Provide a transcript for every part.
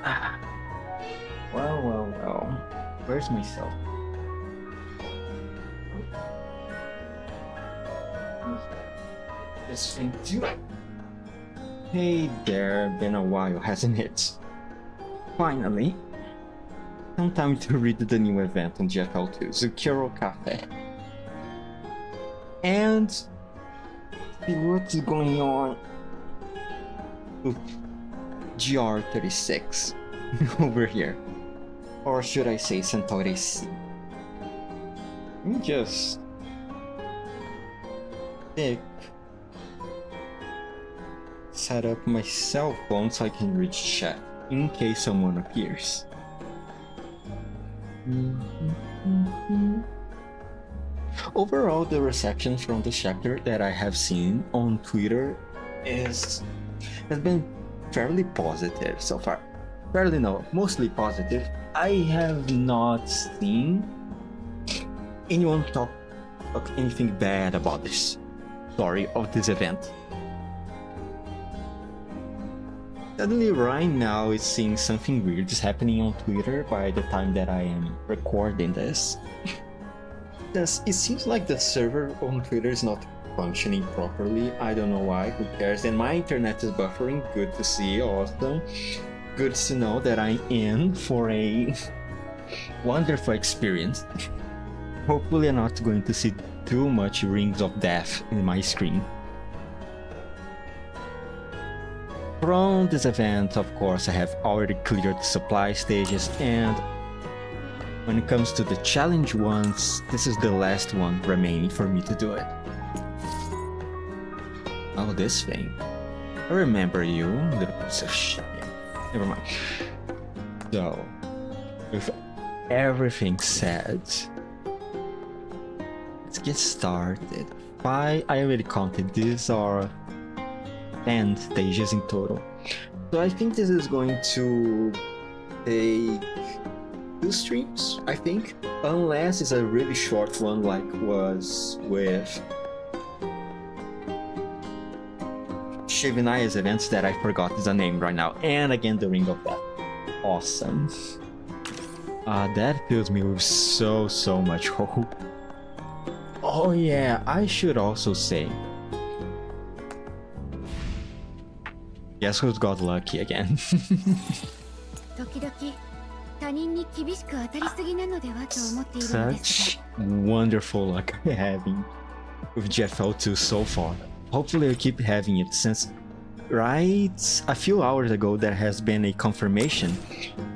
Ah, well. Where's myself? This thing too. Hey there, been a while, hasn't it? Finally, some time to read the new event on GFL2, Zucchero Café. And see what's going on with GR36 over here. Or should I say Centauri C? Let me just set up my cell phone so I can read chat in case someone appears. Overall, the reception from the chapter that I have seen on Twitter has been fairly positive so far. Mostly positive. I have not seen anyone talk anything bad about this story of this event. Suddenly right now it's seeing something weird is happening on Twitter by the time that I am recording this. Because it seems like the server on Twitter is not functioning properly. I don't know why, who cares? And my internet is buffering. Good to see, awesome. Good to know that I'm in for a wonderful experience. Hopefully I'm not going to see too much rings of death in my screen. From this event, of course, I have already cleared the supply stages, and when it comes to the challenge ones, this is the last one remaining for me to do it. Oh, this thing. I remember you, little piece of shit. Never mind. So, with everything said, let's get started. I already counted, these are 10 stages in total. So I think this is going to take 2 streams, I think. Unless it's a really short one like was with Shivinaya's events that I forgot the name right now. And again, the Ring of Death. Awesome. That fills me with so much hope. Oh yeah, I should also say, guess who's got lucky again? Such wonderful luck having with GFL2 so far. Hopefully I'll keep having it, since right a few hours ago there has been a confirmation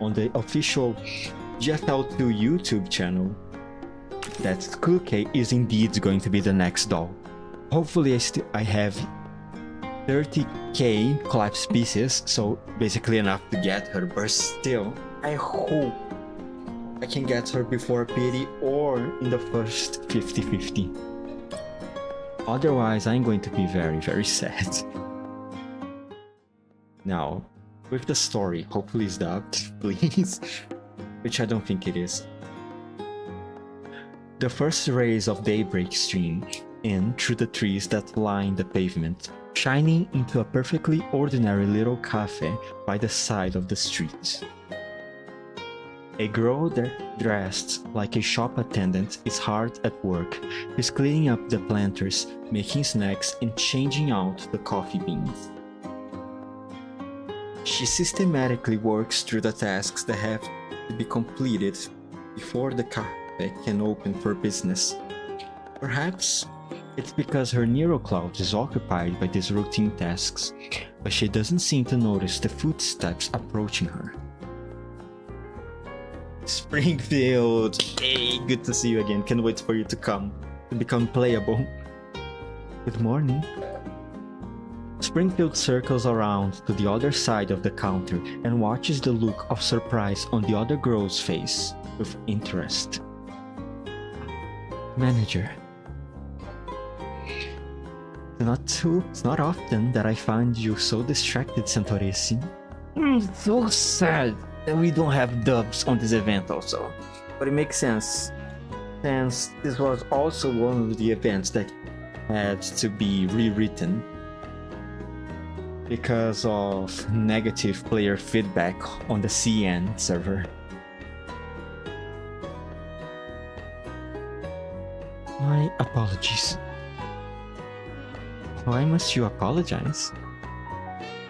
on the official GFL2 YouTube channel that Cookie is indeed going to be the next doll. Hopefully I have 30k collapse pieces, so basically enough to get her, but still, I hope I can get her before pity or in the first 50-50. Otherwise, I'm going to be very sad. Now, with the story, hopefully it's dubbed, please, which I don't think it is. The first rays of daybreak stream in through the trees that line the pavement, shining into a perfectly ordinary little cafe by the side of the street. A girl dressed like a shop attendant is hard at work. She's cleaning up the planters, making snacks, and changing out the coffee beans. She systematically works through the tasks that have to be completed before the cafe can open for business. Perhaps it's because her neurocloud is occupied by these routine tasks, but she doesn't seem to notice the footsteps approaching her. Springfield! Hey, good to see you again. Can't wait for you to come to become playable. Good morning. Springfield circles around to the other side of the counter and watches the look of surprise on the other girl's face with interest. Manager. It's not often that I find you so distracted, Santoresi. So sad that we don't have dubs on this event also. But it makes sense, since this was also one of the events that had to be rewritten. because of negative player feedback on the CN server. My apologies. Why must you apologize?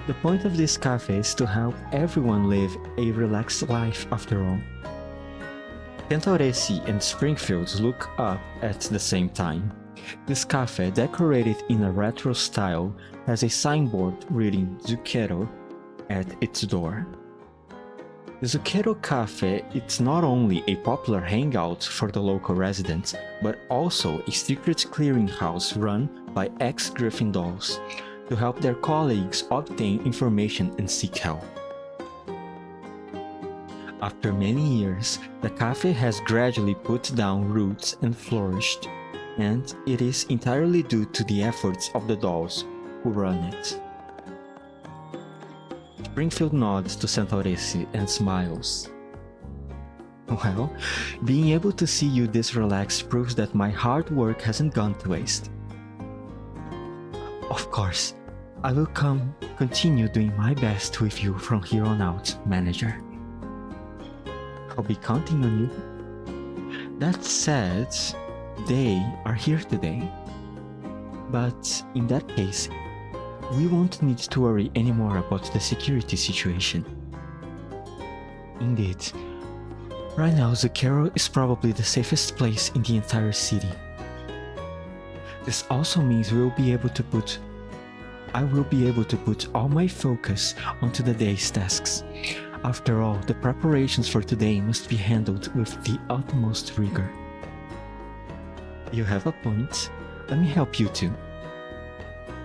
The point of this cafe is to help everyone live a relaxed life after all. Santoresi and Springfield look up at the same time. This cafe, decorated in a retro style, has a signboard reading Zucchero at its door. The Zucchero Café is not only a popular hangout for the local residents, but also a secret clearinghouse run by ex-Gryffindors to help their colleagues obtain information and seek help. After many years, the cafe has gradually put down roots and flourished, and it is entirely due to the efforts of the dolls who run it. Springfield nods to Santoresi and smiles. Well, being able to see you this relaxed proves that my hard work hasn't gone to waste. Of course, I will continue doing my best with you from here on out, manager. I'll be counting on you. That said, they are here today. But in that case, we won't need to worry anymore about the security situation. Indeed, right now Zucchero is probably the safest place in the entire city. This also means I will be able to put all my focus onto the day's tasks. After all, the preparations for today must be handled with the utmost rigor. You have a point. Let me help you too.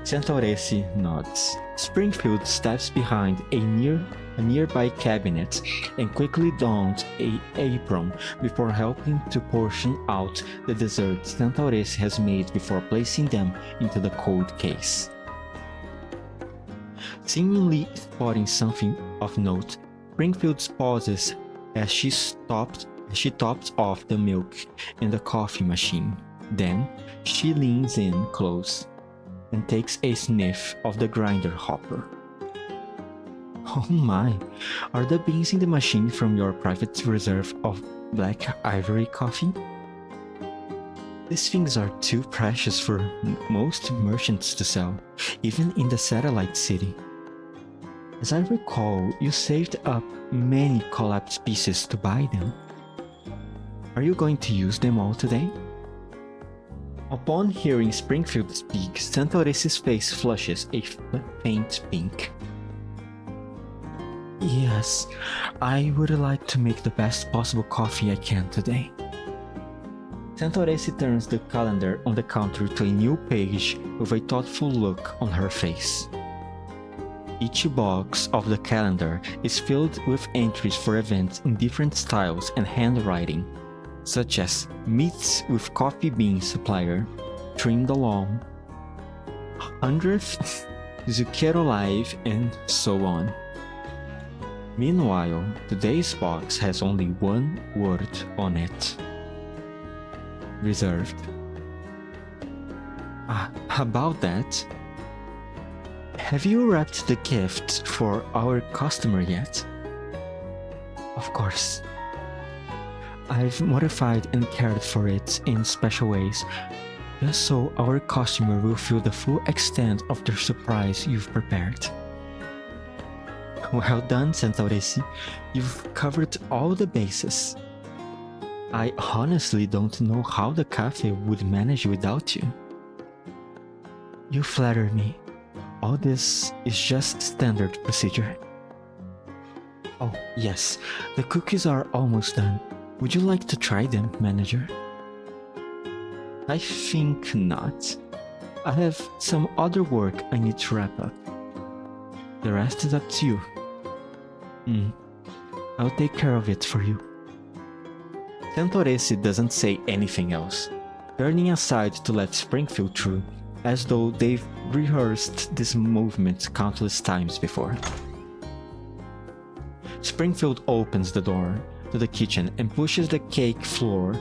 Santoresi nods. Springfield steps behind a nearby cabinet and quickly dons an apron before helping to portion out the desserts Santoresi has made before placing them into the cold case. Seemingly spotting something of note, Springfield pauses as she tops off the milk in the coffee machine. Then she leans in close and takes a sniff of the grinder hopper. Oh my, are the beans in the machine from your private reserve of black ivory coffee? These things are too precious for most merchants to sell, even in the satellite city. As I recall, you saved up many collapsed pieces to buy them. Are you going to use them all today? Upon hearing Springfield speak, Santoresi's face flushes a faint pink. Yes, I would like to make the best possible coffee I can today. Santoresi turns the calendar on the counter to a new page with a thoughtful look on her face. Each box of the calendar is filled with entries for events in different styles and handwriting, such as meets with coffee bean supplier, trimmed along, 100th Zucchero Live, and so on. Meanwhile, today's box has only one word on it. Reserved. About that, have you wrapped the gift for our customer yet? Of course. I've modified and cared for it in special ways, just so our customer will feel the full extent of the surprise you've prepared. Well done, Santoresi. You've covered all the bases. I honestly don't know how the cafe would manage without you. You flatter me. All this is just standard procedure. Oh, yes, the cookies are almost done. Would you like to try them, manager? I think not. I have some other work I need to wrap up. The rest is up to you. I'll take care of it for you. Santoresi doesn't say anything else, turning aside to let Springfield through, as though they've rehearsed this movement countless times before. Springfield opens the door to the kitchen and pushes the cake flour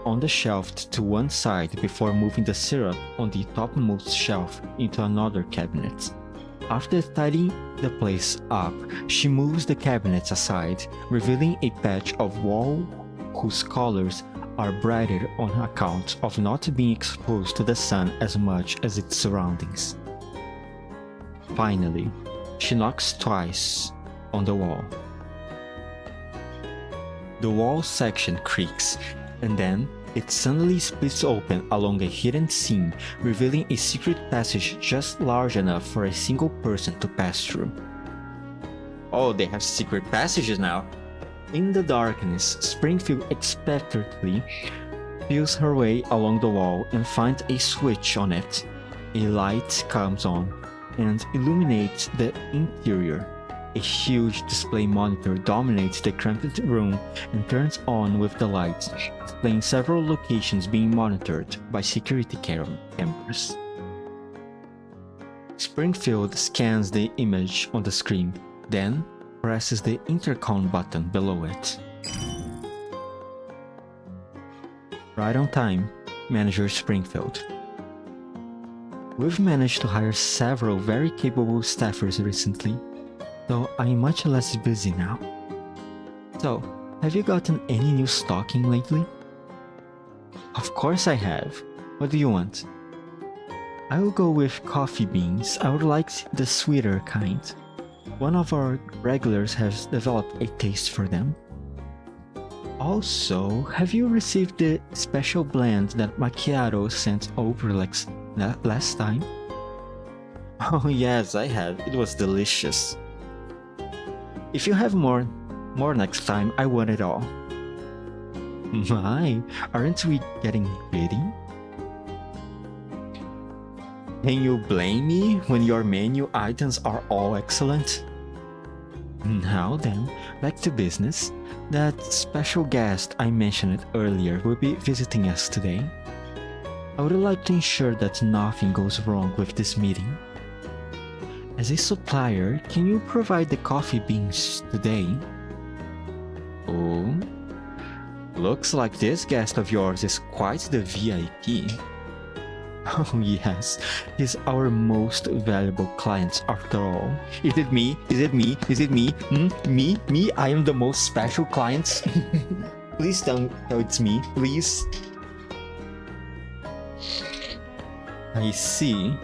on the shelf to one side before moving the syrup on the topmost shelf into another cabinet. After tidying the place up, she moves the cabinets aside, revealing a patch of wall whose colors are brighter on account of not being exposed to the sun as much as its surroundings. Finally, she knocks twice on the wall. The wall section creaks, and then it suddenly splits open along a hidden seam, revealing a secret passage just large enough for a single person to pass through. Oh, they have secret passages now! In the darkness, Springfield expectantly feels her way along the wall and finds a switch on it. A light comes on and illuminates the interior. A huge display monitor dominates the cramped room and turns on with the lights, displaying several locations being monitored by security cameras. Springfield scans the image on the screen, then presses the intercom button below it. Right on time, Manager Springfield. We've managed to hire several very capable staffers recently, though I'm much less busy now. So, have you gotten any new stocking lately? Of course I have. What do you want? I will go with coffee beans. I would like the sweeter kind. One of our regulars has developed a taste for them. Also, have you received the special blend that Macchiato sent over last time? Oh yes, I have. It was delicious. If you have more next time, I want it all. My, aren't we getting greedy? Can you blame me when your menu items are all excellent? Now then, back to business. That special guest I mentioned earlier will be visiting us today. I would like to ensure that nothing goes wrong with this meeting. As a supplier, can you provide the coffee beans today? Oh, looks like this guest of yours is quite the VIP. Oh yes, he's our most valuable client after all. Is it me? Is it me? Is it me? Me? I am the most special client? Please don't tell it's me, please. I see.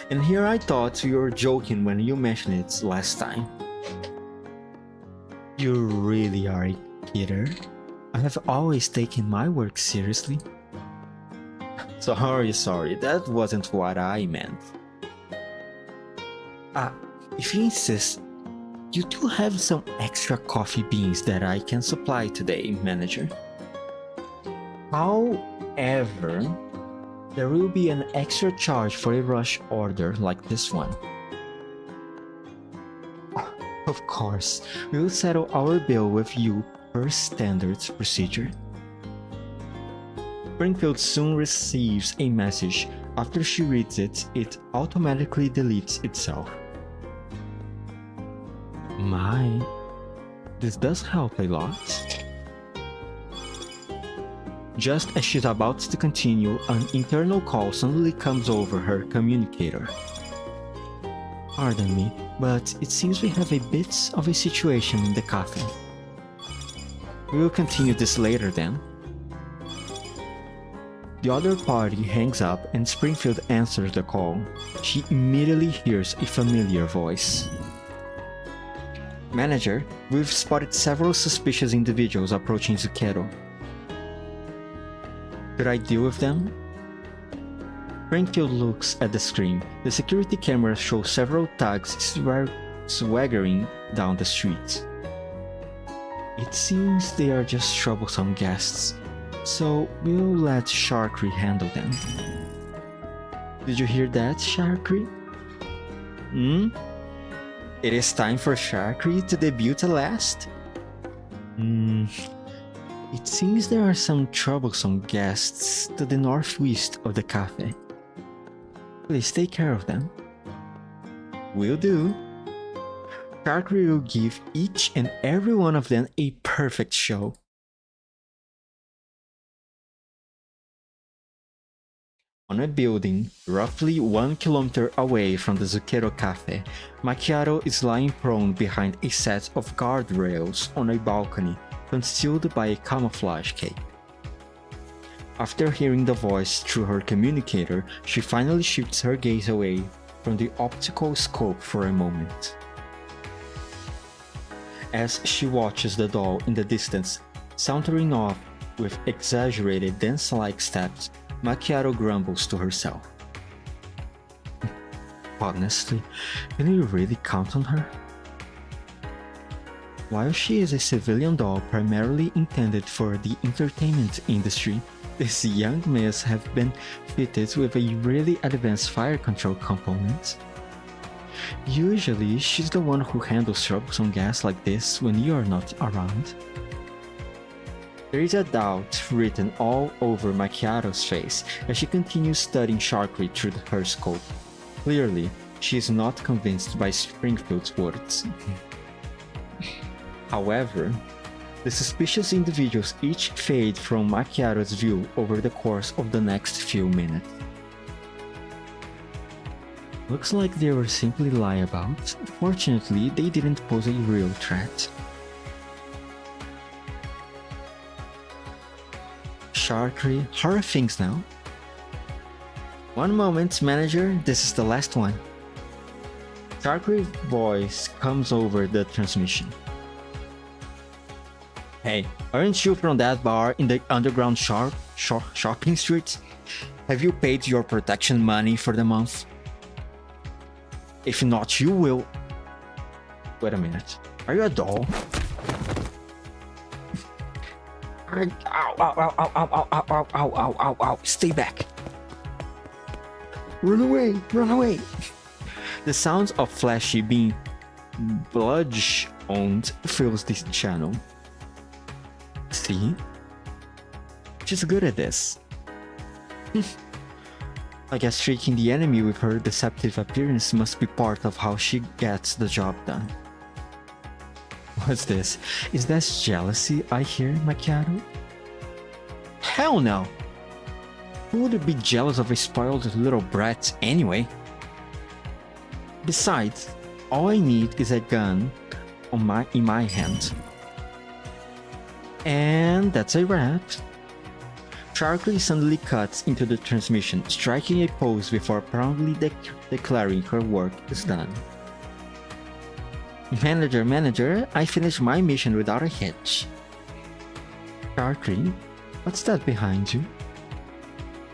And here I thought you were joking when you mentioned it last time. You really are a kidder. I have always taken my work seriously. Sorry, that wasn't what I meant. If you insist, you do have some extra coffee beans that I can supply today, manager. However, there will be an extra charge for a rush order like this one. Of course, we will settle our bill with you per standard procedure. Springfield soon receives a message. After she reads it, it automatically deletes itself. My, this does help a lot. Just as she's about to continue, an internal call suddenly comes over her communicator. Pardon me, but it seems we have a bit of a situation in the cafe. We will continue this later then. The other party hangs up and Springfield answers the call. She immediately hears a familiar voice. Manager, we've spotted several suspicious individuals approaching Zucchero. Should I deal with them? Springfield looks at the screen. The security cameras show several thugs swaggering down the street. It seems they are just troublesome guests, so we'll let Sharkry handle them. Did you hear that, Sharkry? It is time for Sharkry to debut at last? It seems there are some troublesome guests to the northwest of the cafe. Please take care of them. Will do. Sharkry will give each and every one of them a perfect show. On a building roughly 1 kilometer away from the Zucchero Café, Macchiato is lying prone behind a set of guardrails on a balcony concealed by a camouflage cape. After hearing the voice through her communicator, she finally shifts her gaze away from the optical scope for a moment. As she watches the doll in the distance, sauntering off with exaggerated dance-like steps, Macchiato grumbles to herself. Honestly, can you really count on her? While she is a civilian doll primarily intended for the entertainment industry, this young miss has been fitted with a really advanced fire control component. Usually, she's the one who handles troublesome gas like this when you're not around. There is a doubt written all over Macchiato's face as she continues studying Sharkry through her scope. Clearly, she is not convinced by Springfield's words. However, the suspicious individuals each fade from Macchiato's view over the course of the next few minutes. Looks like they were simply lied about. Fortunately, they didn't pose a real threat. Sharkry, how are things now? One moment, manager, this is the last one. Sharkry's voice comes over the transmission. Hey, aren't you from that bar in the underground shopping street? Have you paid your protection money for the month? If not, you will... Wait a minute. Are you a doll? Ow, ow, ow, ow, ow, ow, ow, ow, ow, ow, ow, ow. Stay back. Run away, run away. The sounds of Flashy being bludgeoned fills this channel. See? She's good at this. I guess tricking the enemy with her deceptive appearance must be part of how she gets the job done. What's this? Is that jealousy I hear, Macchiato? Hell no! Who would be jealous of a spoiled little brat anyway? Besides, all I need is a gun in my hand. And that's a wrap. Sharkly suddenly cuts into the transmission, striking a pose before proudly declaring her work is done. Manager, I finished my mission without a hitch. Sharkly, what's that behind you?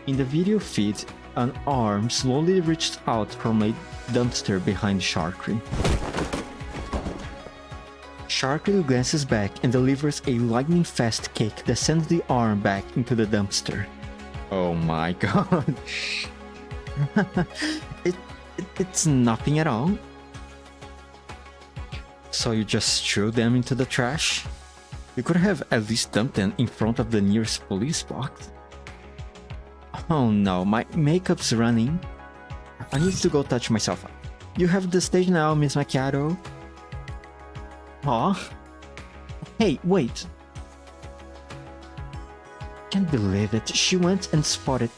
In the video feed, an arm slowly reached out from a dumpster behind Sharkly. Sharkly glances back and delivers a lightning-fast kick that sends the arm back into the dumpster. Oh my god. It's nothing at all. So you just threw them into the trash? You could have at least dumped them in front of the nearest police box. Oh no, my makeup's running. I need to go touch myself up. You have the stage now, Miss Macchiato. Aw. Hey, wait. Can't believe it. She went and spouted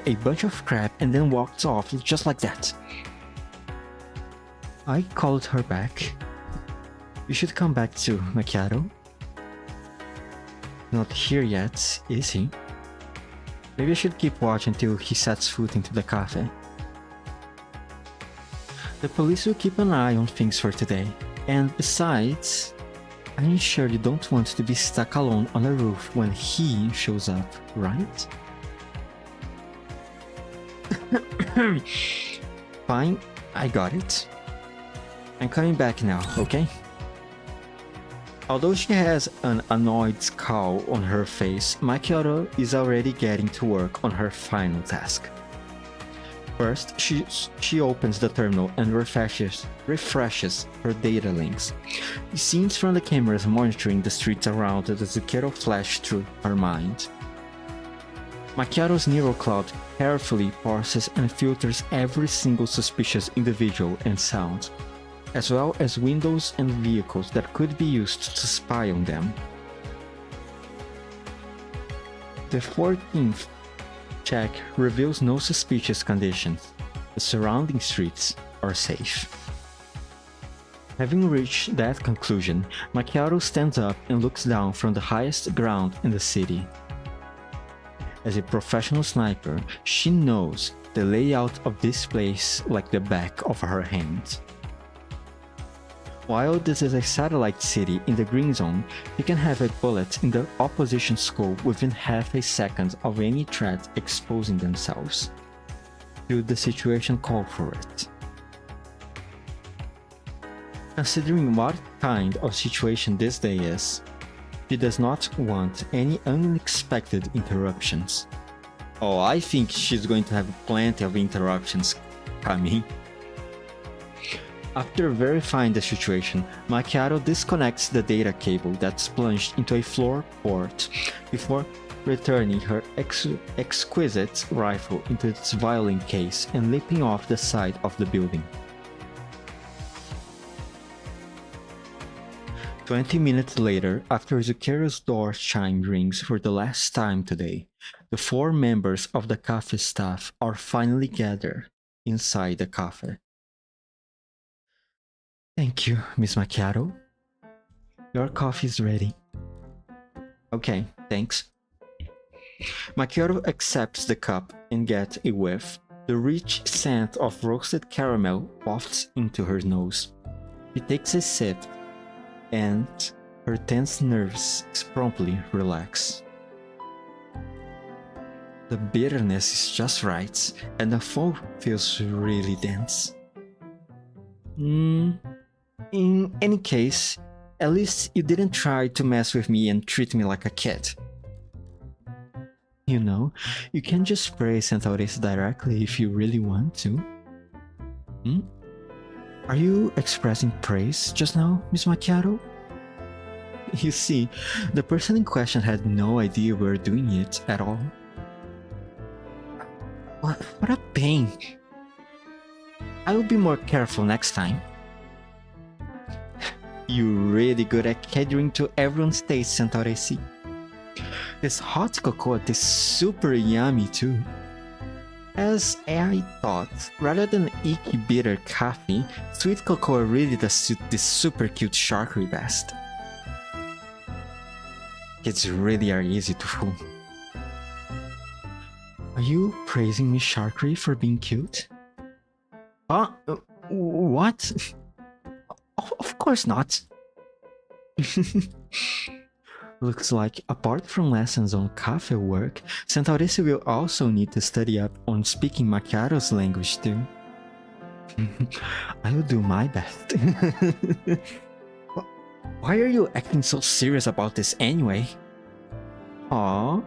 a bunch of crap and then walked off just like that. I called her back. You should come back too, Macchiato. Not here yet, is he? Maybe I should keep watch until he sets foot into the cafe. The police will keep an eye on things for today. And besides, I'm sure you don't want to be stuck alone on a roof when he shows up, right? Fine, I got it. I'm coming back now, okay? Although she has an annoyed scowl on her face, Macchiato is already getting to work on her final task. First, she opens the terminal and refreshes her data links. The scenes from the cameras monitoring the streets around the Zucchero flash through her mind. Macchiato's neural cloud carefully parses and filters every single suspicious individual and sound, as well as windows and vehicles that could be used to spy on them. The 14th check reveals no suspicious conditions. The surrounding streets are safe. Having reached that conclusion, Macchiato stands up and looks down from the highest ground in the city. As a professional sniper, she knows the layout of this place like the back of her hand. While this is a satellite city in the green zone, you can have a bullet in the opposition skull within half a second of any threat exposing themselves. Should the situation call for it. Considering what kind of situation this day is, she does not want any unexpected interruptions. Oh, I think she's going to have plenty of interruptions coming. After verifying the situation, Macchiato disconnects the data cable that's plunged into a floor port before returning her exquisite rifle into its violin case and leaping off the side of the building. 20 minutes later, after Zucchero's door chime rings for the last time today, the 4 members of the Café staff are finally gathered inside the Café. Thank you, Miss Macchiato. Your coffee is ready. Okay, thanks. Macchiato accepts the cup and gets a whiff. The rich scent of roasted caramel wafts into her nose. She takes a sip, and her tense nerves promptly relax. The bitterness is just right, and the foam feels really dense. In any case, at least you didn't try to mess with me and treat me like a kid. You know, you can just praise Centaurus directly if you really want to. Are you expressing praise just now, Miss Macchiato? You see, the person in question had no idea we were doing it at all. What a pain. I will be more careful next time. You're really good at catering to everyone's taste, Centauresi. This hot cocoa tastes super yummy too. As I thought, rather than icky bitter coffee, sweet cocoa really does suit this super cute sharkery best. Kids really are easy to fool. Are you praising Miss Sharkery for being cute? What? Of course not. Looks like, apart from lessons on Café work, Centaurisi will also need to study up on speaking Macchiato's language too. I'll do my best. Why are you acting so serious about this anyway? Aw,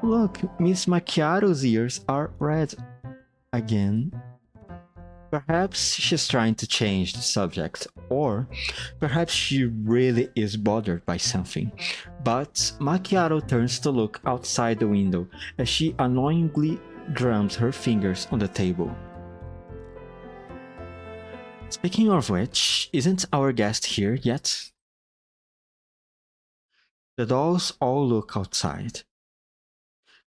look, Miss Macchiato's ears are red again. Perhaps she's trying to change the subject, or perhaps she really is bothered by something. But Macchiato turns to look outside the window as she annoyingly drums her fingers on the table. Speaking of which, isn't our guest here yet? The dolls all look outside.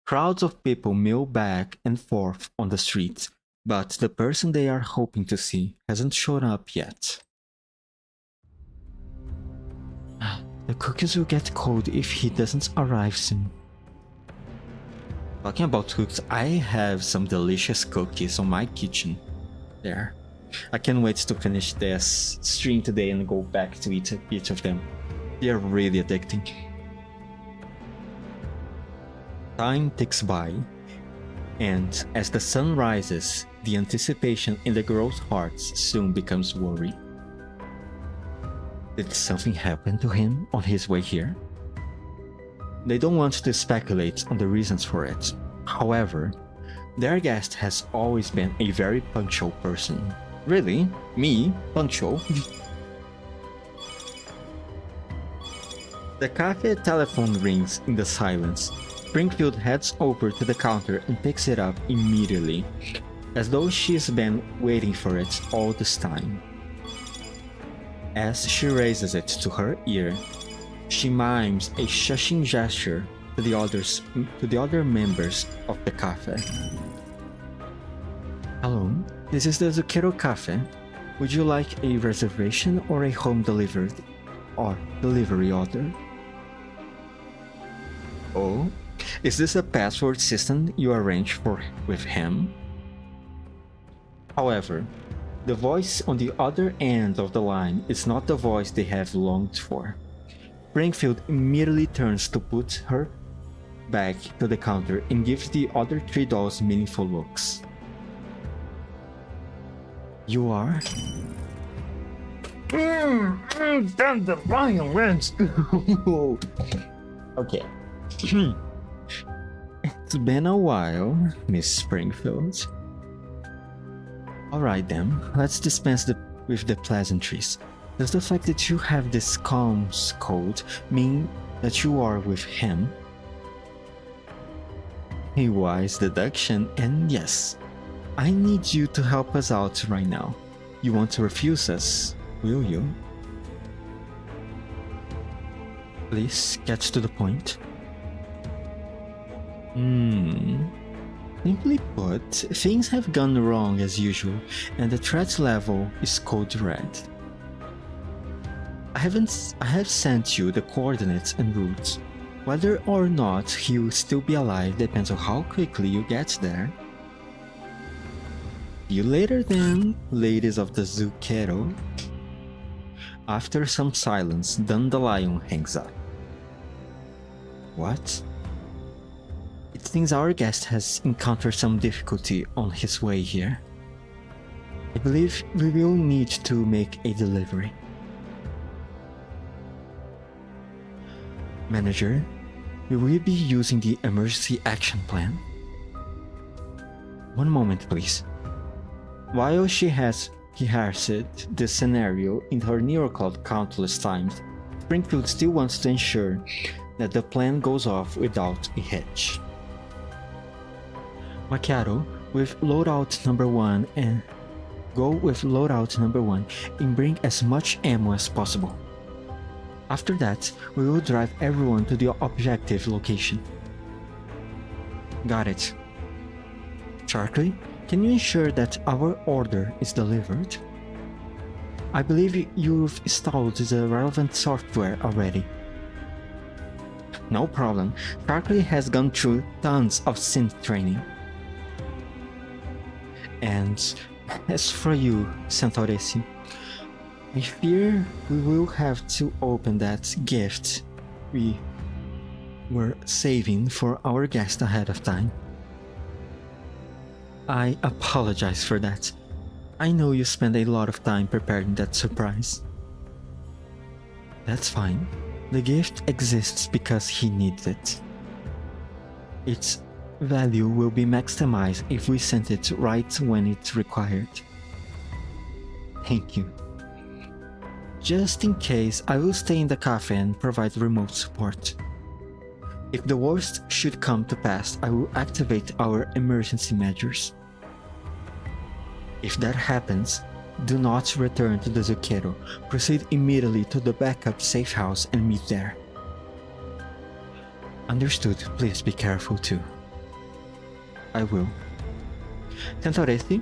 Crowds of people mill back and forth on the street, but the person they are hoping to see hasn't shown up yet. The cookies will get cold if he doesn't arrive soon. Talking about cookies, I have some delicious cookies on my kitchen there. I can't wait to finish this stream today and go back to eat each of them. They are really addicting. Time ticks by, and as the sun rises, the anticipation in the girls' hearts soon becomes worry. Did something happen to him on his way here? They don't want to speculate on the reasons for it. However, their guest has always been a very punctual person. Really? Me? Punctual? The cafe telephone rings in the silence. Springfield heads over to the counter and picks it up immediately, as though she's been waiting for it all this time. As she raises it to her ear, she mimes a shushing gesture to the other members of the cafe. Hello, this is the Zucchero Café. Would you like a reservation or a home delivery order? Oh, is this a password system you arranged for with him? However, the voice on the other end of the line is not the voice they have longed for. Springfield immediately turns to put her back to the counter and gives the other three dolls meaningful looks. You are? Dandelion Ranch! Okay. It's been a while, Miss Springfield. Alright then, let's dispense with the pleasantries. Does the fact that you have this comms code mean that you are with him? A wise deduction, and yes, I need you to help us out right now. You want to refuse us, will you? Please get to the point. Simply put, things have gone wrong as usual, and the threat level is code red. I have sent you the coordinates and routes. Whether or not he'll still be alive depends on how quickly you get there. See you later then, ladies of the Zucchero. After some silence, Dandelion hangs up. What? It seems our guest has encountered some difficulty on his way here. I believe we will need to make a delivery. Manager, will we be using the emergency action plan? One moment, please. While she has rehearsed this scenario in her neurocloud countless times, Springfield still wants to ensure that the plan goes off without a hitch. Macchiato, with loadout number 1 and go with loadout number 1 and bring as much ammo as possible. After that, we will drive everyone to the objective location. Got it. Sharkley, can you ensure that our order is delivered? I believe you've installed the relevant software already. No problem. Sharkley has gone through tons of synth training. And as for you, Santoresi, I fear we will have to open that gift we were saving for our guest ahead of time. I apologize for that. I know you spent a lot of time preparing that surprise. That's fine. The gift exists because he needs it. Its value will be maximized if we send it right when it's required. Thank you. Just in case, I will stay in the cafe and provide remote support. If the worst should come to pass, I will activate our emergency measures. If that happens, do not return to the Zucchero. Proceed immediately to the backup safe house and meet there. Understood. Please be careful too. I will. Santoresi,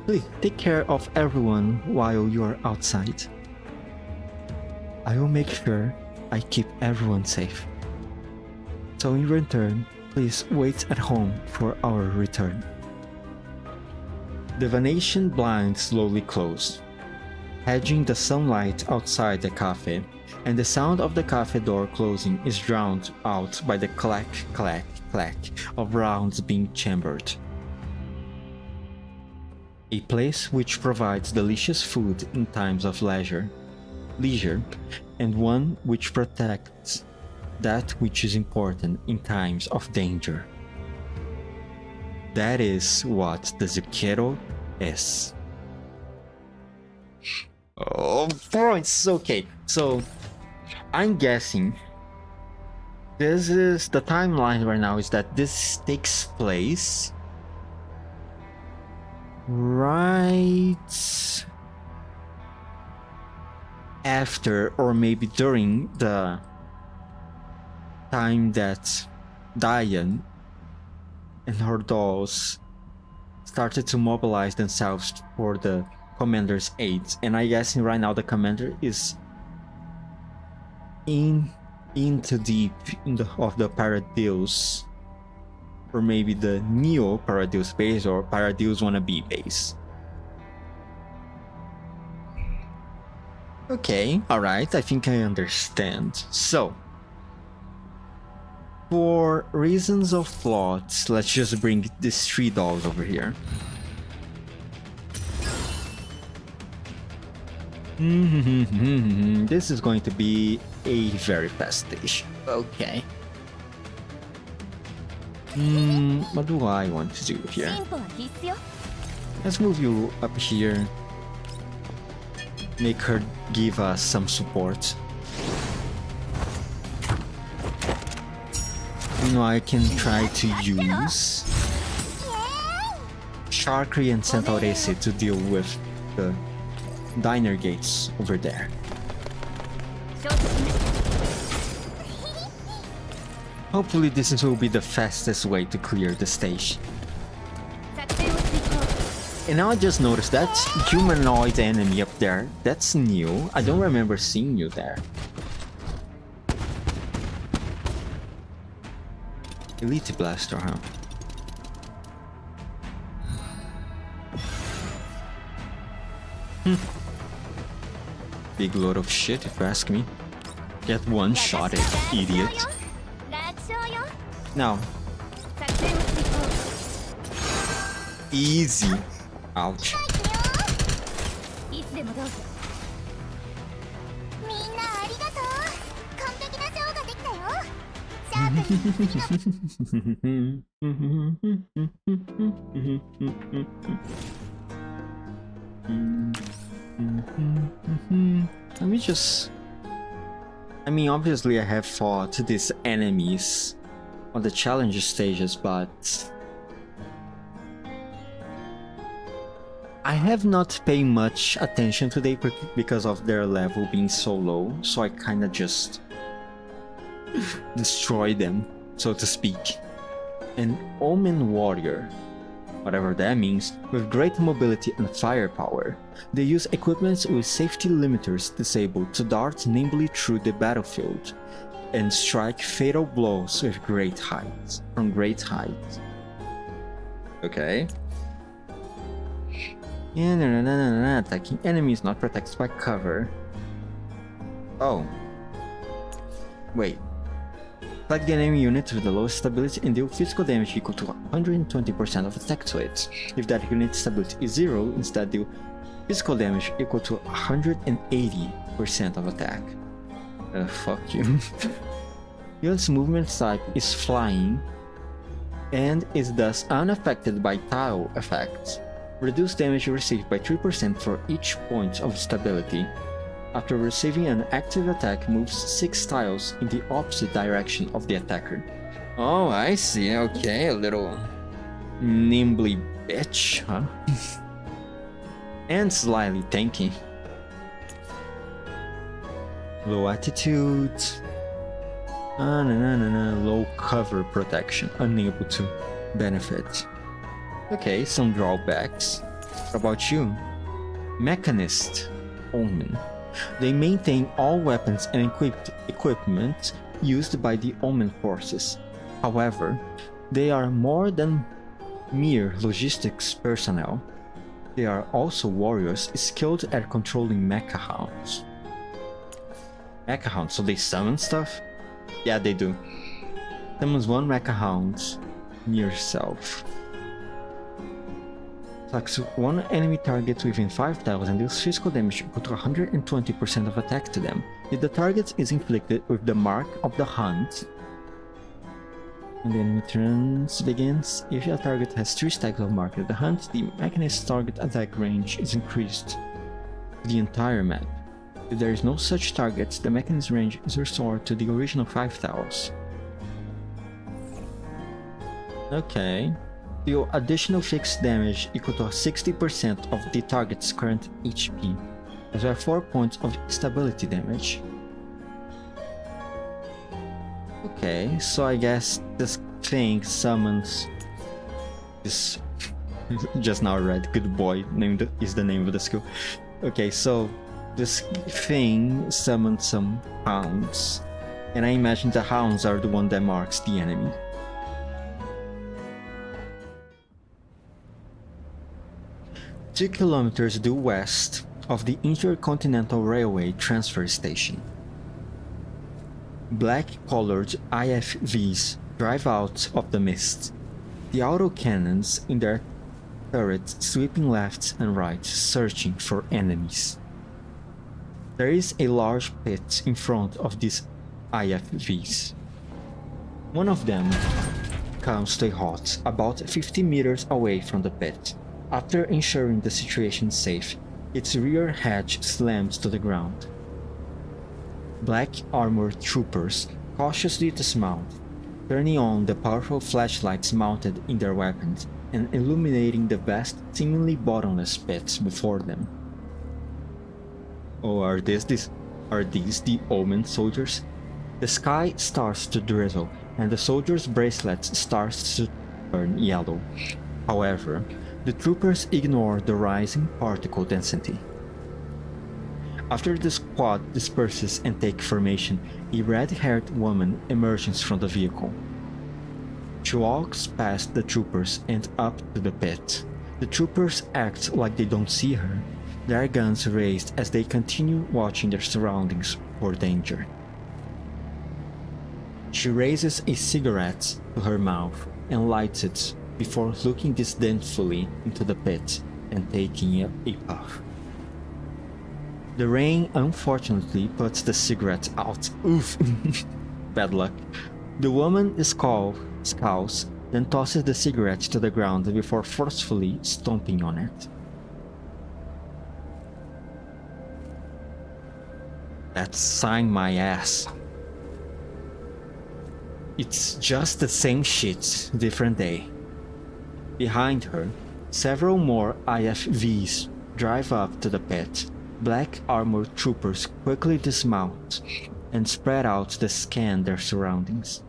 please take care of everyone while you are outside. I will make sure I keep everyone safe. So in return, please wait at home for our return. The Venetian blinds slowly closed, hedging the sunlight outside the cafe, and the sound of the cafe door closing is drowned out by the clack, clack, clack of rounds being chambered. A place which provides delicious food in times of leisure, and one which protects that which is important in times of danger. That is what the Zucchero is. Oh, points! Okay, so I'm guessing this is the timeline right now is that this takes place right after or maybe during the time that Diane and her dolls started to mobilize themselves for the commander's aid, and I guess right now the commander is into deep of the Paradeus, or maybe the Neo Paradeus base or Paradeus wannabe base. Okay, alright, I think I understand. So, for reasons of plot, let's just bring these 3 dolls over here. This is going to be a very fast stage. Okay. What do I want to do here? Let's move you up here. Make her give us some support. You know, I can try to use Sharkry and Centaurese to deal with the diner gates over there. Hopefully this will be the fastest way to clear the stage. And now I just noticed that humanoid enemy up there. That's new. I don't remember seeing you there. Elite Blaster, huh? Big load of shit, if you ask me. Get one shot it, idiot. Now. Easy. Ouch. Let me just... I mean, obviously I have fought these enemies on the challenge stages, but I have not paid much attention to them because of their level being so low, so I kinda just destroy them, so to speak. An Omen Warrior, whatever that means, with great mobility and firepower. They use equipment with safety limiters disabled to dart nimbly through the battlefield and strike fatal blows with great height. From great height. Okay. Attacking enemies not protected by cover. Oh. Wait. Attack the enemy unit with the lowest stability and deal physical damage equal to 120% of attack to it. If that unit's stability is 0, instead deal physical damage equal to 180% of attack. Fuck you. Unit's movement type is flying and is thus unaffected by tile effects. Reduce damage received by 3% for each point of stability. After receiving an active attack, moves 6 tiles in the opposite direction of the attacker. Oh, I see. Okay, a little nimbly bitch, huh? And slightly tanky. Low attitude. Low cover protection. Unable to benefit. Okay, some drawbacks. What about you? Mechanist Omen. They maintain all weapons and equipment used by the Omen forces. However, they are more than mere logistics personnel. They are also warriors skilled at controlling mecha hounds. Mecha hounds, so they summon stuff? Yeah, they do. Summons 1 mecha hound near yourself. Attacks 1 enemy target within 5 tiles and deals physical damage equal to 120% of attack to them. If the target is inflicted with the mark of the hunt, and the enemy turn begins, if your target has 3 stacks of mark of the hunt, the mechanist's target attack range is increased to the entire map. If there is no such target, the mechanist's range is restored to the original 5 tiles. Okay. Deal additional fixed damage equal to 60% of the target's current HP, as well as 4 points of stability damage. Okay, so I guess this thing summons this. Just now I read Good Boy is the name of the skill. Okay, so this thing summons some hounds, and I imagine the hounds are the one that marks the enemy. Two kilometers due west of the Intercontinental Railway transfer station. Black-colored IFVs drive out of the mist, the autocannons in their turrets sweeping left and right, searching for enemies. There is a large pit in front of these IFVs. One of them comes to a halt about 50 meters away from the pit. After ensuring the situation is safe, its rear hatch slams to the ground. Black armored troopers cautiously dismount, turning on the powerful flashlights mounted in their weapons and illuminating the vast, seemingly bottomless pits before them. Oh, are these the Omen soldiers? The sky starts to drizzle, and the soldiers' bracelets starts to turn yellow. However, the troopers ignore the rising particle density. After the squad disperses and take formation, a red-haired woman emerges from the vehicle. She walks past the troopers and up to the pit. The troopers act like they don't see her, their guns raised as they continue watching their surroundings for danger. She raises a cigarette to her mouth and lights it before looking disdainfully into the pit and taking a puff. The rain unfortunately puts the cigarette out. Oof! Bad luck. The woman scowls, then tosses the cigarette to the ground before forcefully stomping on it. That's sign my ass. It's just the same shit, different day. Behind her, several more IFVs drive up to the pit. Black armored troopers quickly dismount and spread out to scan their surroundings.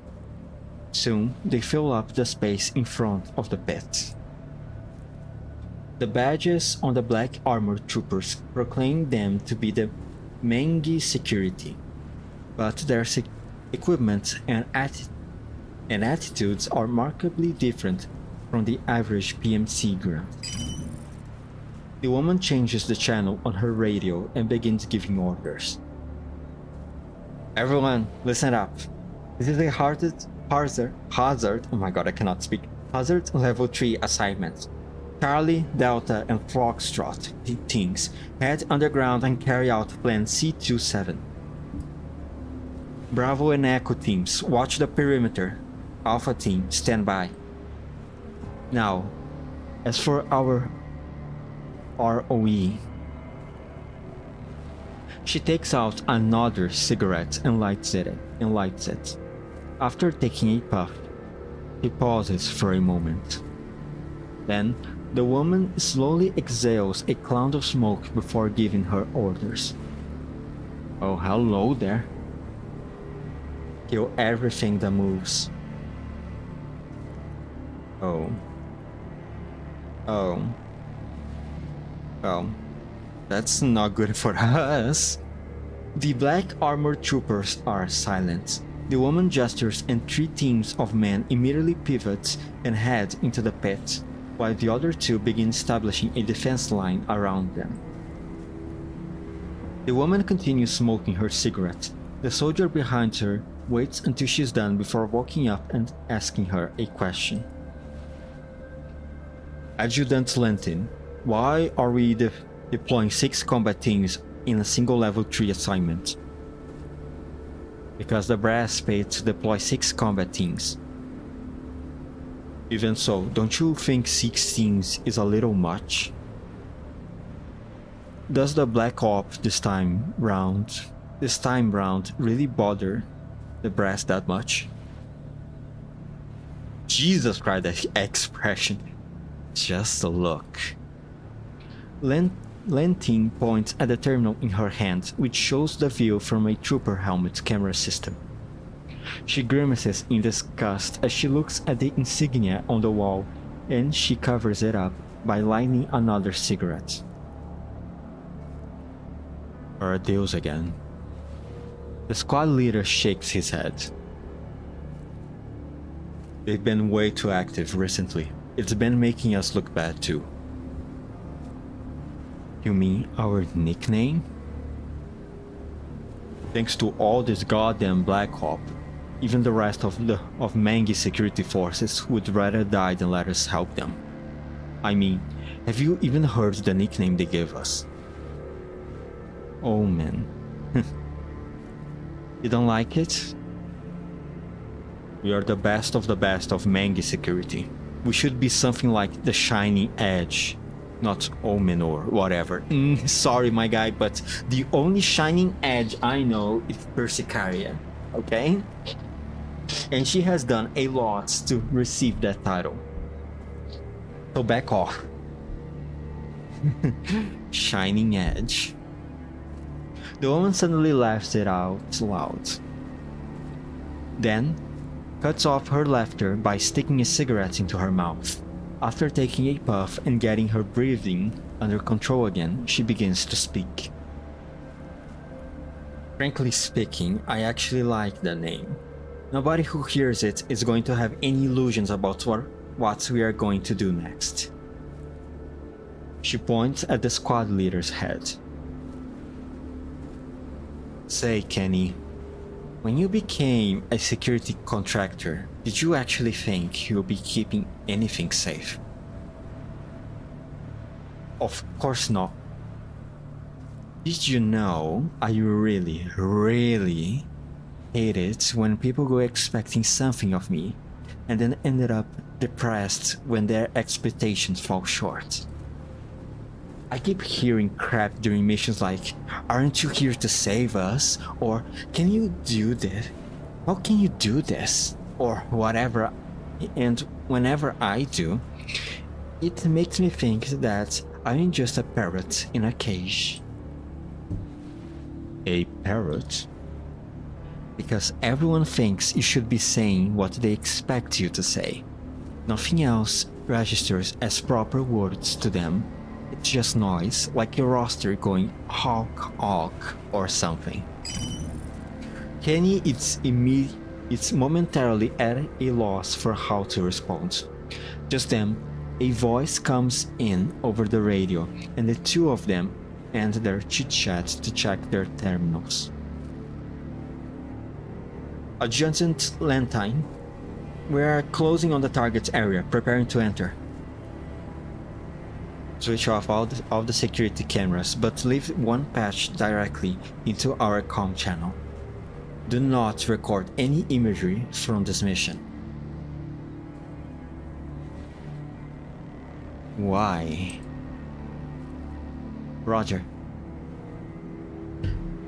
Soon, they fill up the space in front of the pit. The badges on the black armored troopers proclaim them to be the MAID security, but their equipment and attitudes are markedly different from the average PMC grunt. The woman changes the channel on her radio and begins giving orders. Everyone, listen up. This is a hazard, oh my god, I cannot speak. Hazard level 3 assignment. Charlie, Delta, and Foxtrot teams head underground and carry out Plan C27. Bravo and Echo teams watch the perimeter. Alpha team, stand by. Now, as for our ROE. She takes out another cigarette and lights it. After taking a puff, she pauses for a moment. Then, the woman slowly exhales a cloud of smoke before giving her orders. Oh, hello there. Kill everything that moves. Oh, that's not good for us. The black armored troopers are silent. The woman gestures and 3 teams of men immediately pivot and head into the pit, while the other 2 begin establishing a defense line around them. The woman continues smoking her cigarette. The soldier behind her waits until she's done before walking up and asking her a question. Adjutant Lentin, why are we deploying 6 combat teams in a single level 3 assignment? Because the brass paid to deploy 6 combat teams. Even so, don't you think 6 teams is a little much? Does the Black Op this time round really bother the brass that much? Jesus Christ, that expression. Just a look. Lentin points at the terminal in her hand, which shows the view from a trooper helmet camera system. She grimaces in disgust as she looks at the insignia on the wall, and she covers it up by lighting another cigarette. Or Adeus again. The squad leader shakes his head. They've been way too active recently. It's been making us look bad too. You mean our nickname? Thanks to all this goddamn Black Op, even the rest of Mangi's security forces would rather die than let us help them. I mean, have you even heard the nickname they gave us? Oh man. You don't like it? We are the best of Mangi security. We should be something like the Shining Edge, not Omen or whatever. Sorry my guy, but the only Shining Edge I know is Persicaria, okay? And she has done a lot to receive that title. So back off. Shining Edge. The woman suddenly laughs it out loud. Then cuts off her laughter by sticking a cigarette into her mouth. After taking a puff and getting her breathing under control again, she begins to speak. Frankly speaking, I actually like the name. Nobody who hears it is going to have any illusions about what we are going to do next. She points at the squad leader's head. Say, Kenny, when you became a security contractor, did you actually think you'll be keeping anything safe? Of course not. Did you know I really hate it when people go expecting something of me and then ended up depressed when their expectations fall short? I keep hearing crap during missions like, aren't you here to save us? Or, can you do this? How can you do this? Or whatever. And whenever I do, it makes me think that I'm just a parrot in a cage. A parrot? Because everyone thinks you should be saying what they expect you to say. Nothing else registers as proper words to them. It's just noise, like your roster going honk honk or something. Kenny it's momentarily at a loss for how to respond. Just then, a voice comes in over the radio, and the two of them end their chit-chat to check their terminals. Adjutant Lantine, we are closing on the target area, preparing to enter. Switch off all the security cameras, but leave one patch directly into our comm channel. Do not record any imagery from this mission. Why? Roger.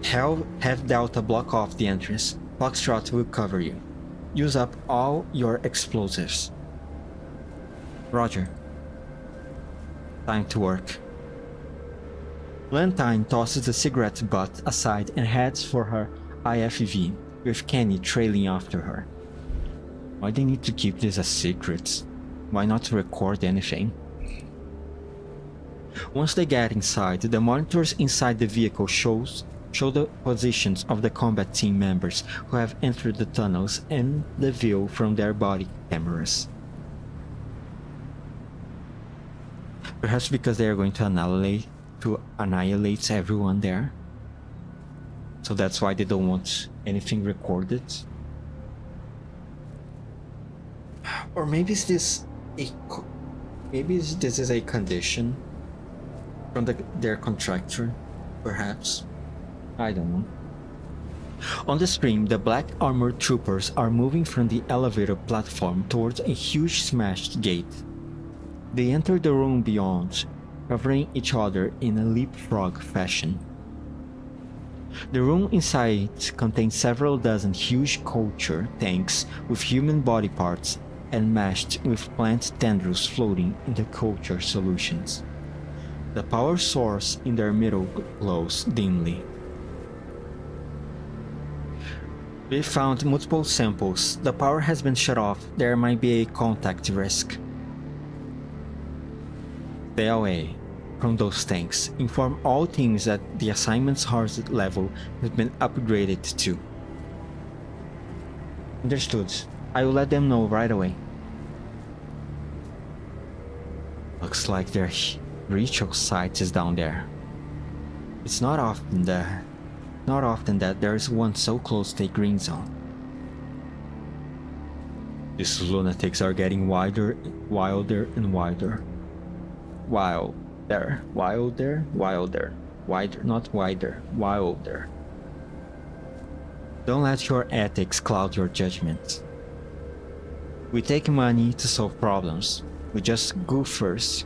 Have Delta block off the entrance. Foxtrot will cover you. Use up all your explosives. Roger. Time to work. Lantine tosses the cigarette butt aside and heads for her IFV, with Kenny trailing after her. Why they need to keep this a secret? Why not record anything? Once they get inside, the monitors inside the vehicle show the positions of the combat team members who have entered the tunnels and the view from their body cameras. Perhaps because they are going to annihilate everyone there. So that's why they don't want anything recorded. Or maybe this is a condition from their contractor, perhaps. I don't know. On the screen, the black armored troopers are moving from the elevator platform towards a huge smashed gate. They enter the room beyond, covering each other in a leapfrog fashion. The room inside contains several dozen huge culture tanks with human body parts and mashed with plant tendrils floating in the culture solutions. The power source in their middle glows dimly. We found multiple samples. The power has been shut off. There might be a contact risk. Stay away from those tanks. Inform all teams that the assignment's hazard level has been upgraded to. Understood. I will let them know right away. Looks like their ritual site is down there. It's not often that there is one so close to a green zone. These lunatics are getting wilder and wilder. Wilder. Don't let your ethics cloud your judgment. We take money to solve problems. We are just goofers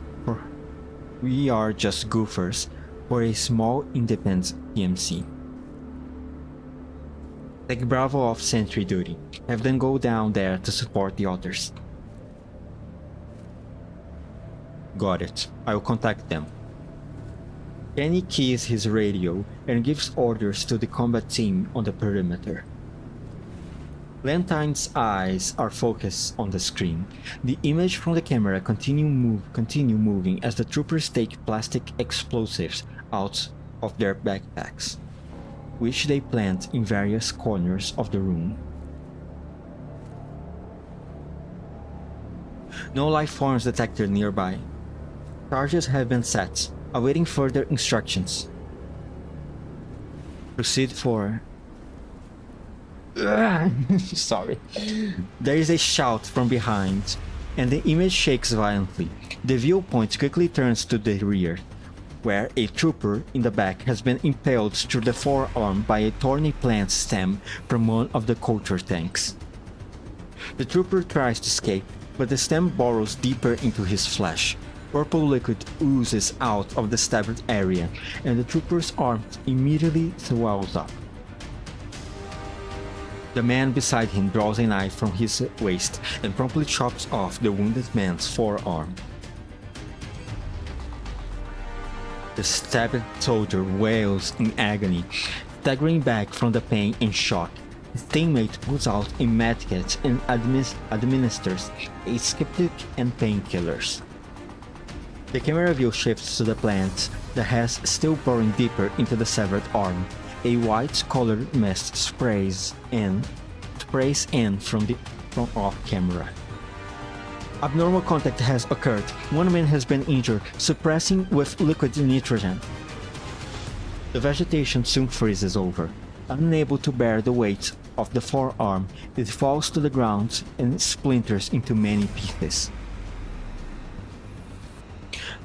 for a small independent PMC. Take Bravo off sentry duty. Have them go down there to support the others. Got it. I will contact them. Kenny keys his radio and gives orders to the combat team on the perimeter. Lantine's eyes are focused on the screen. The image from the camera continue moving as the troopers take plastic explosives out of their backpacks, which they plant in various corners of the room. No life forms detected nearby. Charges have been set, awaiting further instructions. Proceed for... Sorry. There is a shout from behind, and the image shakes violently. The viewpoint quickly turns to the rear, where a trooper in the back has been impaled through the forearm by a thorny plant stem from one of the culture tanks. The trooper tries to escape, but the stem burrows deeper into his flesh. Purple liquid oozes out of the stabbed area, and the trooper's arm immediately swells up. The man beside him draws a knife from his waist and promptly chops off the wounded man's forearm. The stabbed soldier wails in agony, staggering back from the pain and shock. His teammate pulls out a medkit and administers a skeptic and painkillers. The camera view shifts to the plant that has still boring deeper into the severed arm. A white-colored mist sprays in from off camera. Abnormal contact has occurred. One man has been injured, suppressing with liquid nitrogen. The vegetation soon freezes over. Unable to bear the weight of the forearm, it falls to the ground and splinters into many pieces.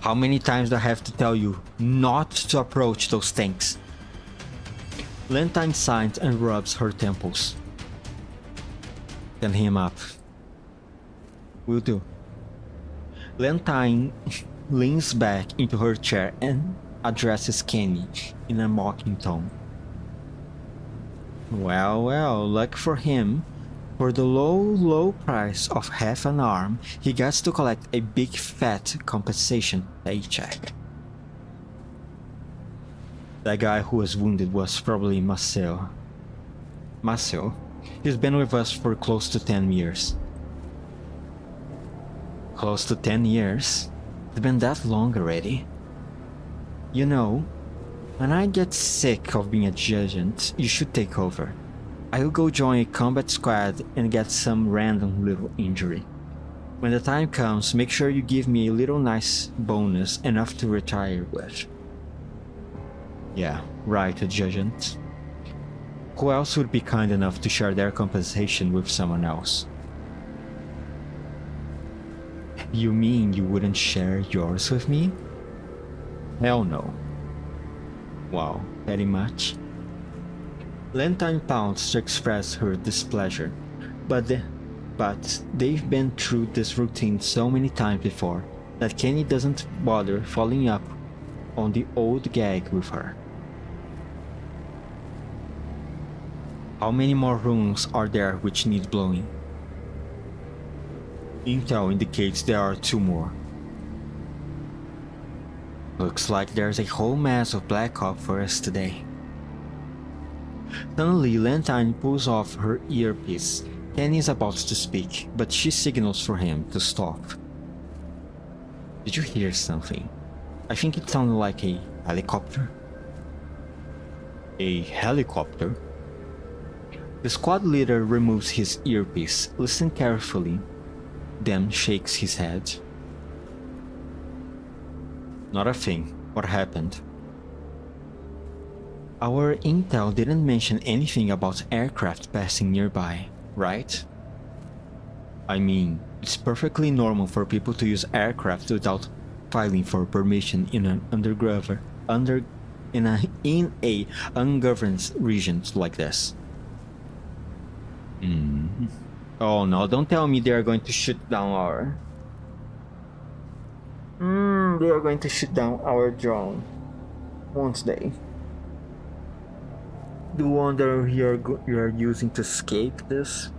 How many times do I have to tell you not to approach those tanks? Lantine sighs and rubs her temples. Stand him up. Will do. Lantine leans back into her chair and addresses Kenny in a mocking tone. Well, luck for him. For the low price of half an arm, he gets to collect a big fat compensation paycheck. That guy who was wounded was probably Marcel. He's been with us for close to 10 years. Close to 10 years? It's been that long already. You know, when I get sick of being a judgant, you should take over. I will go join a combat squad and get some random little injury. When the time comes, make sure you give me a little nice bonus enough to retire with. Yeah, right, Judgant. Who else would be kind enough to share their compensation with someone else? You mean you wouldn't share yours with me? Hell no. Wow, very much. Lantine pounds to express her displeasure, but they've been through this routine so many times before that Kenny doesn't bother following up on the old gag with her. How many more rooms are there which need blowing? Intel indicates there are 2 more. Looks like there's a whole mess of Black Ops for us today. Suddenly, Lantine pulls off her earpiece. Kenny is about to speak, but she signals for him to stop. Did you hear something? I think it sounded like a helicopter. A helicopter? The squad leader removes his earpiece, listens carefully, then shakes his head. Not a thing. What happened? Our intel didn't mention anything about aircraft passing nearby, right? I mean, it's perfectly normal for people to use aircraft without filing for permission in an in a ungoverned region like this. Oh no, don't tell me they are going to shoot down our... they are going to shoot down our drone. Won't they? The one that you are using to escape this?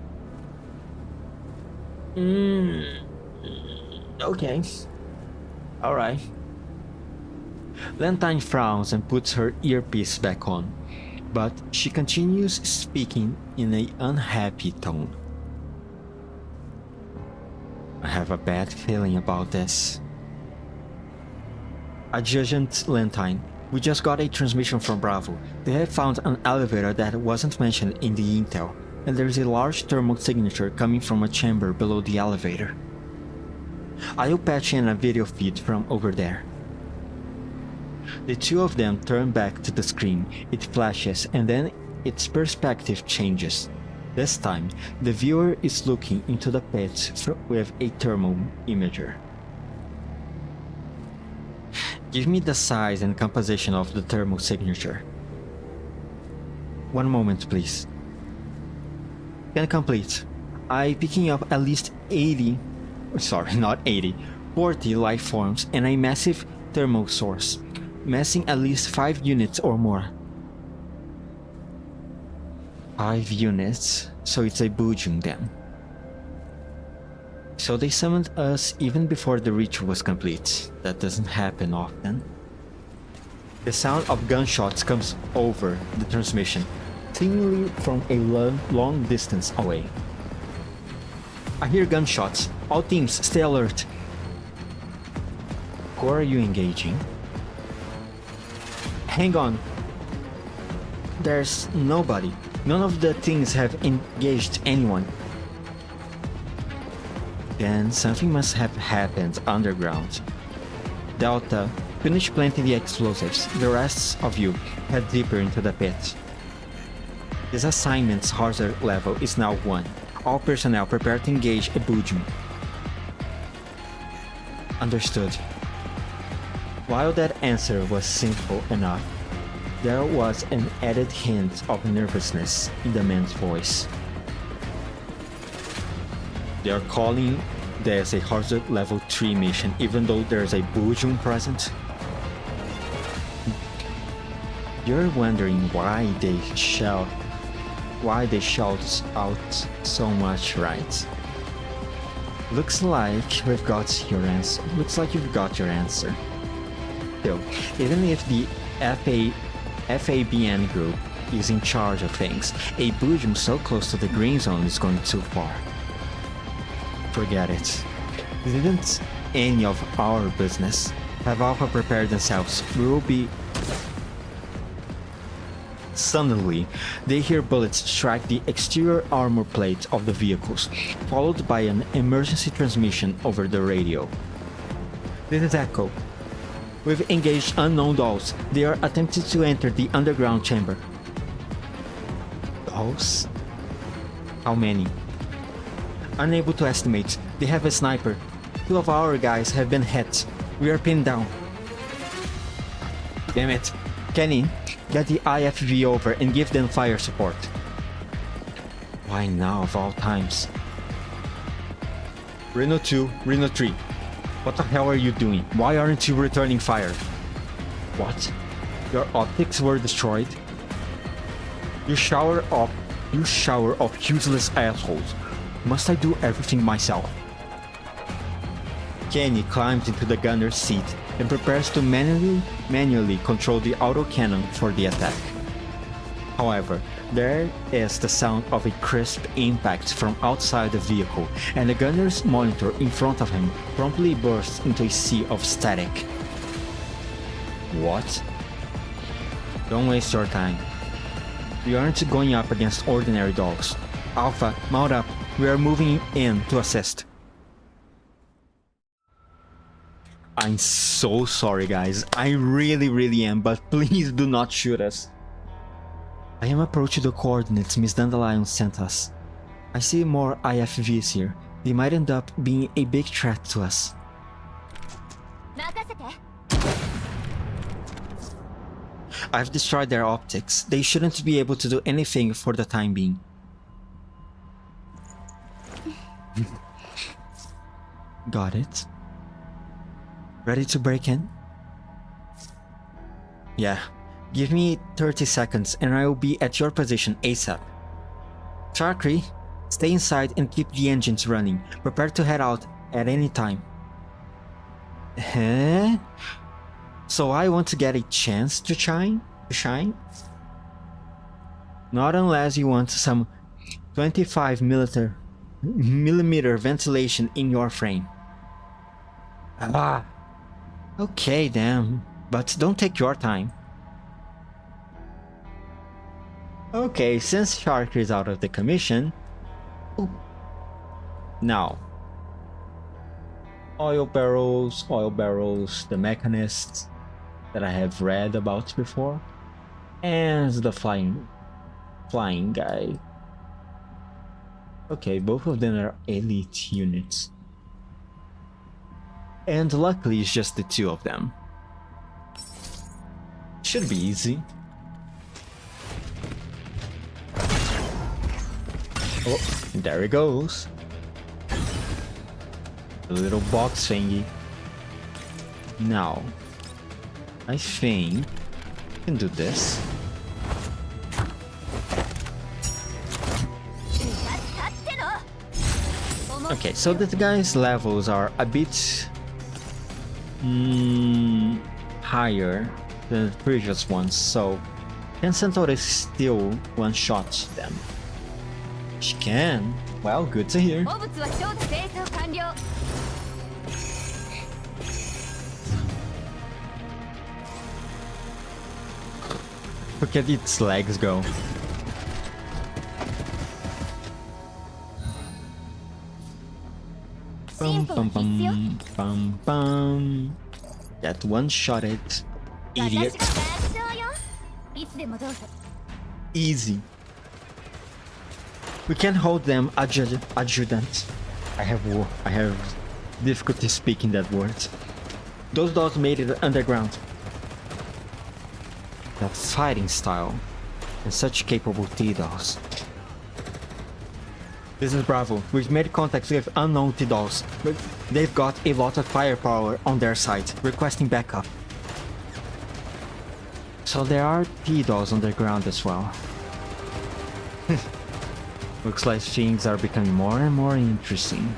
Okay. Alright. Lantine frowns and puts her earpiece back on, but she continues speaking in an unhappy tone. I have a bad feeling about this. Adjutant Lantine, we just got a transmission from Bravo. They have found an elevator that wasn't mentioned in the intel, and there is a large thermal signature coming from a chamber below the elevator. I'll patch in a video feed from over there. The two of them turn back to the screen. It flashes and then its perspective changes. This time, the viewer is looking into the pit with a thermal imager. Give me the size and composition of the thermal signature. One moment, please. Can complete. I'm picking up at least 40 life forms and a massive thermal source, massing at least 5 units or more. 5 units, so it's a Bujung then. So they summoned us even before the ritual was complete. That doesn't happen often. The sound of gunshots comes over the transmission, seemingly from a long distance away. I hear gunshots. All teams, stay alert. Who are you engaging? Hang on. There's nobody. None of the things have engaged anyone. Then something must have happened underground. Delta, finish planting the explosives. The rest of you head deeper into the pit. This assignment's hazard level is now 1. All personnel prepare to engage a Bujum. Understood. While that answer was simple enough, there was an added hint of nervousness in the man's voice. They are calling this a hazard level 3 mission even though there's a Bujum present? You're wondering why they shout out so much, right? Looks like you've got your answer. Still, even if the FABN group is in charge of things, a Bujum so close to the green zone is going too far. Forget it. This isn't any of our business. Have Alpha prepared themselves. We will be... Suddenly, they hear bullets strike the exterior armor plate of the vehicles, followed by an emergency transmission over the radio. This is Echo. We've engaged unknown dolls. They are attempting to enter the underground chamber. Dolls? How many? Unable to estimate. They have a sniper. 2 of our guys have been hit. We are pinned down. Damn it. Kenny, get the IFV over and give them fire support. Why now of all times? Reno 2, Reno 3. What the hell are you doing? Why aren't you returning fire? What? Your optics were destroyed? You shower of useless assholes. Must I do everything myself? Kenny climbs into the gunner's seat and prepares to manually control the autocannon for the attack. However, There is the sound of a crisp impact from outside the vehicle, and the gunner's monitor in front of him promptly bursts into a sea of static. What? Don't waste your time. We aren't going up against ordinary dogs. Alpha, mount up. We are moving in to assist. I'm so sorry, guys. I really am, but please do not shoot us. I am approaching the coordinates Miss Dandelion sent us. I see more IFVs here. They might end up being a big threat to us. I've destroyed their optics. They shouldn't be able to do anything for the time being. Got it. Ready to break in? Yeah. Give me 30 seconds and I will be at your position ASAP. Sharkry, stay inside and keep the engines running. Prepare to head out at any time. Huh? So I want to get a chance to shine? Not unless you want some 25mm ventilation in your frame. Ah. Okay then, but don't take your time. Okay, since Shark is out of the commission... Now. Oil barrels, the mechanists that I have read about before. And the flying guy. Okay, both of them are elite units. And luckily it's just the two of them. Should be easy. Oh, there he goes. The little box thingy. Now, I think I can do this. Okay, so the guy's levels are a bit higher than the previous ones, so can Centauri still one-shot them? She can. Well, good to hear. Look at its legs go. Bum bum bum bum bum. Get one-shotted, idiot. Easy. We can hold them adjutant. I have difficulty speaking that word. Those dogs made it underground. The fighting style and such capable T-Dogs. This is Bravo. We've made contact with unknown T-Dogs, but they've got a lot of firepower on their side, requesting backup. So there are T-Dogs underground as well. Looks like things are becoming more and more interesting.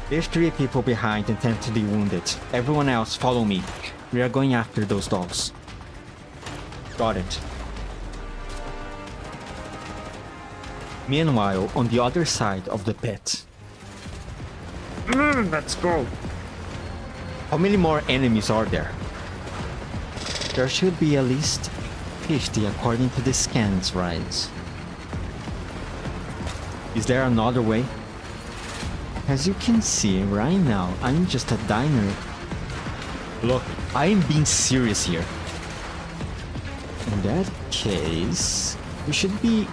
There's 3 people behind and 10 to be wounded. Everyone else, follow me. We are going after those dogs. Got it. Meanwhile, on the other side of the pit. Let's go. How many more enemies are there? There should be at least 50 according to the scans, right? Is there another way? As you can see right now, I'm just a diner. Look, I am being serious here. In that case, we should be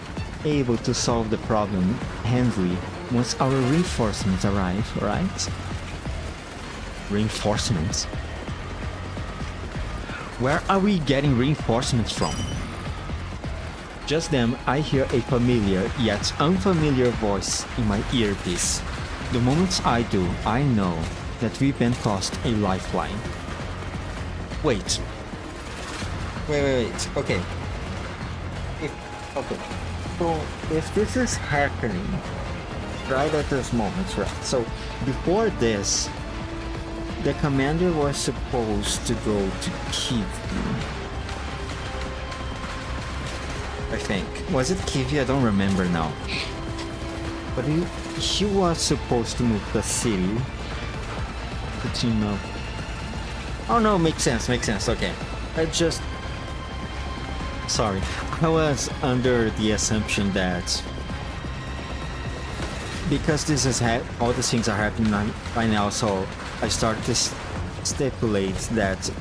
able to solve the problem handily once our reinforcements arrive, right? Reinforcements? Where are we getting reinforcements from? Just then, I hear a familiar yet unfamiliar voice in my earpiece. The moment I do, I know that we've been tossed a lifeline. Wait. Okay. So, if this is happening right at this moment, right? So, before this, the commander was supposed to go to Kiev. I think. Was it Kivi? I don't remember now. But he was supposed to move the city. The team up. Oh no, makes sense, okay. I just... Sorry. I was under the assumption that... Because this is all the things are happening right now, so I started to stipulate that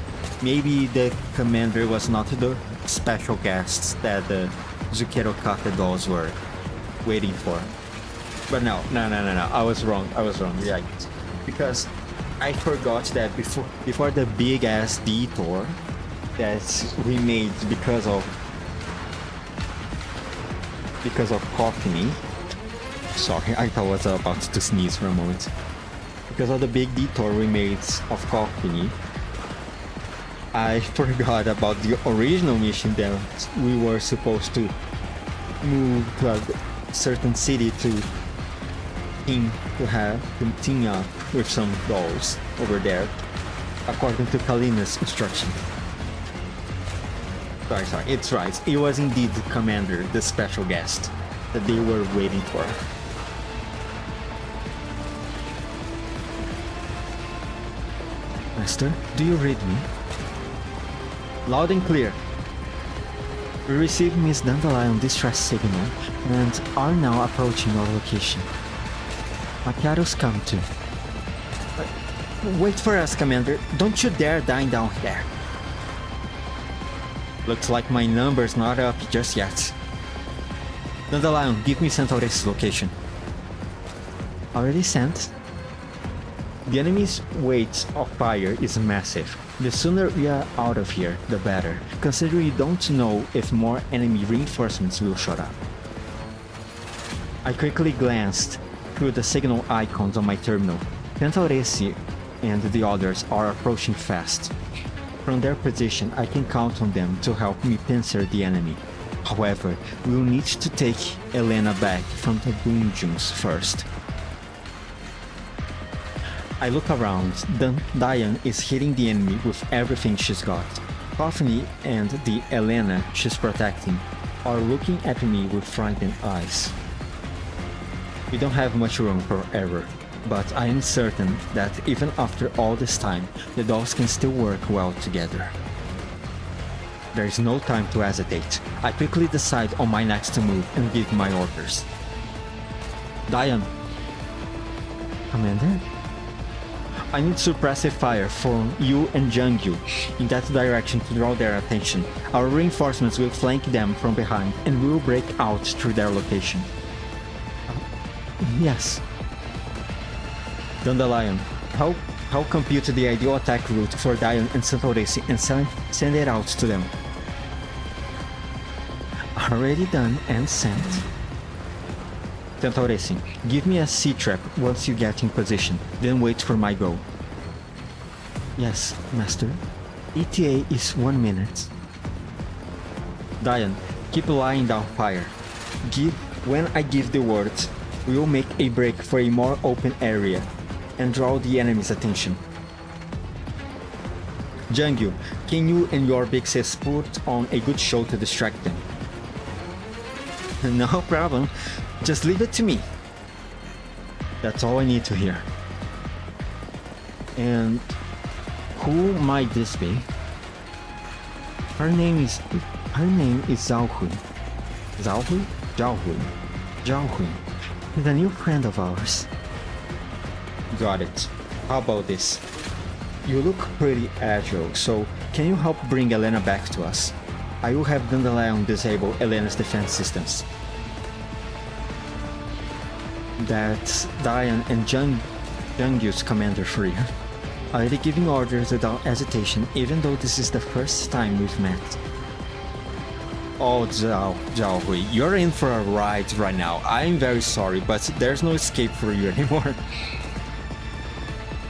maybe the commander was not the special guests that the Zucchero Café dolls were waiting for. But no, I was wrong, yeah. Because I forgot that before the big ass detour that we made because of Cockney. Sorry, I thought I was about to sneeze for a moment. Because of the big detour we made of Cockney, I forgot about the original mission that we were supposed to move to a certain city to team up with some dolls over there, according to Kalina's instruction. Sorry, it's right. It was indeed the commander, the special guest, that they were waiting for. Master, do you read me? Loud and clear. We received Miss Dandelion distress signal and are now approaching our location. Macchiato's come too. Wait for us, Commander. Don't you dare die down there. Looks like my number's not up just yet. Dandelion, give me Centaur's location. Already sent. The enemy's weight of fire is massive. The sooner we are out of here, the better, considering we don't know if more enemy reinforcements will show up. I quickly glanced through the signal icons on my terminal. Centauresi and the others are approaching fast. From their position, I can count on them to help me pincer the enemy. However, we'll need to take Elena back from the dungeons first. I look around. Diane is hitting the enemy with everything she's got. Coffee and the Elena she's protecting are looking at me with frightened eyes. We don't have much room for error, but I am certain that even after all this time, the dolls can still work well together. There is no time to hesitate. I quickly decide on my next move and give my orders. Diane. Commander? I need suppressive fire from you and Jungyu in that direction to draw their attention. Our reinforcements will flank them from behind and we will break out through their location. Yes. Dandelion, help compute the ideal attack route for Diane and Centauresi and send it out to them. Already done and sent. Centauresi, give me a C-trap once you get in position, then wait for my go. Yes, Master. ETA is 1 minute. Diane, keep laying down fire. When I give the word, we will make a break for a more open area and draw the enemy's attention. Jungyu, can you and your big sis put on a good show to distract them? No problem. Just leave it to me. That's all I need to hear. And who might this be? Her name is Zhaohui. Zhaohui? Zhaohui. He's a new friend of ours. Got it. How about this? You look pretty agile, so can you help bring Elena back to us? I will have Dandelion disable Elena's defense systems. That's Diane and Jungyu's commander for you. Already giving orders without hesitation, even though this is the first time we've met. Oh, Zhaohui, you're in for a ride right now. I'm very sorry, but there's no escape for you anymore.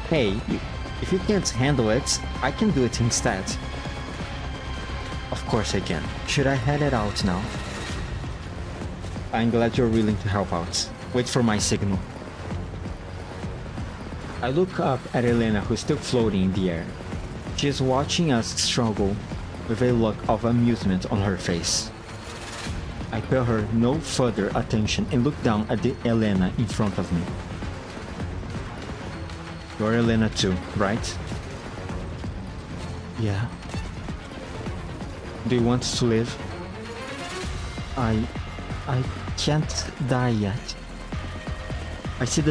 Hey, if you can't handle it, I can do it instead. Of course I can. Should I head it out now? I'm glad you're willing to help out. Wait for my signal. I look up at Elena, who's still floating in the air. She is watching us struggle with a look of amusement on her face. I pay her no further attention and look down at the Elena in front of me. You're Elena too, right? Yeah. Do you want to live? I can't die yet. I see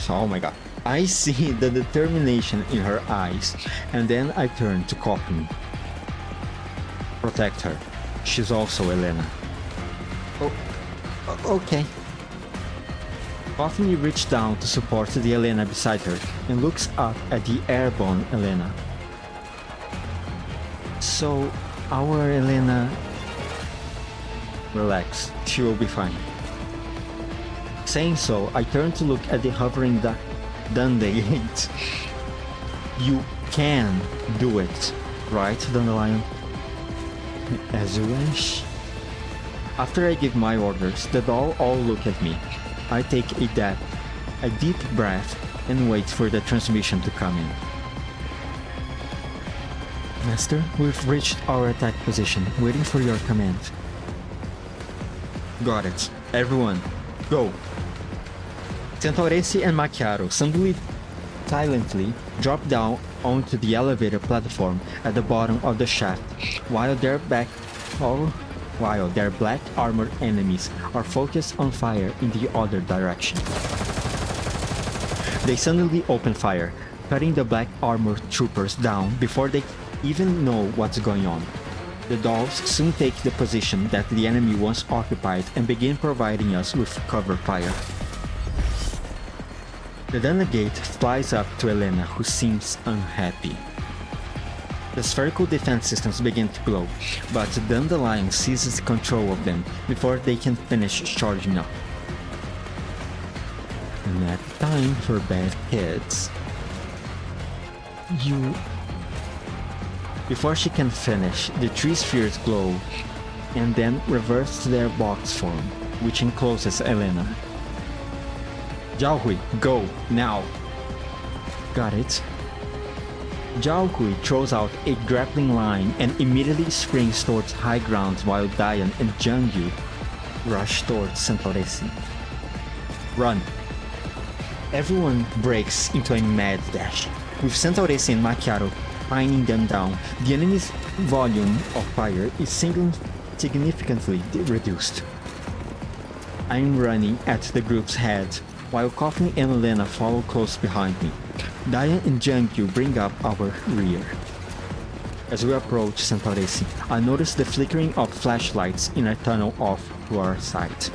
oh my god. I see the determination in her eyes, and then I turn to Coffee. Protect her. She's also Elena. Oh, okay. Coffee reaches down to support the Elena beside her and looks up at the airborne Elena. So, our Elena... Relax, she will be fine. Saying so, I turn to look at the hovering Dandelion. You can do it, right, Dandelion? As you wish. After I give my orders, the doll all look at me. I take a deep breath and wait for the transmission to come in. Master, we've reached our attack position, waiting for your command. Got it. Everyone, go! Centauresi and Macchiato silently drop down onto the elevator platform at the bottom of the shaft, while their black armored enemies are focused on fire in the other direction. They suddenly open fire, cutting the black armored troopers down before they even know what's going on. The dolls soon take the position that the enemy once occupied and begin providing us with cover fire. The Renegade flies up to Elena, who seems unhappy. The spherical defense systems begin to glow, but the Dandelion seizes control of them before they can finish charging up. Not time for bad kids. Before she can finish, the three spheres glow and then reverse to their box form, which encloses Elena. Jiaohui, go, now! Got it. Jiaohui throws out a grappling line and immediately springs towards high ground while Diane and Jiangyu rush towards Centauresi. Run! Everyone breaks into a mad dash, with Centauresi and Macchiato pinning them down. The enemy's volume of fire is significantly reduced. I'm running at the group's head, while Coffin and Elena follow close behind me. Diane and Jiangyu bring up our rear. As we approach Centauresi, I notice the flickering of flashlights in a tunnel off to our side.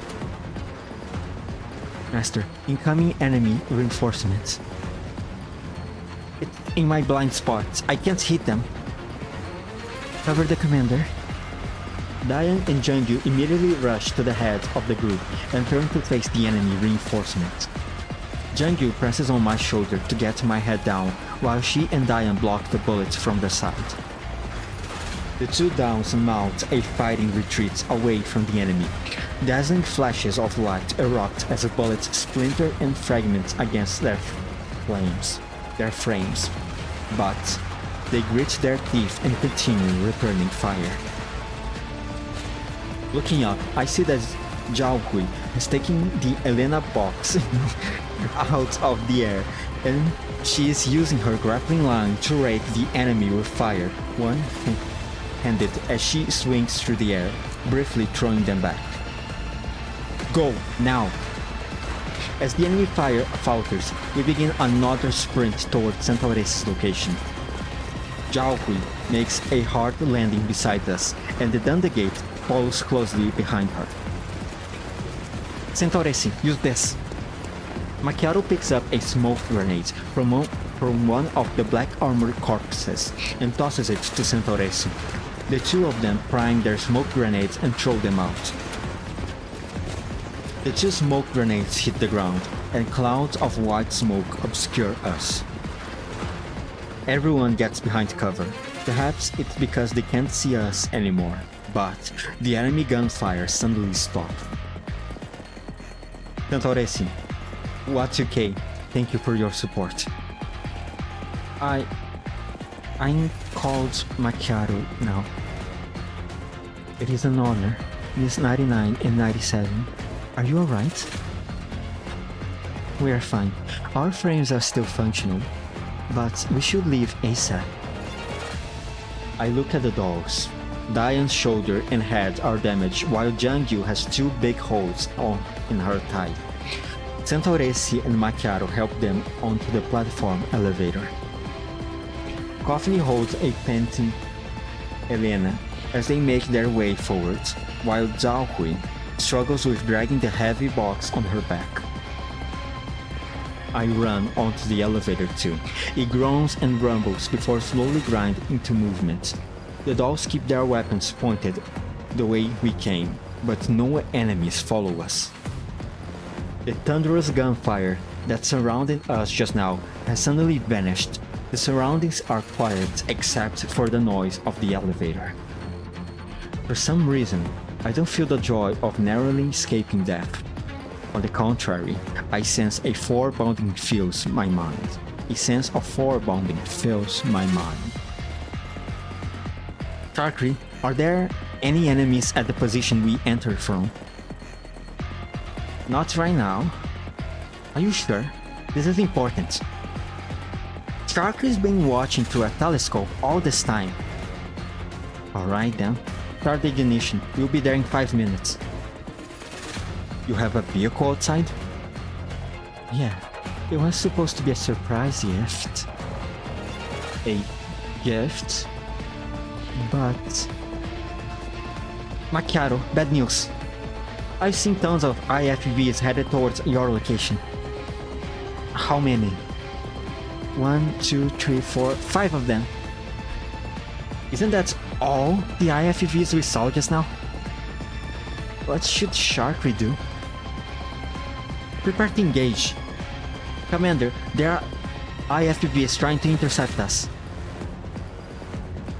Master, incoming enemy reinforcements. It's in my blind spots. I can't hit them. Cover the commander. Diane and Jiangyu immediately rush to the head of the group and turn to face the enemy reinforcement. Jiangyu presses on my shoulder to get my head down, while she and Diane block the bullets from the side. The two downs mount a fighting retreat away from the enemy. Dazzling flashes of light erupt as the bullets splinter and fragment against their frames. But they grit their teeth and continue returning fire. Looking up, I see that Jiaohui is taking the Elena box out of the air, and she is using her grappling line to rake the enemy with fire, one-handed as she swings through the air, briefly throwing them back. Go, now! As the enemy fire falters, we begin another sprint toward Centauresi's location. Jiaohui makes a hard landing beside us, and the Dandegate follows closely behind her. Centauresi, use this! Macchiato picks up a smoke grenade from one of the black armored corpses and tosses it to Centauresi. The two of them prime their smoke grenades and throw them out. The two smoke grenades hit the ground, and clouds of white smoke obscure us. Everyone gets behind cover. Perhaps it's because they can't see us anymore, but the enemy gunfire suddenly stops. Centauresi, Y2K, thank you for your support. I'm called Macchiato now. It is an honor. Miss 99 and 97, are you alright? We are fine. Our frames are still functional, but we should leave ASAP. I look at the dolls. Diane's shoulder and head are damaged, while Jangyu has 2 big holes in her thigh. Santoresi and Macchiato help them onto the platform elevator. Coffee holds a panting Elena as they make their way forward, while Zhao Hui struggles with dragging the heavy box on her back. I run onto the elevator too. It groans and rumbles before slowly grinding into movement. The dolls keep their weapons pointed the way we came, but no enemies follow us. The thunderous gunfire that surrounded us just now has suddenly vanished. The surroundings are quiet except for the noise of the elevator. For some reason, I don't feel the joy of narrowly escaping death. On the contrary, I sense a foreboding fills my mind. A sense of foreboding fills my mind. Tarkri, are there any enemies at the position we entered from? Not right now. Are you sure? This is important. Tarkri's been watching through a telescope all this time. Alright then. Start the ignition. We'll be there in 5 minutes. You have a vehicle outside? Yeah, it was supposed to be a surprise gift. A gift? But... Macchiato, bad news. I've seen tons of IFVs headed towards your location. How many? 1, 2, 3, 4, 5 of them. Isn't that all the IFVs we saw just now? What should Sharkry do? Prepare to engage. Commander, there are IFVs trying to intercept us.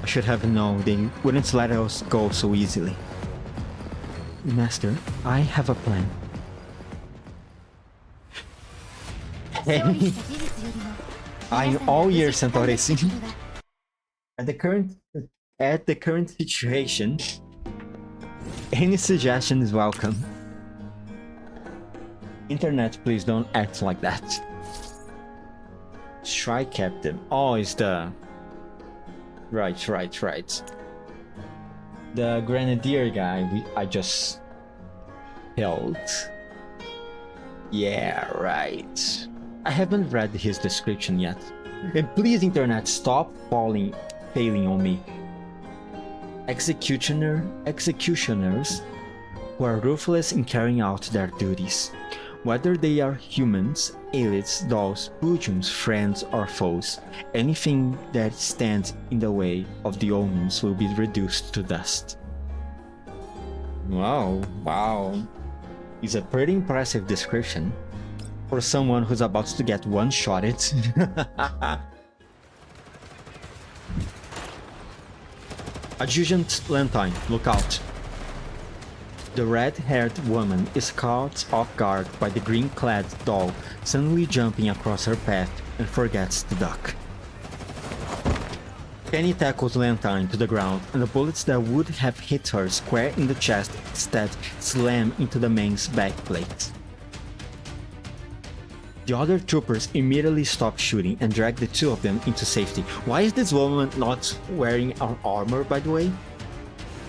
I should have known they wouldn't let us go so easily. Master, I have a plan. Hey. I'm all ears, Santoresi. At the current situation, any suggestion is welcome. Internet, please don't act like that. Strike Captain. Oh, it's the... Right. The Grenadier guy I just killed. Yeah, right. I haven't read his description yet. And please, Internet, stop failing on me. Executioners who are ruthless in carrying out their duties. Whether they are humans, elites, dolls, Bujums, friends, or foes, anything that stands in the way of the omens will be reduced to dust. Wow. It's a pretty impressive description for someone who's about to get one-shotted. Adjutant Lantine, look out. The red-haired woman is caught off guard by the green-clad doll suddenly jumping across her path and forgets to duck. Penny tackles Lantine to the ground, and the bullets that would have hit her square in the chest instead slam into the man's backplate. The other troopers immediately stop shooting and drag the two of them into safety. Why is this woman not wearing an armor, by the way?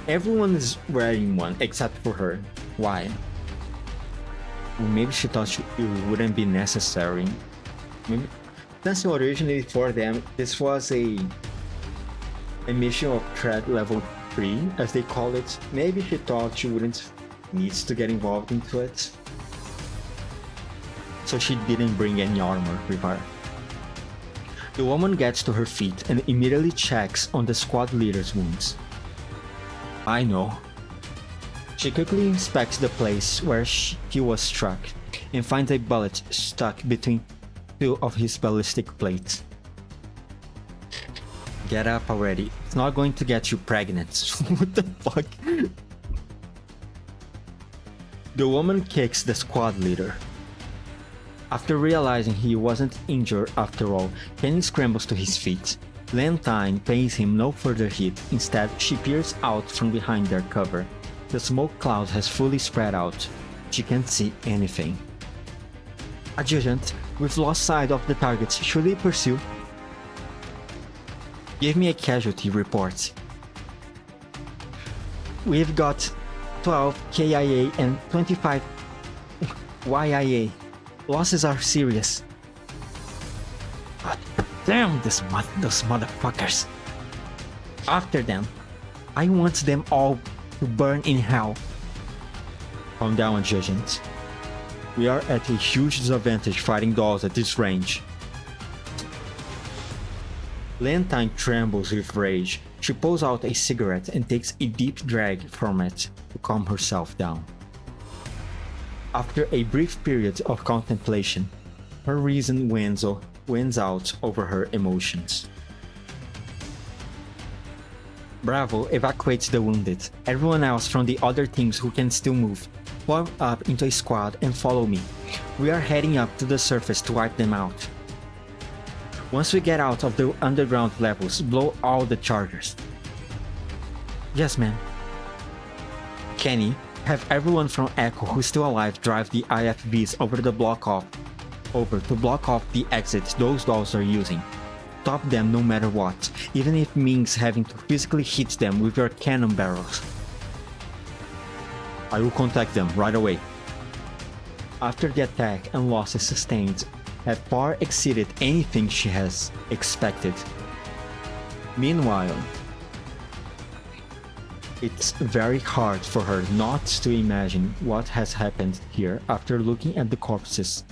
Everyone is wearing one except for her. Why? Well, maybe she thought it wouldn't be necessary. Maybe since originally for them this was a mission of threat level 3, as they call it. Maybe she thought she wouldn't need to get involved into it, so she didn't bring any armor with her. The woman gets to her feet and immediately checks on the squad leader's wounds. I know. She quickly inspects the place where he was struck and finds a bullet stuck between two of his ballistic plates. Get up already. It's not going to get you pregnant. What the fuck? The woman kicks the squad leader. After realizing he wasn't injured after all, Kenny scrambles to his feet. Lantine pays him no further heed. Instead, she peers out from behind their cover. The smoke cloud has fully spread out. She can't see anything. Adjutant, we've lost sight of the targets. Should we pursue? Give me a casualty report. We've got 12 KIA and 25 YIA. Losses are serious. God damn those motherfuckers. After them. I want them all to burn in hell. Calm down, Adjutant. We are at a huge disadvantage fighting dolls at this range. Lantine trembles with rage. She pulls out a cigarette and takes a deep drag from it to calm herself down. After a brief period of contemplation, her reason wins out over her emotions. Bravo evacuates the wounded. Everyone else from the other teams who can still move, form up into a squad and follow me. We are heading up to the surface to wipe them out. Once we get out of the underground levels, blow all the chargers. Yes, ma'am. Kenny, have everyone from Echo who's still alive drive the IFVs over to block off the exits those dolls are using. Stop them no matter what, even if it means having to physically hit them with your cannon barrels. I will contact them right away. After the attack and losses sustained have far exceeded anything she has expected. Meanwhile, it's very hard for her not to imagine what has happened here after looking at the corpses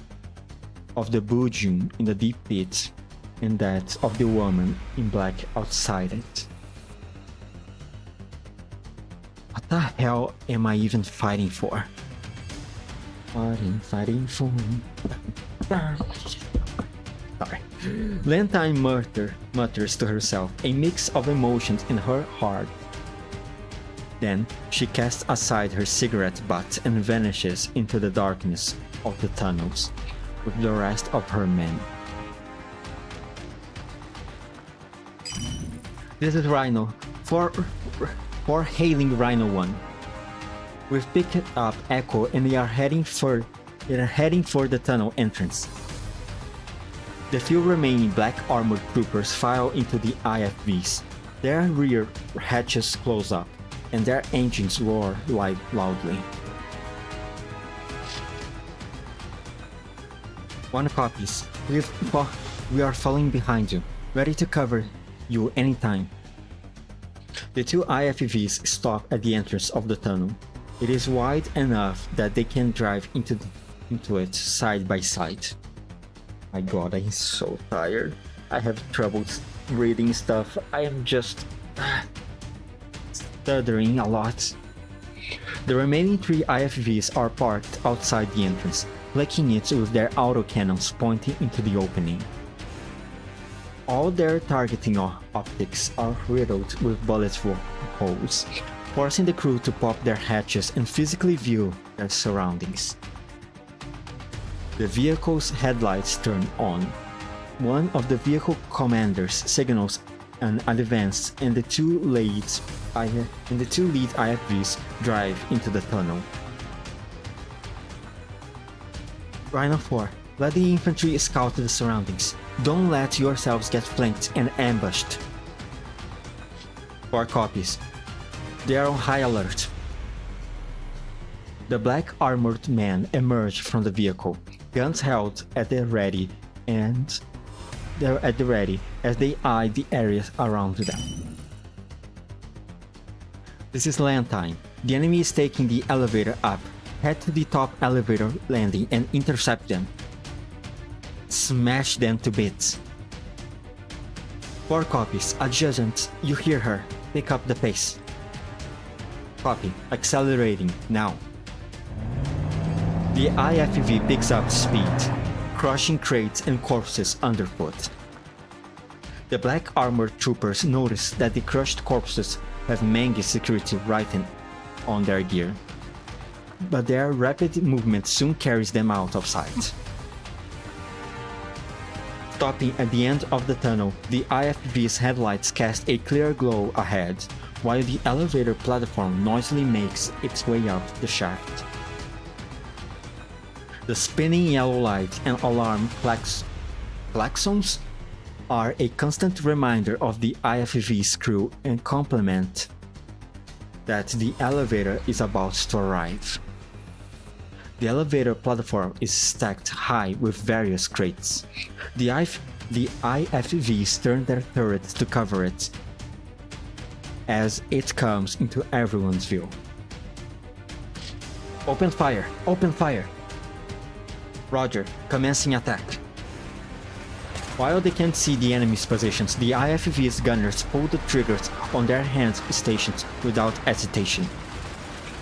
of the Bujun in the deep pit and that of the woman in black outside it. What the hell am I even fighting for? Fighting for... Sorry. Lantine mutters to herself, a mix of emotions in her heart. Then she casts aside her cigarette butt and vanishes into the darkness of the tunnels with the rest of her men. This is Rhino. For hailing Rhino 1. We've picked up Echo and they are heading for the tunnel entrance. The few remaining black armored troopers file into the IFVs. Their rear hatches close up, and their engines roar loudly. One copies. We are falling behind you, ready to cover you anytime. The two IFVs stop at the entrance of the tunnel. It is wide enough that they can drive into it side by side. My god, I'm so tired. I have trouble reading stuff. I am just stuttering a lot. The remaining three IFVs are parked outside the entrance, flanking it with their autocannons pointing into the opening. All their targeting optics are riddled with bullet holes, forcing the crew to pop their hatches and physically view their surroundings. The vehicle's headlights turn on. One of the vehicle commanders signals an advance, and the two lead IFVs drive into the tunnel. Rhino 4, let the infantry scout the surroundings. Don't let yourselves get flanked and ambushed. 4 copies. They are on high alert. The black armored men emerge from the vehicle, guns held at the ready as they eye the areas around them. This is Lantine. The enemy is taking the elevator up. Head to the top elevator landing and intercept them. Smash them to bits. 4 copies. Adjutant, you hear her. Pick up the pace. Copy. Accelerating now. The IFV picks up speed, crushing crates and corpses underfoot. The black armored troopers notice that the crushed corpses have Mangi security written on their gear, but their rapid movement soon carries them out of sight. Stopping at the end of the tunnel, the IFV's headlights cast a clear glow ahead. while the elevator platform noisily makes its way up the shaft. The spinning yellow light and alarm klaxons are a constant reminder of the IFV's crew and complement that the elevator is about to arrive. The elevator platform is stacked high with various crates. The IFVs turn their turrets to cover it as it comes into everyone's view. Open fire! Open fire! Roger, commencing attack. While they can't see the enemy's positions, the IFV's gunners pull the triggers on their hand stations without hesitation.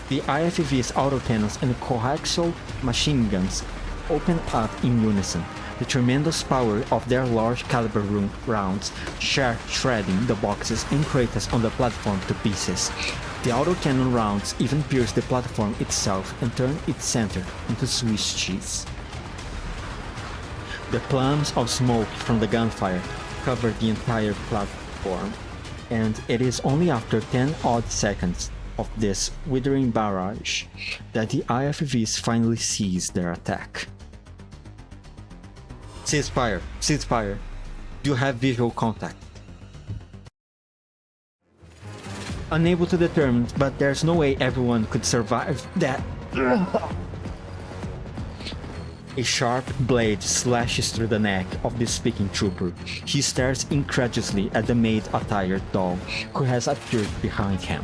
The IFV's autocannons and coaxial machine guns open up in unison, the tremendous power of their large caliber rounds shredding the boxes and craters on the platform to pieces. The autocannon rounds even pierce the platform itself and turn its center into Swiss cheese. The plumes of smoke from the gunfire cover the entire platform, and it is only after 10 odd seconds of this withering barrage that the IFVs finally cease their attack. Ceasefire! Ceasefire! You have visual contact. Unable to determine, but there's no way everyone could survive that. A sharp blade slashes through the neck of the speaking trooper. He stares incredulously at the maid-attired doll who has appeared behind him.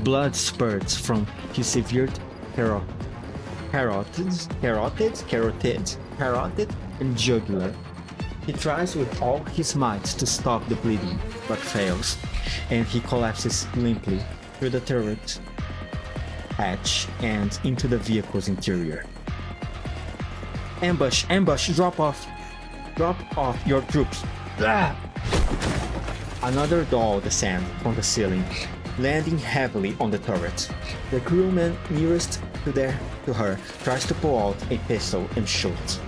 Blood spurts from his severed carotid and jugular. He tries with all his might to stop the bleeding, but fails, and he collapses limply through the turret hatch and into the vehicle's interior. Ambush! Ambush! Drop off your troops! Ah! Another doll descends from the ceiling, landing heavily on the turret. The crewman nearest to her tries to pull out a pistol and shoot,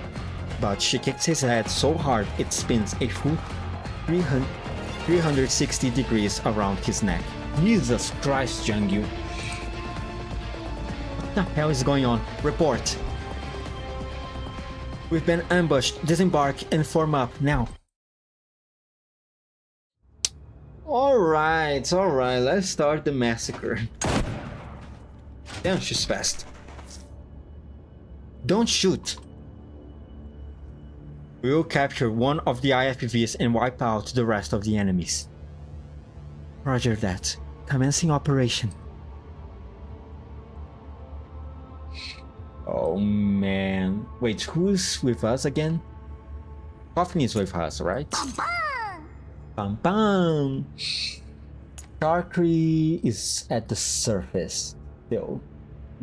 but she kicks his head so hard it spins a full 360 degrees around his neck. Jesus Christ, Jungyu! What the hell is going on? Report! We've been ambushed. Disembark and form up now. Alright, let's start the massacre. Damn, she's fast. Don't shoot! We will capture one of the IFVs and wipe out the rest of the enemies. Roger that. Commencing operation. Oh man. Wait, who's with us again? Coffin is with us, right? Pam pam! Sharkry is at the surface still.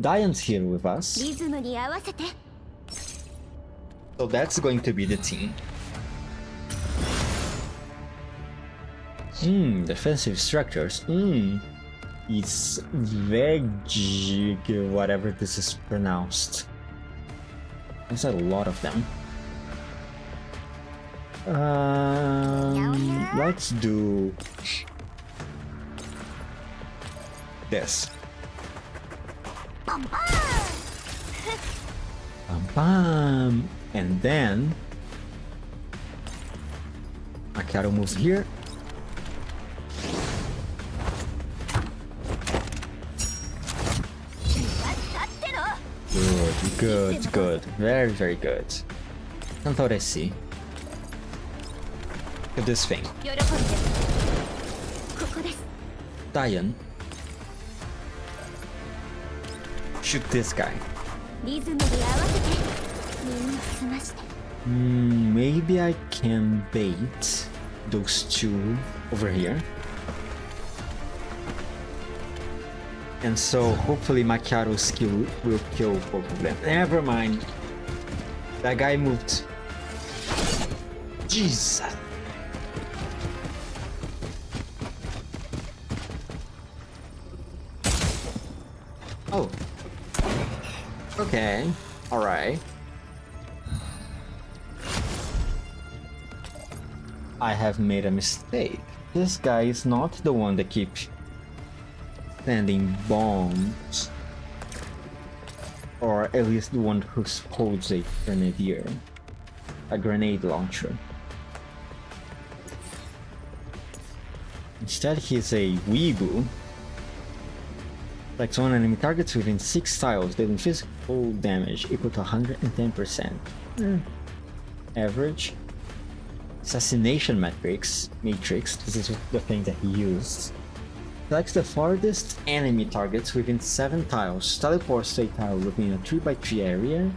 Diane's here with us. So that's going to be the team. Defensive structures. It's veg, whatever this is pronounced. There's a lot of them. Let's do this. Bam bam! And then Akaro moves here. Good. Very good. Santoresi. Look at this thing. Diane. Shoot this guy. Maybe I can bait those two over here. And so hopefully Machiaro's skill will kill both of them. Never mind. That guy moved. Jesus. Oh. Okay. Alright. I have made a mistake. This guy is not the one that keeps sending bombs. Or at least the one who holds a grenadier. A grenade launcher. Instead, he's a weeaboo. Selects one enemy targets within 6 tiles, dealing physical damage equal to 110%. Average. Assassination matrix. This is the thing that he used. Selects the farthest enemy targets within 7 tiles, teleports to a tile within a 3x3 area,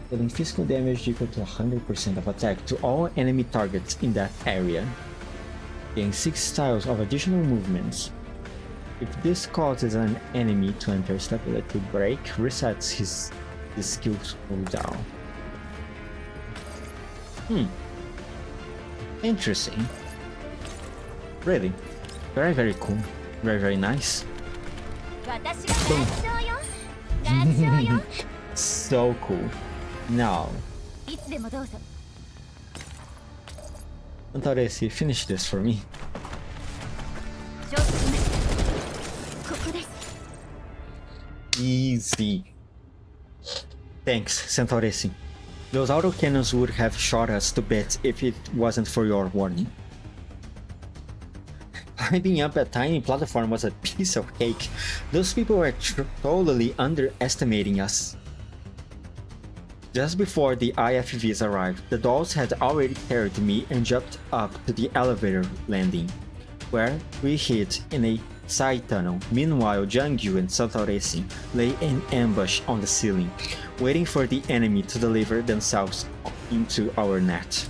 dealing physical damage equal to 100% of attack to all enemy targets in that area. Gain 6 tiles of additional movements. If this causes an enemy to enter stability break, resets his skill's cooldown. Interesting. Really. Very, very cool. Very, very nice. Boom. So cool. Now, Antaresi, finish this for me. Easy. Thanks, Centauresi. Those autocannons would have shot us to bits if it wasn't for your warning. Climbing up a tiny platform was a piece of cake. Those people were totally underestimating us. Just before the IFVs arrived, the dolls had already carried me and jumped up to the elevator landing, where we hid in a side tunnel. Meanwhile, Jiangyu and Santoresi lay in ambush on the ceiling, waiting for the enemy to deliver themselves into our net.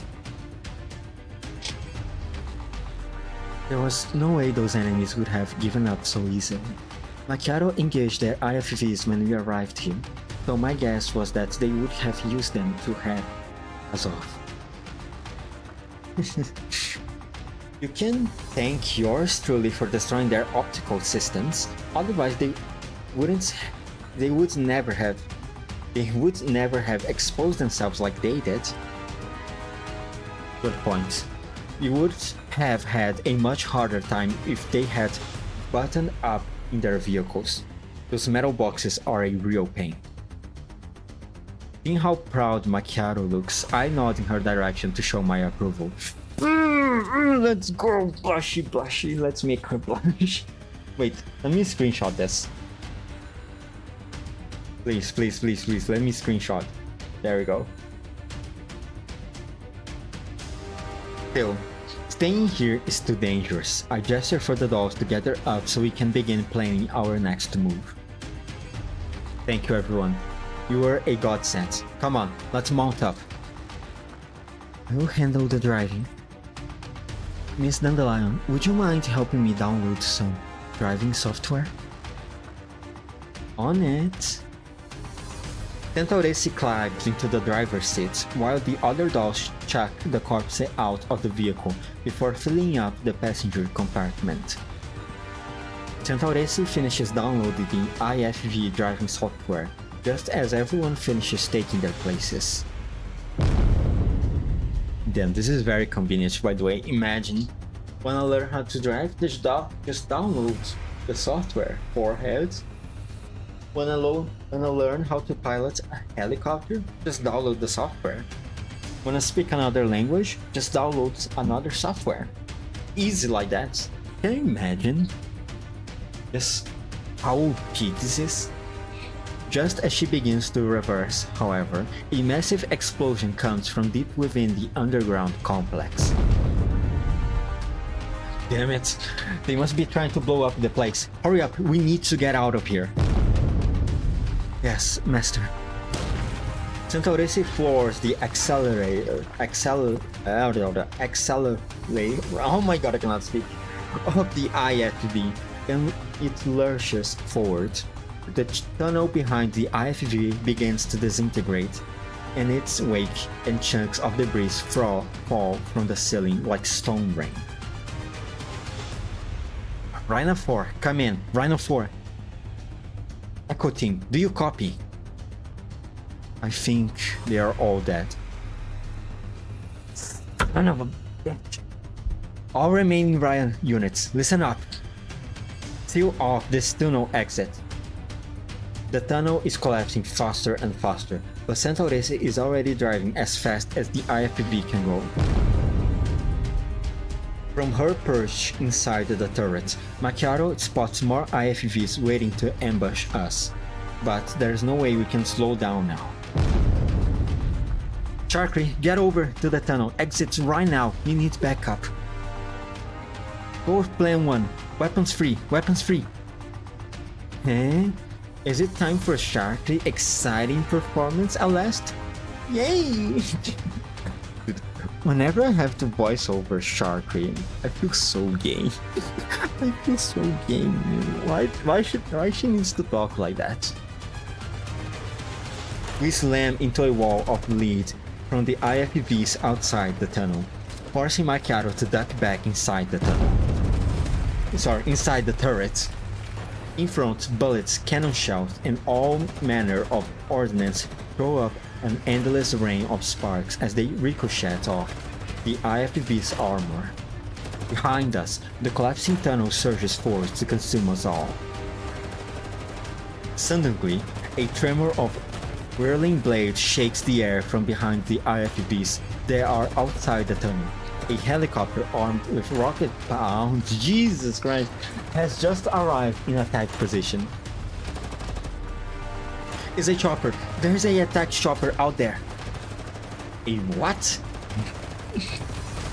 There was no way those enemies would have given up so easily. Macchiato engaged their IFVs when we arrived here, so my guess was that they would have used them to head us off. You can thank yours truly for destroying their optical systems, otherwise they would never have exposed themselves like they did. Good point. You would have had a much harder time if they had buttoned up in their vehicles. Those metal boxes are a real pain. Seeing how proud Macchiato looks, I nod in her direction to show my approval. Let's go, blushy. Let's make her blush. Wait, let me screenshot this. Please, let me screenshot. There we go. Still, staying here is too dangerous. I gesture for the dolls to gather up so we can begin planning our next move. Thank you, everyone. You were a godsend. Come on, let's mount up. I will handle the driving. Miss Dandelion, would you mind helping me download some driving software? On it. Centauresi climbs into the driver's seat, while the other dolls check the corpse out of the vehicle before filling up the passenger compartment. Centauresi finishes downloading the IFV driving software, just as everyone finishes taking their places. Damn, this is very convenient, by the way. Imagine, wanna learn how to drive? Just download the software. Forehead. Wanna learn how to pilot a helicopter? Just download the software. Wanna speak another language? Just download another software. Easy like that. Can you imagine just how OP this is? Just as she begins to reverse, however, a massive explosion comes from deep within the underground complex. Damn it, they must be trying to blow up the place. Hurry up, we need to get out of here. Yes, master. Centauresi floors the accelerator. Oh my god, I cannot speak. Of the IFV, and it lurches forward. The tunnel behind the IFV begins to disintegrate, and its wake and chunks of debris fall from the ceiling like stone rain. Rhino 4, come in. Rhino 4. Echo team, do you copy? I think they are all dead. Son of a bitch. All remaining Ryan units, listen up. Seal off this tunnel exit. The tunnel is collapsing faster and faster, but Santorese is already driving as fast as the IFV can go. From her perch inside the turret, Macchiato spots more IFVs waiting to ambush us, but there's no way we can slow down now. Sharkry, get over to the tunnel, exits right now, we need backup. Go with plan 1, weapons free, weapons free. Huh? Is it time for a Sharkry exciting performance at last? Yay! Whenever I have to voice over Sharkry, I feel so gay. I feel so gay. Why she needs to talk like that? We slam into a wall of lead from the IFVs outside the tunnel, forcing Macchiato to duck back inside the tunnel. Inside the turret. In front, bullets, cannon shells, and all manner of ordnance throw up an endless rain of sparks as they ricochet off the IFV's armor. Behind us, the collapsing tunnel surges forward to consume us all. Suddenly, a tremor of whirling blades shakes the air from behind the IFVs that are outside the tunnel. A helicopter armed with rocket bombs, Jesus Christ, has just arrived in attack position. It's a chopper. There's a attack chopper out there. A what?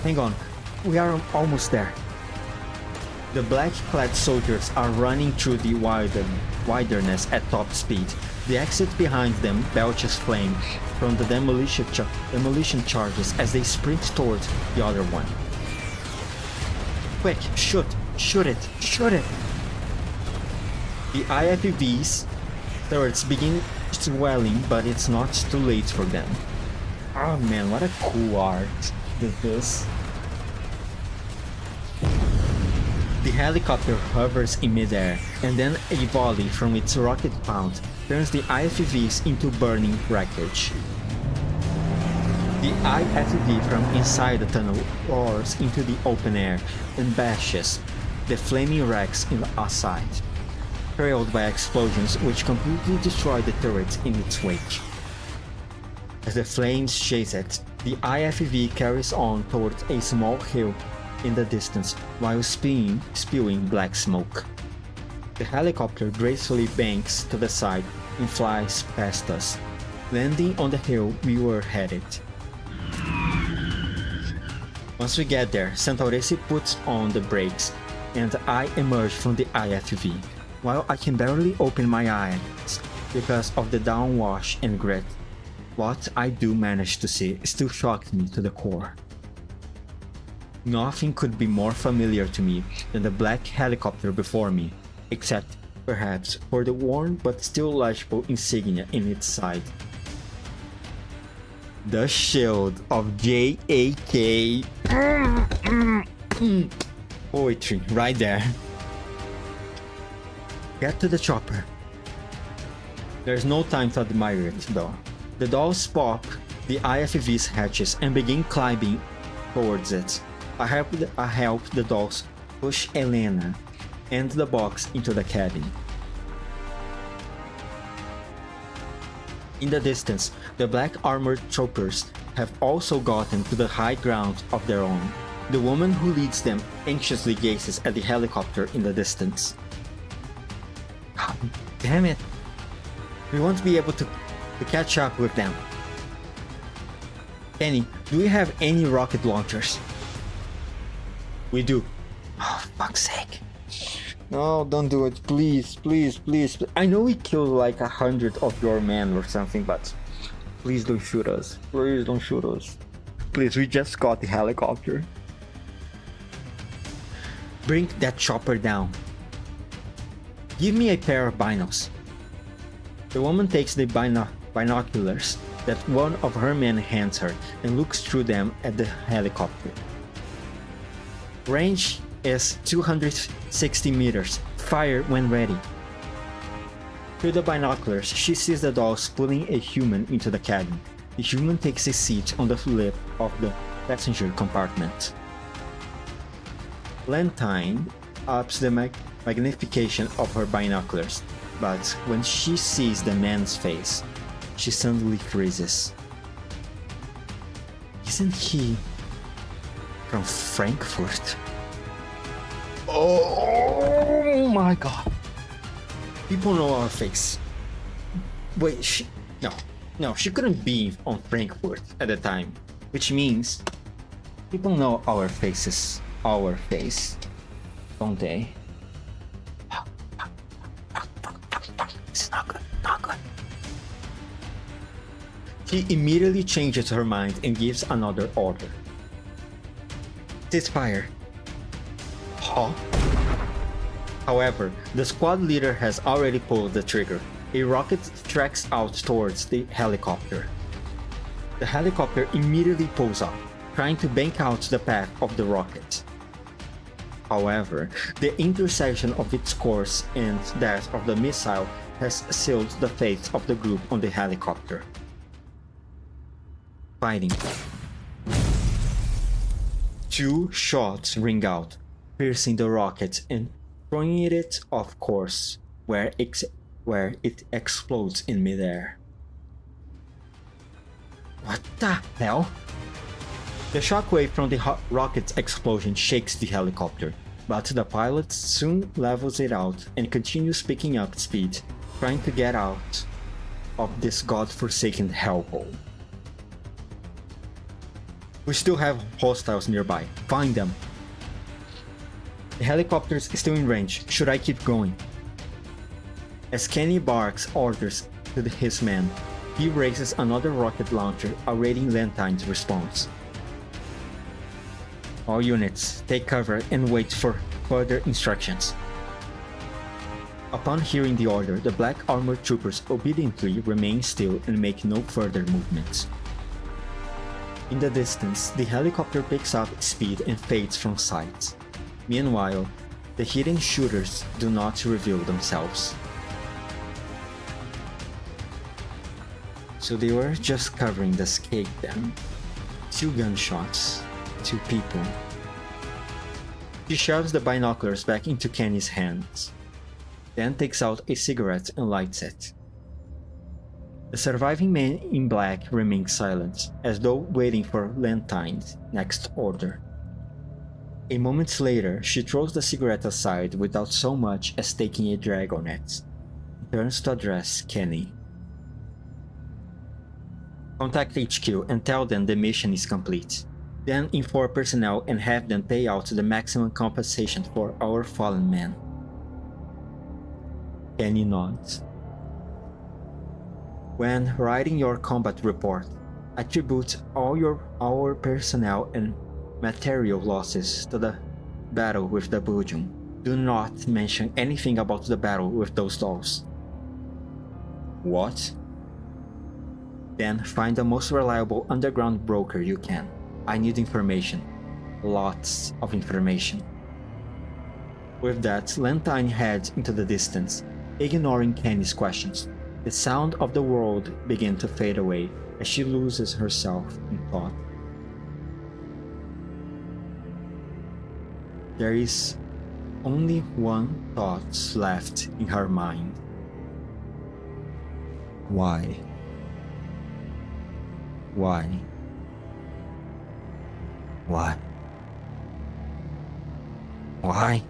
Hang on, we are almost there. The black-clad soldiers are running through the wilderness at top speed. The exit behind them belches flame from the demolition charges as they sprint towards the other one. Quick, shoot it! The IFV's turrets begin swelling, but it's not too late for them. Oh man, what a cool art this. The helicopter hovers in midair, and then a volley from its rocket pound turns the IFVs into burning wreckage. The IFV from inside the tunnel roars into the open air and bashes the flaming wrecks in the side, trailed by explosions which completely destroy the turret in its wake. As the flames chase it, the IFV carries on towards a small hill in the distance while spewing black smoke. The helicopter gracefully banks to the side and flies past us, landing on the hill we were headed. Once we get there, Santorese puts on the brakes and I emerge from the IFV. While I can barely open my eyes because of the downwash and grit, what I do manage to see still shocks me to the core. Nothing could be more familiar to me than the black helicopter before me, except perhaps for the worn but still legible insignia in its side. The shield of JAK. Poetry right there. Get to the chopper. There's no time to admire it though. The dolls pop the IFV's hatches and begin climbing towards it. I help the dolls push Elena and the box into the cabin. In the distance, the black armored troopers have also gotten to the high ground of their own. The woman who leads them anxiously gazes at the helicopter in the distance. God damn it! We won't be able to catch up with them. Penny, do we have any rocket launchers? We do. Oh, fuck's sake. No, don't do it. Please. I know we killed like 100 of your men or something, but please don't shoot us. Please don't shoot us. Please, we just got the helicopter. Bring that chopper down. Give me a pair of binos. The woman takes the binoculars that one of her men hands her and looks through them at the helicopter. Range is 260 meters. Fire when ready. Through the binoculars, she sees the dolls pulling a human into the cabin. The human takes a seat on the lip of the passenger compartment. Lentine ups the magnification of her binoculars, but when she sees the man's face, she suddenly freezes. Isn't he from Frankfurt? Oh my god. People know our face. Wait, no, she couldn't be on Frankfurt at the time, which means people know our faces, our face, don't they? It's not good, not good. She immediately changes her mind and gives another order. Ceasefire. Huh? However, the squad leader has already pulled the trigger. A rocket tracks out towards the helicopter. The helicopter immediately pulls up, trying to bank out the path of the rocket. However, the intersection of its course and that of the missile has sealed the fate of the group on the helicopter. Fighting. 2 shots ring out, piercing the rocket and throwing it off course, where it explodes in midair. What the hell? The shockwave from the rocket's explosion shakes the helicopter, but the pilot soon levels it out and continues picking up speed, trying to get out of this godforsaken hellhole. We still have hostiles nearby. Find them. The helicopter is still in range. Should I keep going? As Kenny barks orders to his men, he raises another rocket launcher, awaiting Lentine's response. All units, take cover and wait for further instructions. Upon hearing the order, the black armored troopers obediently remain still and make no further movements. In the distance, the helicopter picks up speed and fades from sight. Meanwhile, the hidden shooters do not reveal themselves. So they were just covering the escape then. 2 gunshots, 2 people. She shoves the binoculars back into Kenny's hands, then takes out a cigarette and lights it. The surviving man in black remains silent, as though waiting for Lentine's next order. A moment later, she throws the cigarette aside without so much as taking a drag on it, and turns to address Kenny. Contact HQ and tell them the mission is complete. Then inform personnel and have them pay out the maximum compensation for our fallen men. Kenny nods. When writing your combat report, attribute all our personnel and material losses to the battle with the Belgium. Do not mention anything about the battle with those dolls. What? Then find the most reliable underground broker you can. I need information. Lots of information. With that, Lentine heads into the distance, ignoring Kenny's questions. The sound of the world begins to fade away as she loses herself in thought. There is only one thought left in her mind. Why? Why? Why? Why?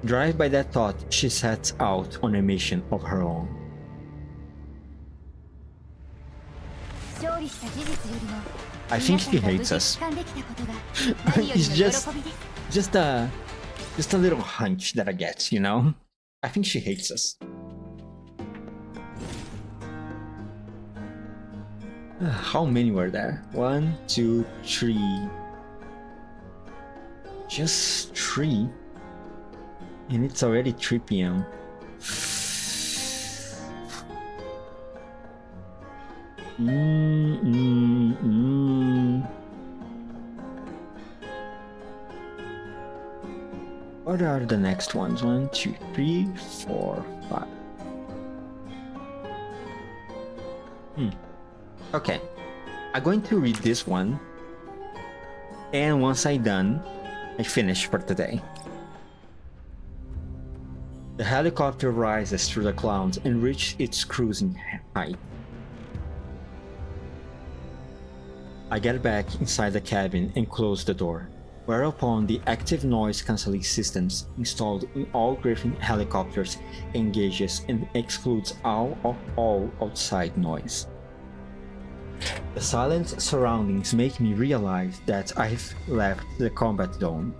Driven by that thought, she sets out on a mission of her own. I think she hates us. It's just a little hunch that I get, you know? I think she hates us. How many were there? 1, 2, 3. Just 3? And it's already 3 p.m. What are the next ones? 1, 2, 3, 4, 5. Okay, I'm going to read this one, and once I'm done, I finished for today. The helicopter rises through the clouds and reaches its cruising height. I get back inside the cabin and close the door, whereupon the active noise cancelling systems installed in all Griffin helicopters engages and excludes all outside noise. The silent surroundings make me realize that I've left the combat zone,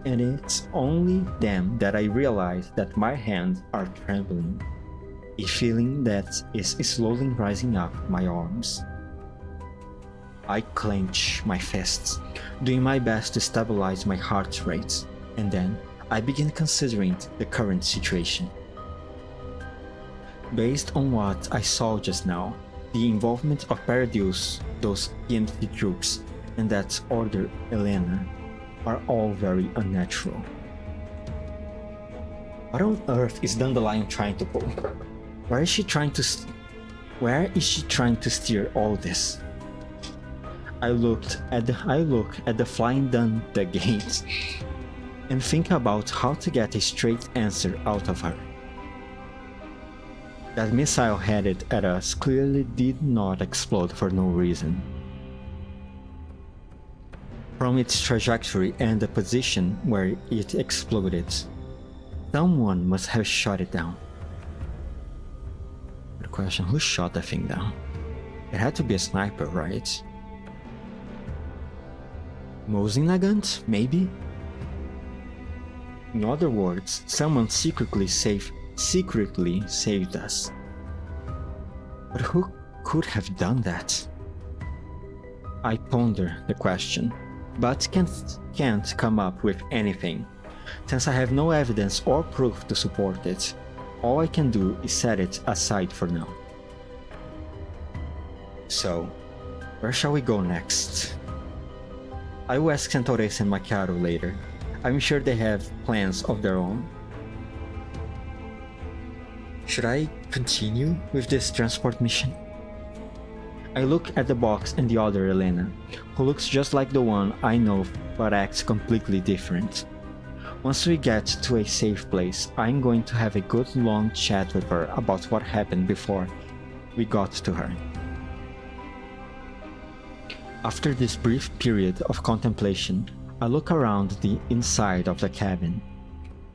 and it's only then that I realize that my hands are trembling, a feeling that is slowly rising up my arms. I clench my fists, doing my best to stabilize my heart rate, and then I begin considering the current situation. Based on what I saw just now, the involvement of Paradise, those PMC troops, and that Order Elena are all very unnatural. What on earth is Dandelion trying to pull? Where is she trying to steer all this? I look at the flying down the gate and think about how to get a straight answer out of her. That missile headed at us clearly did not explode for no reason. From its trajectory and the position where it exploded, someone must have shot it down. Good question, who shot the thing down? It had to be a sniper, right? Mosinagant, maybe? In other words, someone secretly saved us. But who could have done that? I ponder the question, but can't come up with anything. Since I have no evidence or proof to support it, all I can do is set it aside for now. So, where shall we go next? I will ask Santorese and Macchiato later. I'm sure they have plans of their own. Should I continue with this transport mission? I look at the box and the other Elena, who looks just like the one I know but acts completely different. Once we get to a safe place, I'm going to have a good long chat with her about what happened before we got to her. After this brief period of contemplation, I look around the inside of the cabin.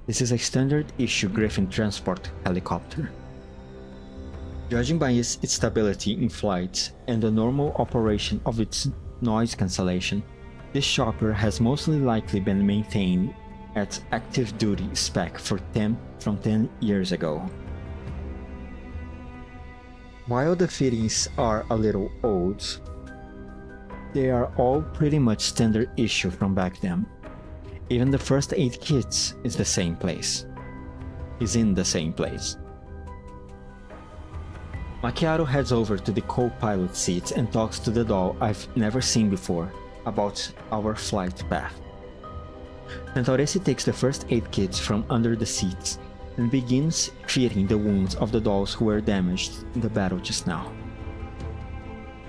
This is a standard issue Griffin transport helicopter. Judging by its stability in flight and the normal operation of its noise cancellation, this chopper has most likely been maintained at active duty spec from 10 years ago. While the fittings are a little old, they are all pretty much standard issue from back then. Even the first aid kit is in the same place. Macchiato heads over to the co-pilot seat and talks to the doll I've never seen before about our flight path. Santorese takes the first aid kit from under the seats and begins treating the wounds of the dolls who were damaged in the battle just now.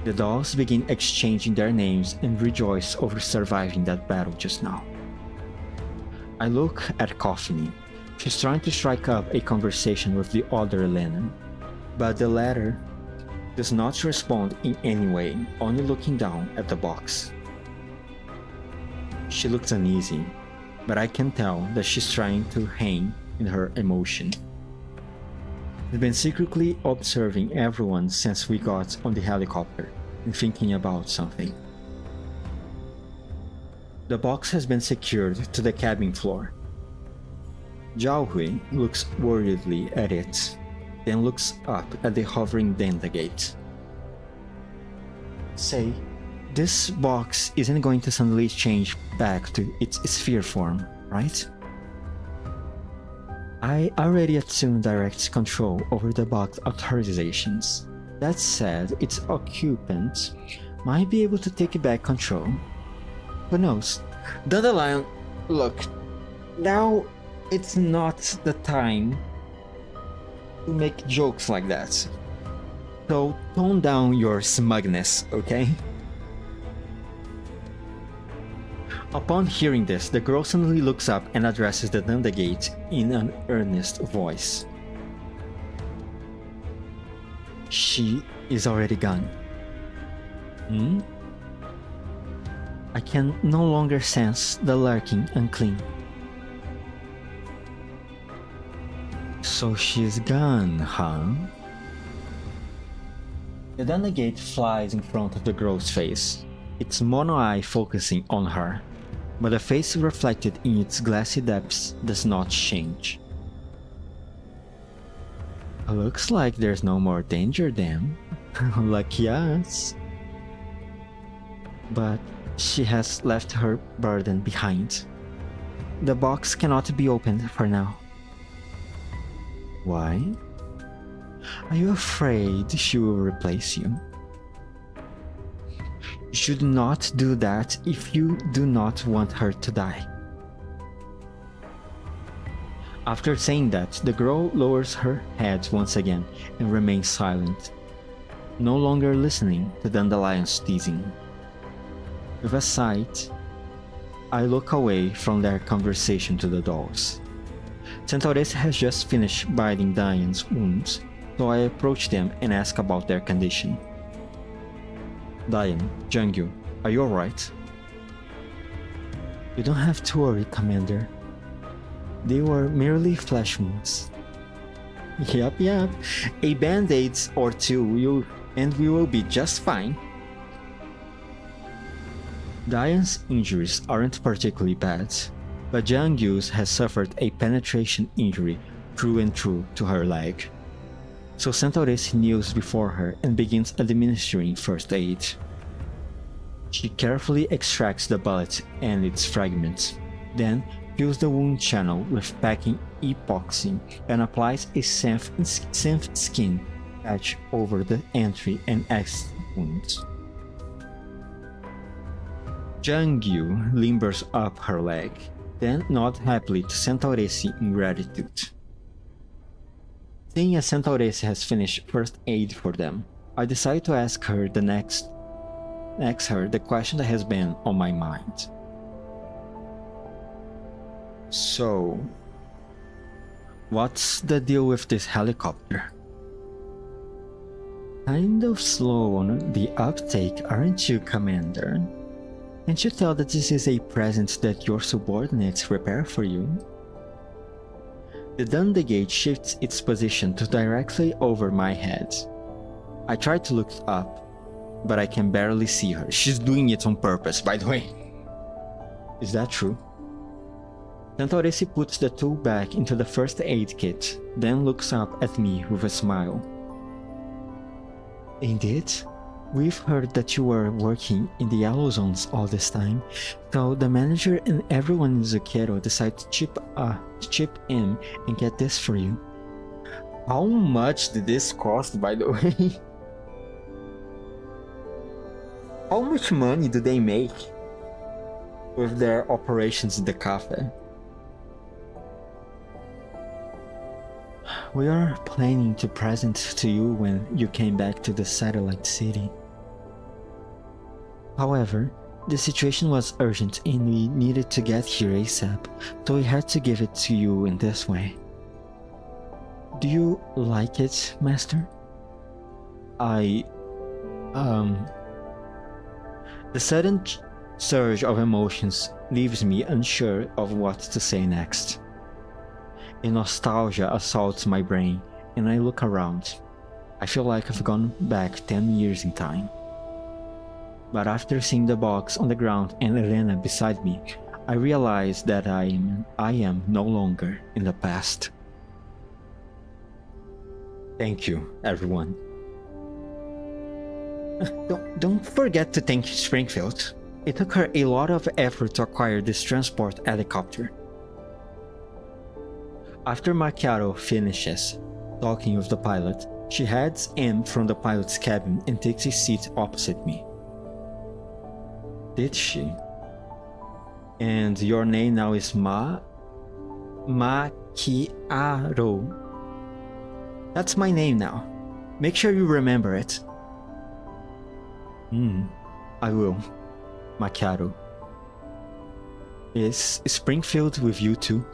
The dolls begin exchanging their names and rejoice over surviving that battle just now. I look at Coffee. She's trying to strike up a conversation with the other Elena, but the latter does not respond in any way, only looking down at the box. She looks uneasy, but I can tell that she's trying to hang in her emotion. I've been secretly observing everyone since we got on the helicopter and thinking about something. The box has been secured to the cabin floor. Jiaohui looks worriedly at it, then looks up at the hovering Denda gate. Say, this box isn't going to suddenly change back to its sphere form, right? I already assumed direct control over the box authorizations. That said, its occupant might be able to take back control. Who knows? Dandelion, look, now it's not the time to make jokes like that. So tone down your smugness, okay? Upon hearing this, the girl suddenly looks up and addresses the Nandagate in an earnest voice. She is already gone. I can no longer sense the lurking unclean. So she's gone, huh? The Nandagate flies in front of the girl's face, its mono eye focusing on her. But the face reflected in its glassy depths does not change. Looks like there's no more danger then. Lucky us. But she has left her burden behind. The box cannot be opened for now. Why? Are you afraid she will replace you? You should not do that if you do not want her to die. After saying that, the girl lowers her head once again and remains silent, no longer listening to Dandelion's teasing. With a sigh, I look away from their conversation to the dolls. Centaurus has just finished biting Diane's wounds, so I approach them and ask about their condition. Diane, Jungyu, are you alright? You don't have to worry, Commander. They were merely flesh wounds. Yup. A band-aid or two and we will be just fine. Diane's injuries aren't particularly bad, but Jungyu's has suffered a penetration injury through and through to her leg. So Centaurus kneels before her and begins administering first aid. She carefully extracts the bullet and its fragments, then fills the wound channel with packing epoxy and applies a synth skin patch over the entry and exit wounds. Jungyu limbers up her leg, then nods happily to Centaurus in gratitude. Seeing as Centaurus has finished first aid for them, I decide to ask her the question that has been on my mind. So, what's the deal with this helicopter? Kind of slow on the uptake, aren't you, Commander? Can't you tell that this is a present that your subordinates prepare for you? The Dundagate shifts its position to directly over my head. I try to look up, but I can barely see her. She's doing it on purpose, by the way. Is that true? Centaurus puts the tool back into the first aid kit, then looks up at me with a smile. Indeed, we've heard that you were working in the yellow zones all this time, so the manager and everyone in Zucchero decided to chip in and get this for you. How much did this cost, by the way? How much money do they make with their operations in the Café? We are planning to present to you when you came back to the satellite city. However, the situation was urgent and we needed to get here ASAP, so we had to give it to you in this way. Do you like it, Master? The sudden surge of emotions leaves me unsure of what to say next. A nostalgia assaults my brain, and I look around. I feel like I've gone back 10 years in time. But after seeing the box on the ground and Elena beside me, I realize that I am no longer in the past. Thank you, everyone. Don't forget to thank Springfield. It took her a lot of effort to acquire this transport helicopter. After Macchiato finishes talking with the pilot, she heads in from the pilot's cabin and takes a seat opposite me. Did she? And your name now is Macchiato. That's my name now. Make sure you remember it. I will. Macchiato. Is Springfield with you too?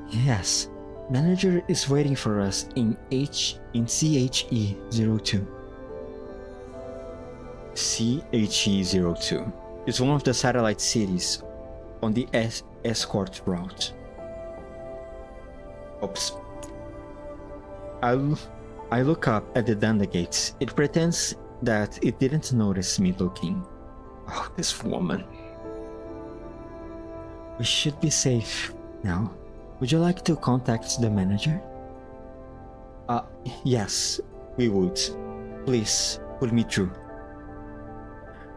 Yes. Manager is waiting for us in CHE02. CHE02 is one of the satellite cities on the escort route. Oops. I look up at the Danda gates. It pretends that it didn't notice me looking. Oh, this woman. We should be safe now. Would you like to contact the manager? Yes, we would. Please, put me through.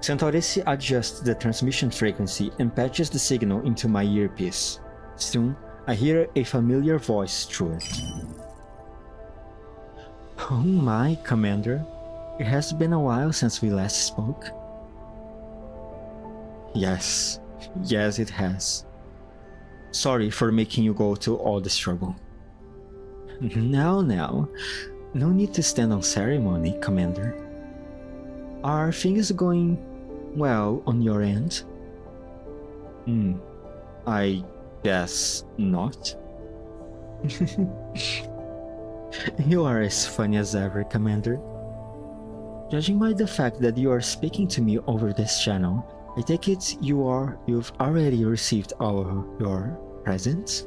Santoresi adjusts the transmission frequency and patches the signal into my earpiece. Soon, I hear a familiar voice through it. Oh my, Commander. It has been a while since we last spoke. Yes, it has. Sorry for making you go to all this trouble. Now, no need to stand on ceremony, Commander. Are things going well on your end? I guess not. You are as funny as ever, Commander. Judging by the fact that you are speaking to me over this channel, I take it you've already received all of your presents?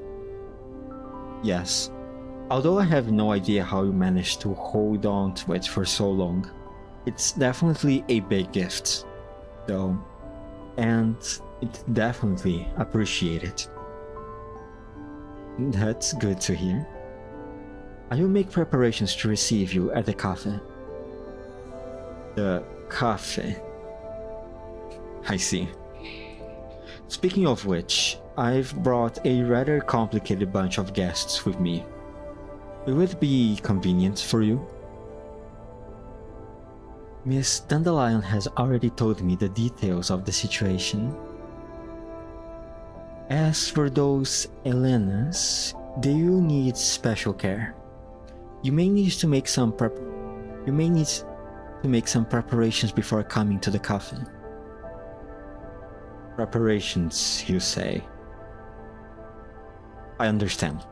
Yes. Although I have no idea how you managed to hold on to it for so long, it's definitely a big gift, though, and it's definitely appreciated. That's good to hear. I will make preparations to receive you at the Café. The Café. I see. Speaking of which, I've brought a rather complicated bunch of guests with me. Will it be convenient for you? Miss Dandelion has already told me the details of the situation. As for those Elenas, they will need special care. You may need to make some preparations before coming to the Café. Preparations, you say? I understand.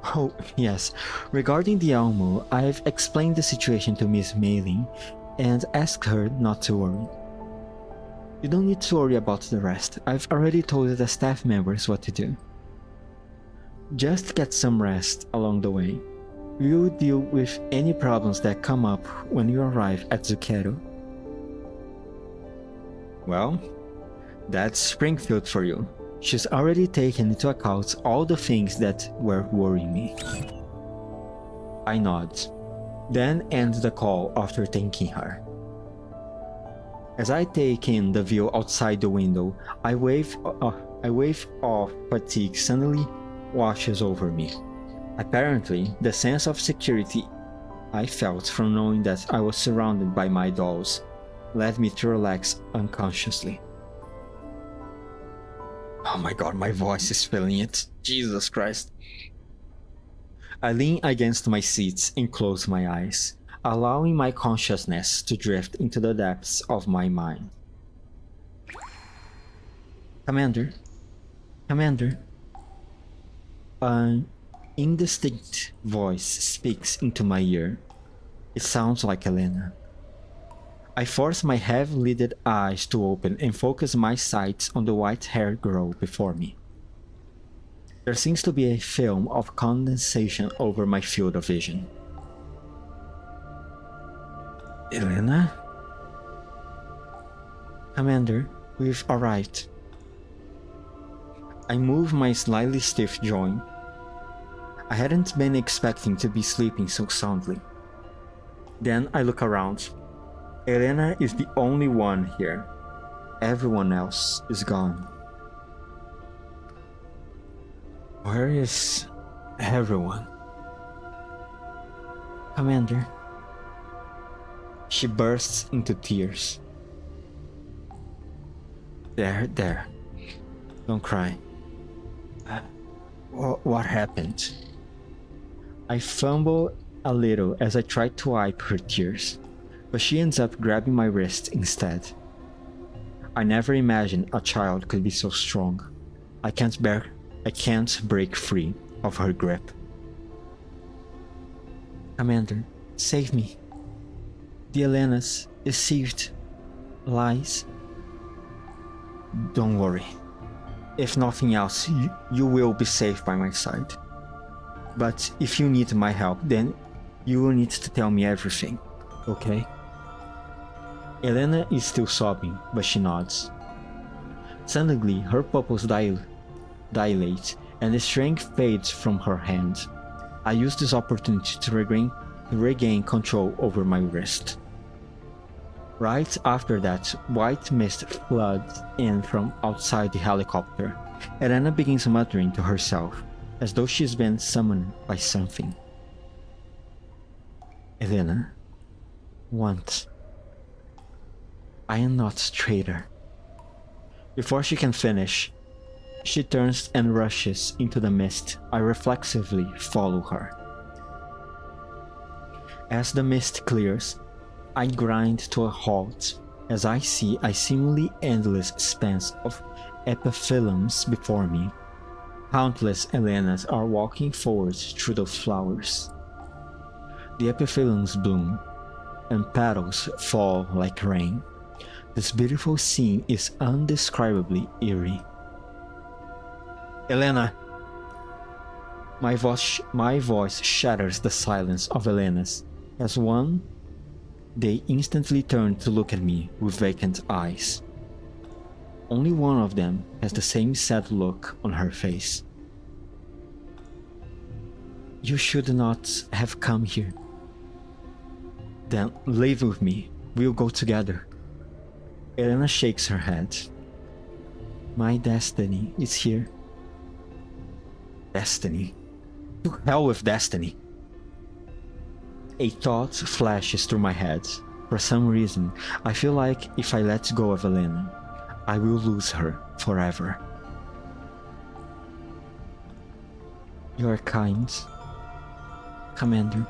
Oh, yes. Regarding the Almo, I've explained the situation to Miss Mailing and asked her not to worry. You don't need to worry about the rest. I've already told the staff members what to do. Just get some rest along the way. We'll deal with any problems that come up when you arrive at Zucchero. Well, that's Springfield for you. She's already taken into account all the things that were worrying me. I nod, then end the call after thanking her. As I take in the view outside the window, I wave off fatigue suddenly washes over me. Apparently, the sense of security I felt from knowing that I was surrounded by my dolls led me to relax unconsciously. Oh my god, my voice is feeling it. Jesus Christ. I lean against my seat and close my eyes, allowing my consciousness to drift into the depths of my mind. Commander? An indistinct voice speaks into my ear. It sounds like Elena. I force my heavy-lidded eyes to open and focus my sights on the white-haired girl before me. There seems to be a film of condensation over my field of vision. Elena? Commander, we've arrived. I move my slightly stiff joint. I hadn't been expecting to be sleeping so soundly. Then I look around. Elena is the only one here. Everyone else is gone. Where is everyone? Commander. She bursts into tears. There. Don't cry. What happened? I fumble a little as I try to wipe her tears, but she ends up grabbing my wrist instead. I never imagined a child could be so strong. I can't break free of her grip. Commander, save me. The Elena's deceived lies. Don't worry. If nothing else, you will be safe by my side. But if you need my help, then you will need to tell me everything, okay? Elena is still sobbing, but she nods. Suddenly, her pupils dilate, and the strength fades from her hand. I use this opportunity to regain control over my wrist. Right after that, white mist floods in from outside the helicopter. Elena begins muttering to herself, as though she's been summoned by something. Elena, once. I am not a traitor. Before she can finish, she turns and rushes into the mist. I reflexively follow her. As the mist clears, I grind to a halt as I see a seemingly endless expanse of epiphyllums before me. Countless Elenas are walking forward through those flowers. The epiphyllums bloom, and petals fall like rain. This beautiful scene is undescribably eerie. Elena! My voice shatters the silence of Elena's as they instantly turn to look at me with vacant eyes. Only one of them has the same sad look on her face. You should not have come here. Then leave with me. We'll go together. Elena shakes her head. My destiny is here. Destiny? To hell with destiny. A thought flashes through my head. For some reason, I feel like if I let go of Elena, I will lose her forever. You are kind, Commander.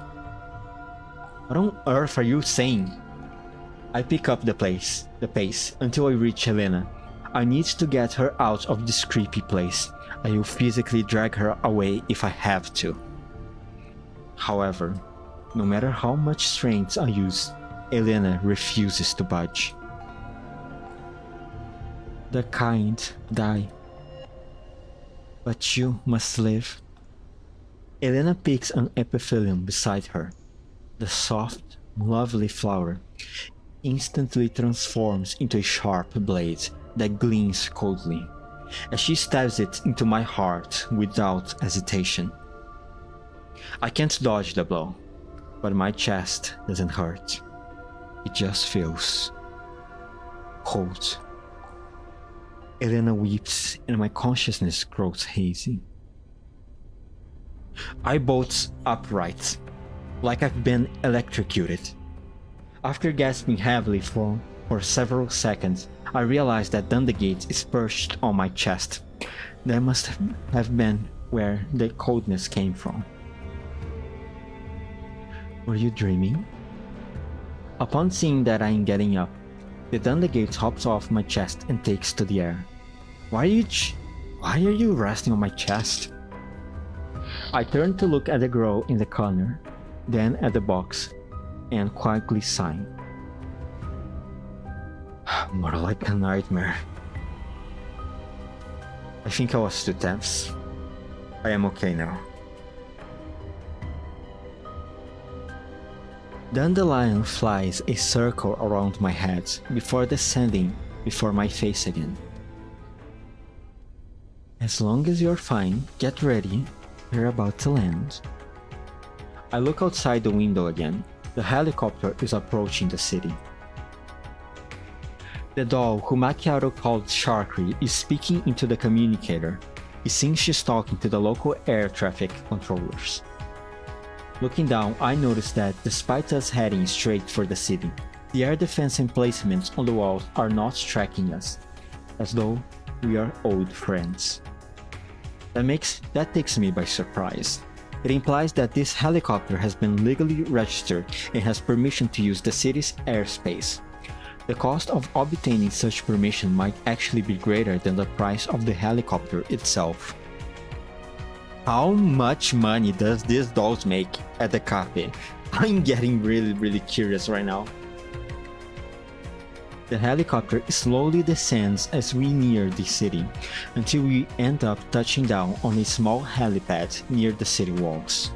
What on earth are you saying? I pick up the pace until I reach Elena. I need to get her out of this creepy place. I will physically drag her away if I have to. However, no matter how much strength I use, Elena refuses to budge. The kind die, but you must live. Elena picks an epiphyllum beside her. The soft, lovely flower instantly transforms into a sharp blade that gleams coldly, as she stabs it into my heart without hesitation. I can't dodge the blow, but my chest doesn't hurt. It just feels cold. Elena weeps and my consciousness grows hazy. I bolt upright, like I've been electrocuted. After gasping heavily for several seconds, I realize that Dundagate is perched on my chest. That must have been where the coldness came from. Were you dreaming? Upon seeing that I am getting up, the Dundagate hops off my chest and takes to the air. Why are you resting on my chest? I turn to look at the girl in the corner, then at the box, and quietly sigh. More like a nightmare. I think I was too tense. I am okay now. Dandelion flies a circle around my head before descending before my face again. As long as you're fine, get ready. We're about to land. I look outside the window again. The helicopter is approaching the city. The doll, who Macchiato called Sharkry, is speaking into the communicator. It seems she's talking to the local air traffic controllers. Looking down, I notice that despite us heading straight for the city, the air defense emplacements on the walls are not tracking us, as though we are old friends. That takes me by surprise. It implies that this helicopter has been legally registered and has permission to use the city's airspace. The cost of obtaining such permission might actually be greater than the price of the helicopter itself. How much money does these dolls make at the cafe? I'm getting really curious right now. The helicopter slowly descends as we near the city, until we end up touching down on a small helipad near the city walls.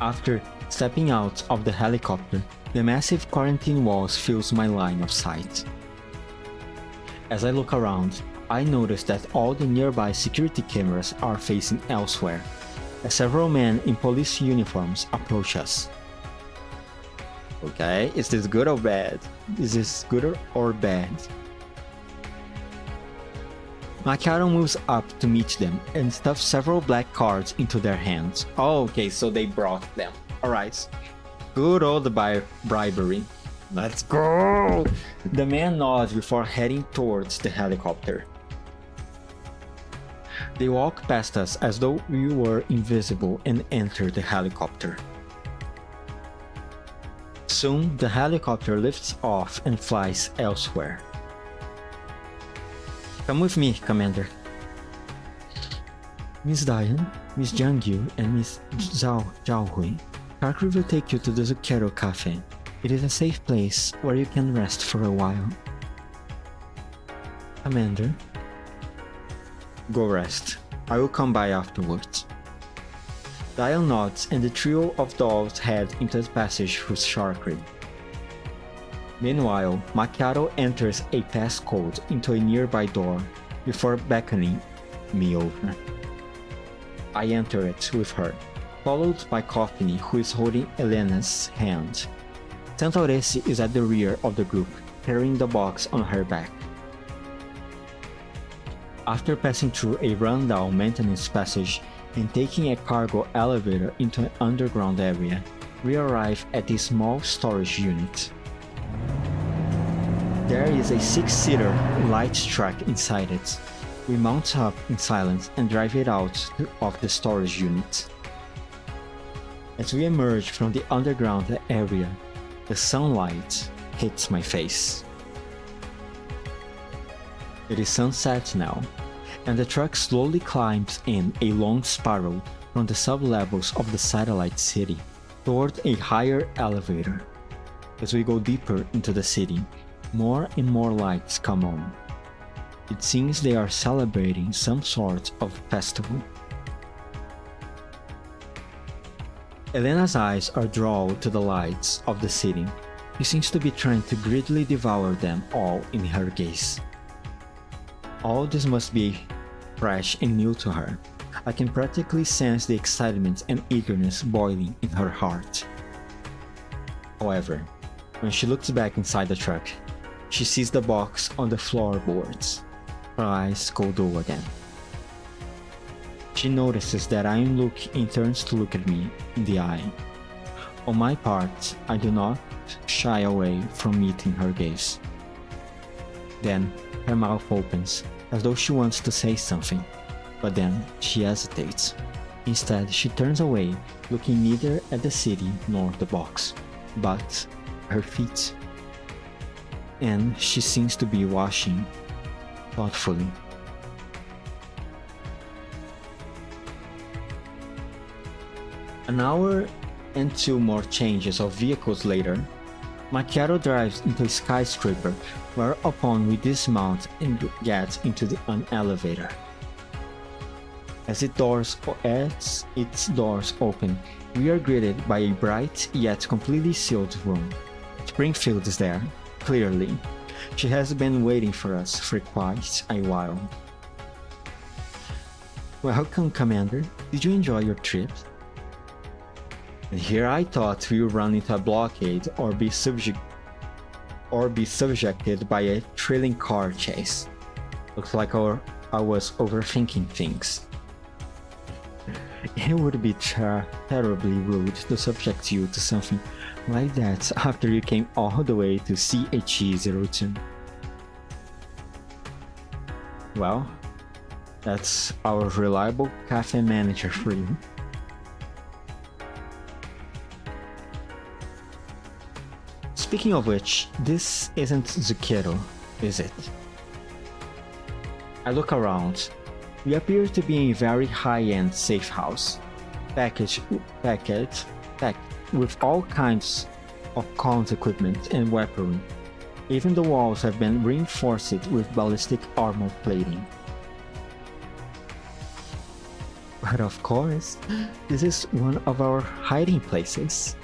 After stepping out of the helicopter, the massive quarantine walls fills my line of sight. As I look around, I notice that all the nearby security cameras are facing elsewhere, as several men in police uniforms approach us. Okay, is this good or bad? Is this good or bad? Macchiato moves up to meet them and stuffs several black cards into their hands. Oh, okay, so they brought them. Alright. Good old bribery. Let's go! The man nods before heading towards the helicopter. They walk past us as though we were invisible and enter the helicopter. Soon, the helicopter lifts off and flies elsewhere. Come with me, Commander. Miss Diane, Miss Jiangyu, and Miss Zhao Hui. Parker will take you to the Zucchero Café. It is a safe place where you can rest for a while. Commander. Go rest. I will come by afterwards. Diane nods and the trio of dolls head into the passage through Sharkry. Meanwhile, Macchiato enters a passcode into a nearby door before beckoning me over. I enter it with her, followed by Coffee, who is holding Elena's hand. Santoresi is at the rear of the group, carrying the box on her back. After passing through a rundown maintenance passage and taking a cargo elevator into an underground area, we arrive at a small storage unit. There is a 6-seater light truck inside it. We mount up in silence and drive it out of the storage unit. As we emerge from the underground area, the sunlight hits my face. It is sunset now, and the truck slowly climbs in a long spiral from the sublevels of the satellite city toward a higher elevator. As we go deeper into the city, more and more lights come on. It seems they are celebrating some sort of festival. Elena's eyes are drawn to the lights of the city. She seems to be trying to greedily devour them all in her gaze. All this must be fresh and new to her. I can practically sense the excitement and eagerness boiling in her heart. However, when she looks back inside the truck, she sees the box on the floorboards. Her eyes go dull again. She notices that I am looking and turns to look at me in the eye. On my part, I do not shy away from meeting her gaze. Then, her mouth opens, as though she wants to say something, but then she hesitates. Instead, she turns away, looking neither at the city nor the box, but her feet. And she seems to be washing thoughtfully. An hour and 2 more changes of vehicles later, Macchiato drives into a skyscraper, whereupon we dismount and get into an elevator. As its doors open, we are greeted by a bright yet completely sealed room. Springfield is there, clearly. She has been waiting for us for quite a while. Welcome, Commander. Did you enjoy your trip? And here I thought we would run into a blockade or be subjected by a thrilling car chase. Looks like I was overthinking things. It would be terribly rude to subject you to something like that after you came all the way to CHE02. Well, that's our reliable cafe manager for you. Speaking of which, this isn't Zucchero, is it? I look around. We appear to be in a very high-end safe house, packed with all kinds of cons equipment and weaponry. Even the walls have been reinforced with ballistic armor plating. But of course, this is one of our hiding places.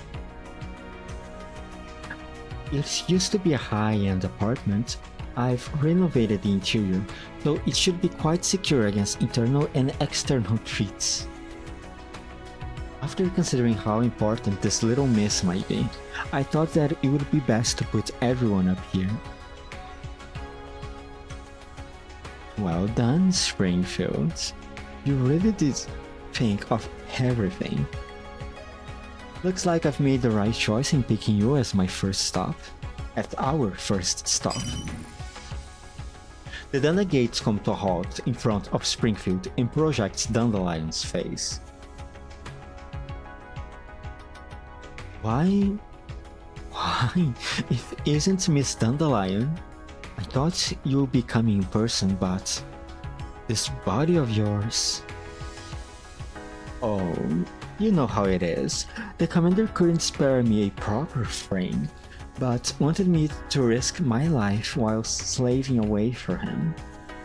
It used to be a high-end apartment. I've renovated the interior, so it should be quite secure against internal and external threats. After considering how important this little mess might be, I thought that it would be best to put everyone up here. Well done, Springfield. You really did think of everything. Looks like I've made the right choice in picking you as my first stop. At our first stop. The Dandelions come to a halt in front of Springfield and projects Dandelion's face. Why? If it isn't Miss Dandelion? I thought you'd be coming in person, but this body of yours... Oh, you know how it is. The commander couldn't spare me a proper frame, but wanted me to risk my life while slaving away for him.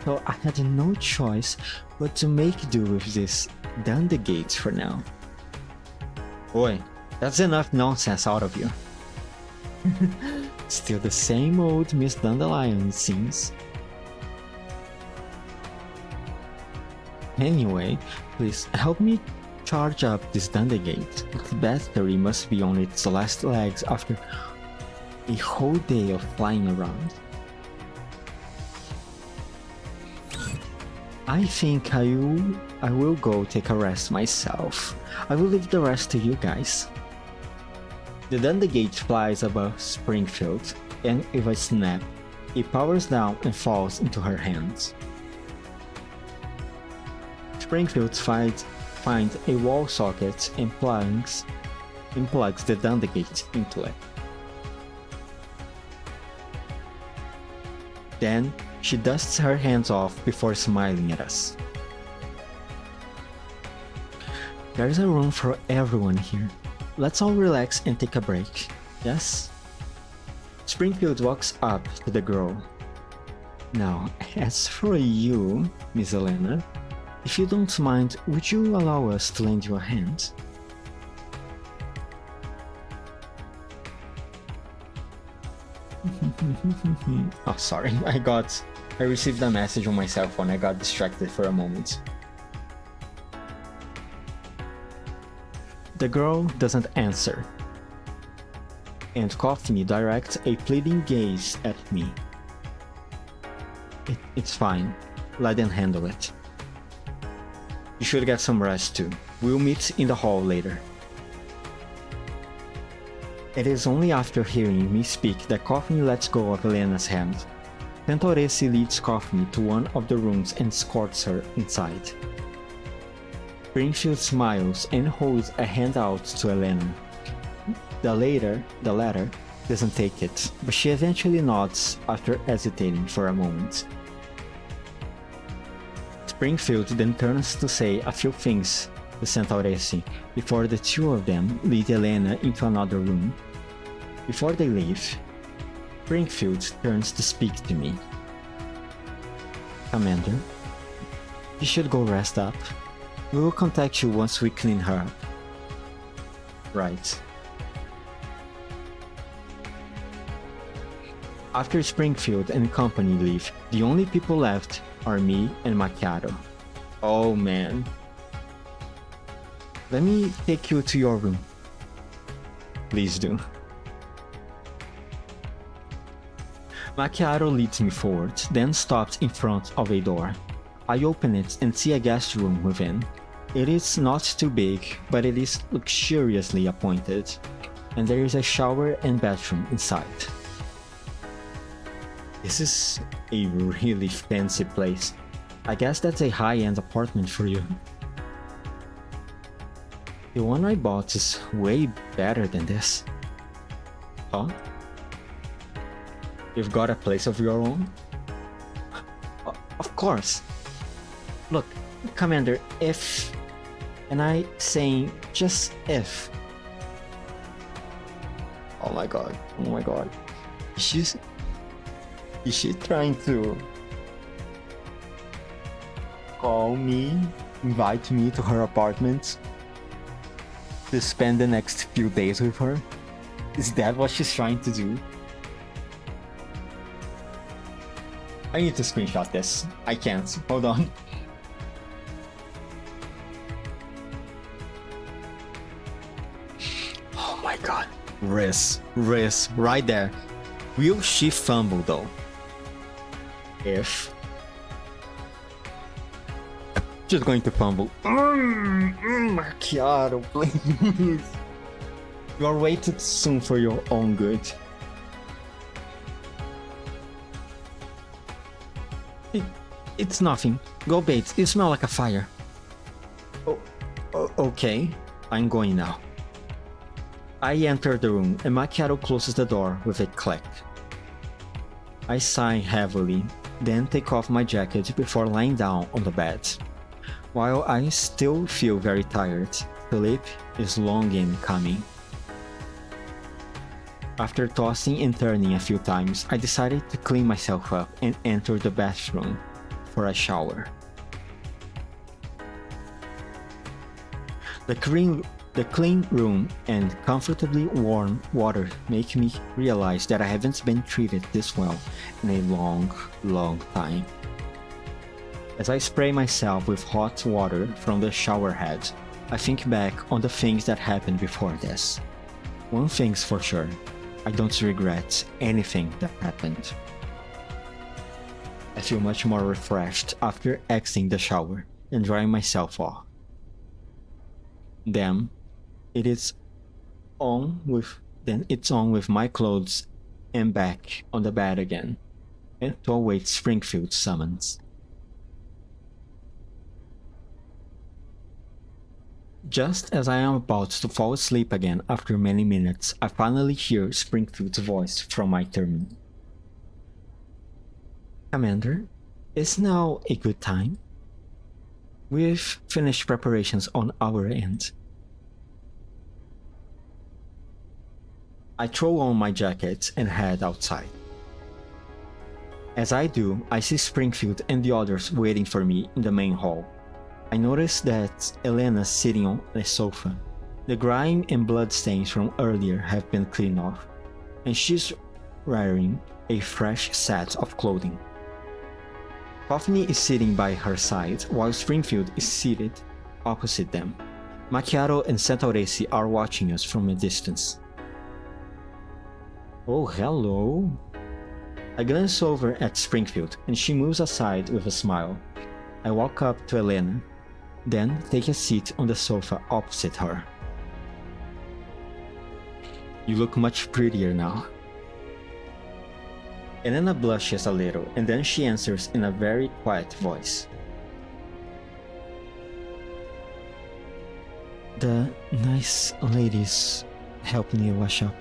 So I had no choice but to make do with this Dandelions for now. Boy, that's enough nonsense out of you. Still the same old Miss Dandelion, it seems. Anyway, please help me charge up this Dandelion. Its battery must be on its last legs after a whole day of flying around. I think I will go take a rest myself. I will leave the rest to you guys. The Dandelion flies above Springfield, and with a snap, it powers down and falls into her hands. Springfield finds a wall socket and plugs the Dandelion into it. Then, she dusts her hands off before smiling at us. There's a room for everyone here. Let's all relax and take a break, yes? Springfield walks up to the girl. Now, as for you, Miss Elena, if you don't mind, would you allow us to lend you a hand? Oh, sorry, I received a message on my cell phone. I got distracted for a moment. The girl doesn't answer, and Coffee directs a pleading gaze at me. It's fine. Let them handle it. You should get some rest too. We'll meet in the hall later. It is only after hearing me speak that Coffee lets go of Elena's hand. Santoresi leads Coffee to one of the rooms and escorts her inside. Springfield smiles and holds a hand out to Elena. The latter doesn't take it, but she eventually nods after hesitating for a moment. Springfield then turns to say a few things to Santoresi before the two of them lead Elena into another room. Before they leave, Springfield turns to speak to me. Commander, you should go rest up. We will contact you once we clean her up. Right. After Springfield and company leave, the only people left are me and Macchiato. Oh man. Let me take you to your room. Please do. Macchiato leads me forward, then stops in front of a door. I open it and see a guest room within. It is not too big, but it is luxuriously appointed, and there is a shower and bathroom inside. This is a really fancy place. I guess that's a high-end apartment for you. The one I bought is way better than this. Huh? You've got a place of your own? Of course. Look, Commander, if... And I saying just if... Oh my god. Is she trying to call me, invite me to her apartment to spend the next few days with her? Is that what she's trying to do? I need to screenshot this. I can't. Hold on. Oh my god. Riz, right there. Will she fumble though? If... She's going to fumble. Macchiato, please. You're way too soon for your own good. It's nothing. Go, Bates. You smell like a fire. Okay. I'm going now. I enter the room and Macchiato closes the door with a click. I sigh heavily, then take off my jacket before lying down on the bed. While I still feel very tired, sleep is long in coming. After tossing and turning a few times, I decided to clean myself up and enter the bathroom for a shower. The clean room and comfortably warm water make me realize that I haven't been treated this well in a long time. As I spray myself with hot water from the shower head, I think back on the things that happened before this. One thing's for sure, I don't regret anything that happened. I feel much more refreshed after exiting the shower and drying myself off. Then it's on with my clothes and back on the bed again, and to await Springfield's summons. Just as I am about to fall asleep again after many minutes, I finally hear Springfield's voice from my terminal. Commander, is now a good time? We've finished preparations on our end. I throw on my jacket and head outside. As I do, I see Springfield and the others waiting for me in the main hall. I notice that Elena's sitting on a sofa. The grime and blood stains from earlier have been cleaned off, and she's wearing a fresh set of clothing. Coffee is sitting by her side, while Springfield is seated opposite them. Macchiato and Santoresi are watching us from a distance. Oh, hello. I glance over at Springfield, and she moves aside with a smile. I walk up to Elena, then take a seat on the sofa opposite her. You look much prettier now. Elena blushes a little, and then she answers in a very quiet voice. The nice ladies helped me wash up.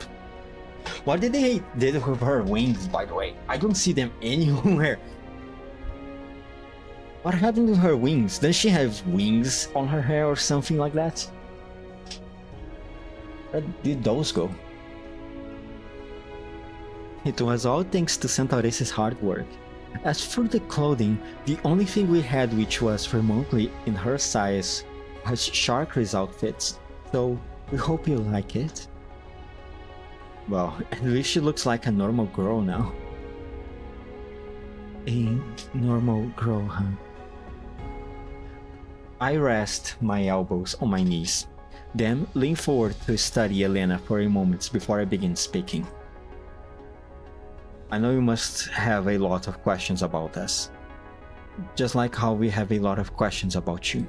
What did they do with her wings, by the way? I don't see them anywhere. What happened to her wings? Does she have wings on her hair or something like that? Where did those go? It was all thanks to Santoresi's hard work. As for the clothing, the only thing we had which was remotely in her size was Sharkry's outfits, so we hope you like it. Well, at least she looks like a normal girl now. A normal girl, huh? I rest my elbows on my knees, then lean forward to study Elena for a moment before I begin speaking. I know you must have a lot of questions about us, just like how we have a lot of questions about you.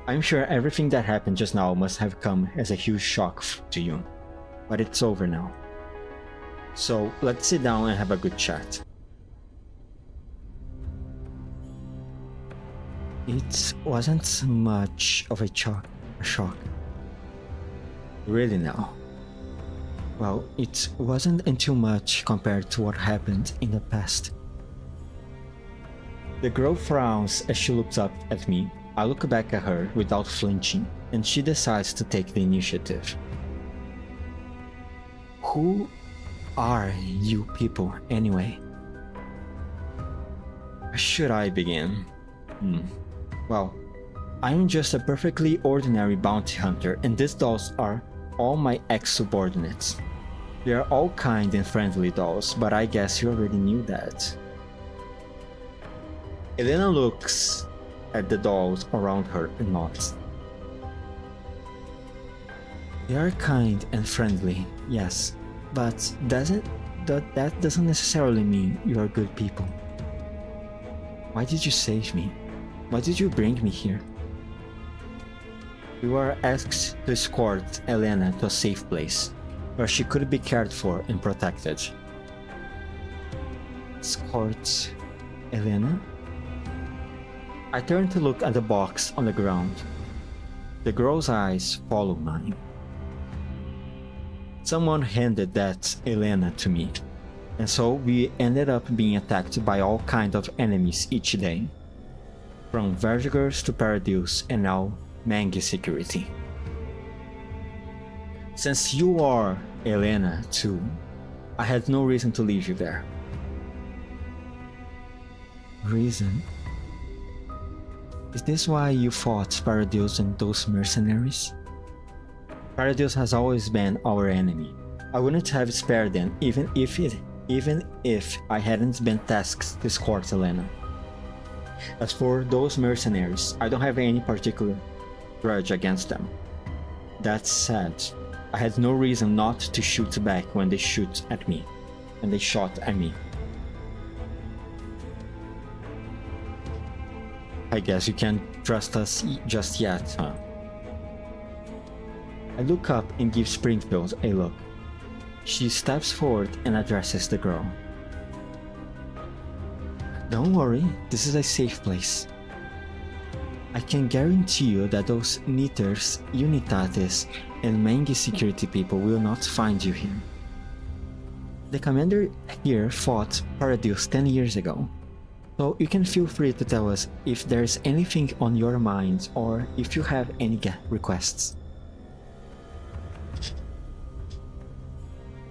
I'm sure everything that happened just now must have come as a huge shock to you, but it's over now. So let's sit down and have a good chat. It wasn't much of a shock. Really now. Well, it wasn't too much compared to what happened in the past. The girl frowns as she looks up at me. I look back at her without flinching, and she decides to take the initiative. Who are you people, anyway? Where should I begin? Well, I'm just a perfectly ordinary bounty hunter, and these dolls are all my ex-subordinates. They are all kind and friendly dolls, but I guess you already knew that. Elena looks at the dolls around her and nods. They are kind and friendly, yes, but that doesn't necessarily mean you are good people. Why did you save me? Why did you bring me here? We were asked to escort Elena to a safe place, where she could be cared for and protected. Escort Elena? I turn to look at the box on the ground. The girl's eyes follow mine. Someone handed that Elena to me, and so we ended up being attacked by all kinds of enemies each day. From Vertigers to Paradise and now MAID security. Since you are Elena too, I had no reason to leave you there. Reason? Is this why you fought Paradise and those mercenaries? Paradise has always been our enemy. I wouldn't have spared them even if I hadn't been tasked to escort Elena. As for those mercenaries, I don't have any particular grudge against them. That said, I had no reason not to shoot back when they shot at me. I guess you can't trust us just yet, huh? I look up and give Springfield a look. She steps forward and addresses the girl. Don't worry, this is a safe place. I can guarantee you that those Knitters, Unitates, and MAID security people will not find you here. The commander here fought Paradise 10 years ago, so you can feel free to tell us if there's anything on your mind or if you have any requests.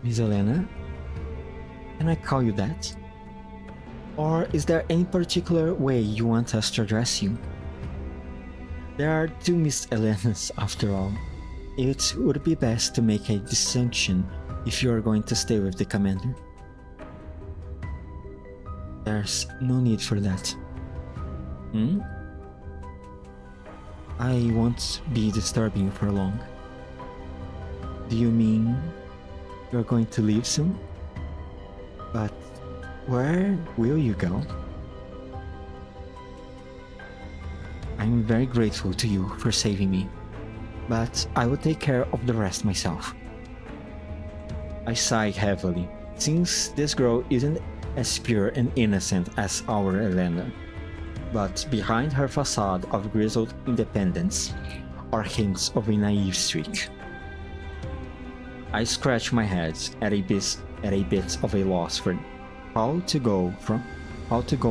Miss Elena? Can I call you that? Or is there any particular way you want us to address you? There are two Miss Elenas after all. It would be best to make a distinction if you are going to stay with the commander. There's no need for that. I won't be disturbing you for long. Do you mean you're going to leave soon? But where will you go? I'm very grateful to you for saving me, but I will take care of the rest myself. I sigh heavily, since this girl isn't as pure and innocent as our Elena, but behind her facade of grizzled independence are hints of a naive streak. I scratch my head at a bit of a loss for how to go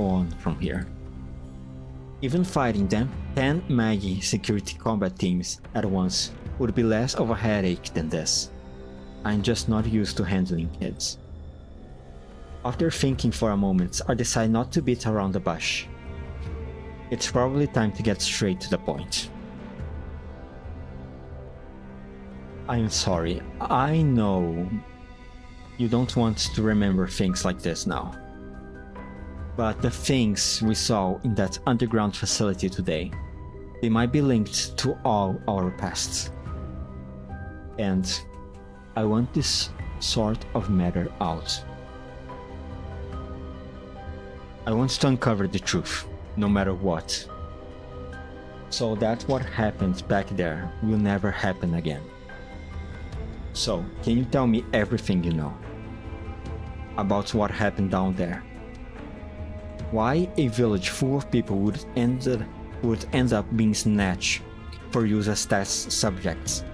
on from here. Even fighting them 10 MAID security combat teams at once would be less of a headache than this. I'm just not used to handling kids. After thinking for a moment, I decide not to beat around the bush. It's probably time to get straight to the point. I'm sorry, I know you don't want to remember things like this now. But the things we saw in that underground facility today, they might be linked to all our pasts. And I want this sort of matter out. I want to uncover the truth, no matter what. So that what happened back there will never happen again. So, can you tell me everything you know about what happened down there? Why a village full of people would end up being snatched for use as test subjects,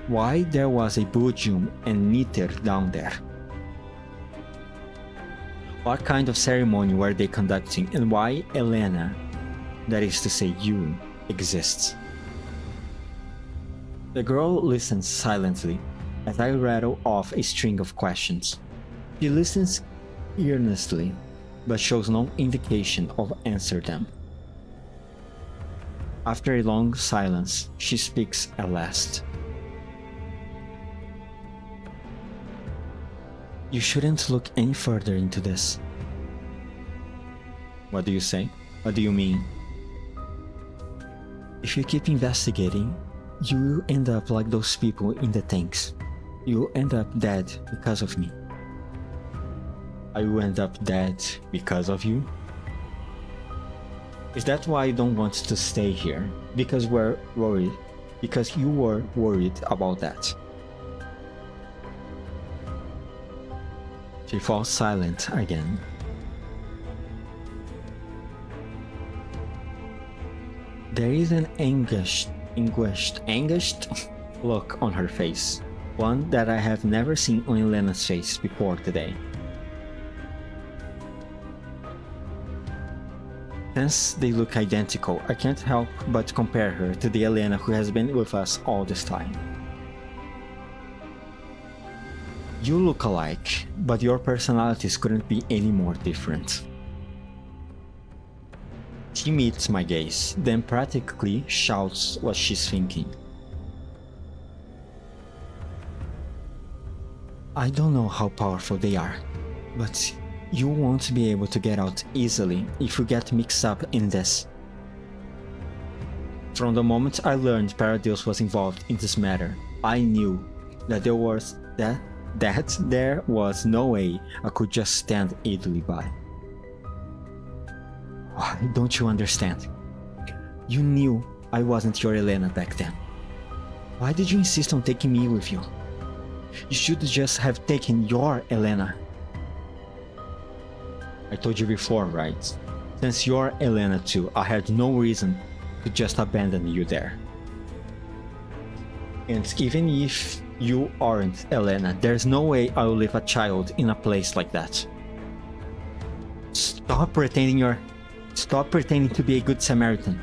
why there was a bujum and knitted down there. What kind of ceremony were they conducting, and why Elena, that is to say you, exists? The girl listens silently as I rattle off a string of questions. She listens earnestly, but shows no indication of answering them. After a long silence, she speaks at last. You shouldn't look any further into this. What do you say? What do you mean? If you keep investigating, you will end up like those people in the tanks. You will end up dead because of me. I will end up dead because of you? Is that why you don't want to stay here? Because we're worried? Because you were worried about that? She falls silent again. There is an anguished look on her face, one that I have never seen on Elena's face before today. Since they look identical, I can't help but compare her to the Elena who has been with us all this time. You look alike, but your personalities couldn't be any more different. She meets my gaze, then practically shouts what she's thinking. I don't know how powerful they are, but you won't be able to get out easily if you get mixed up in this. From the moment I learned Paradeus was involved in this matter, I knew that there was no way I could just stand idly by. Why don't you understand? You knew I wasn't your Elena back then. Why did you insist on taking me with you? You should just have taken your Elena. I told you before, right? Since you're Elena too, I had no reason to just abandon you there. And even if you aren't Elena, there's no way I will leave a child in a place like that. Stop pretending to be a good Samaritan.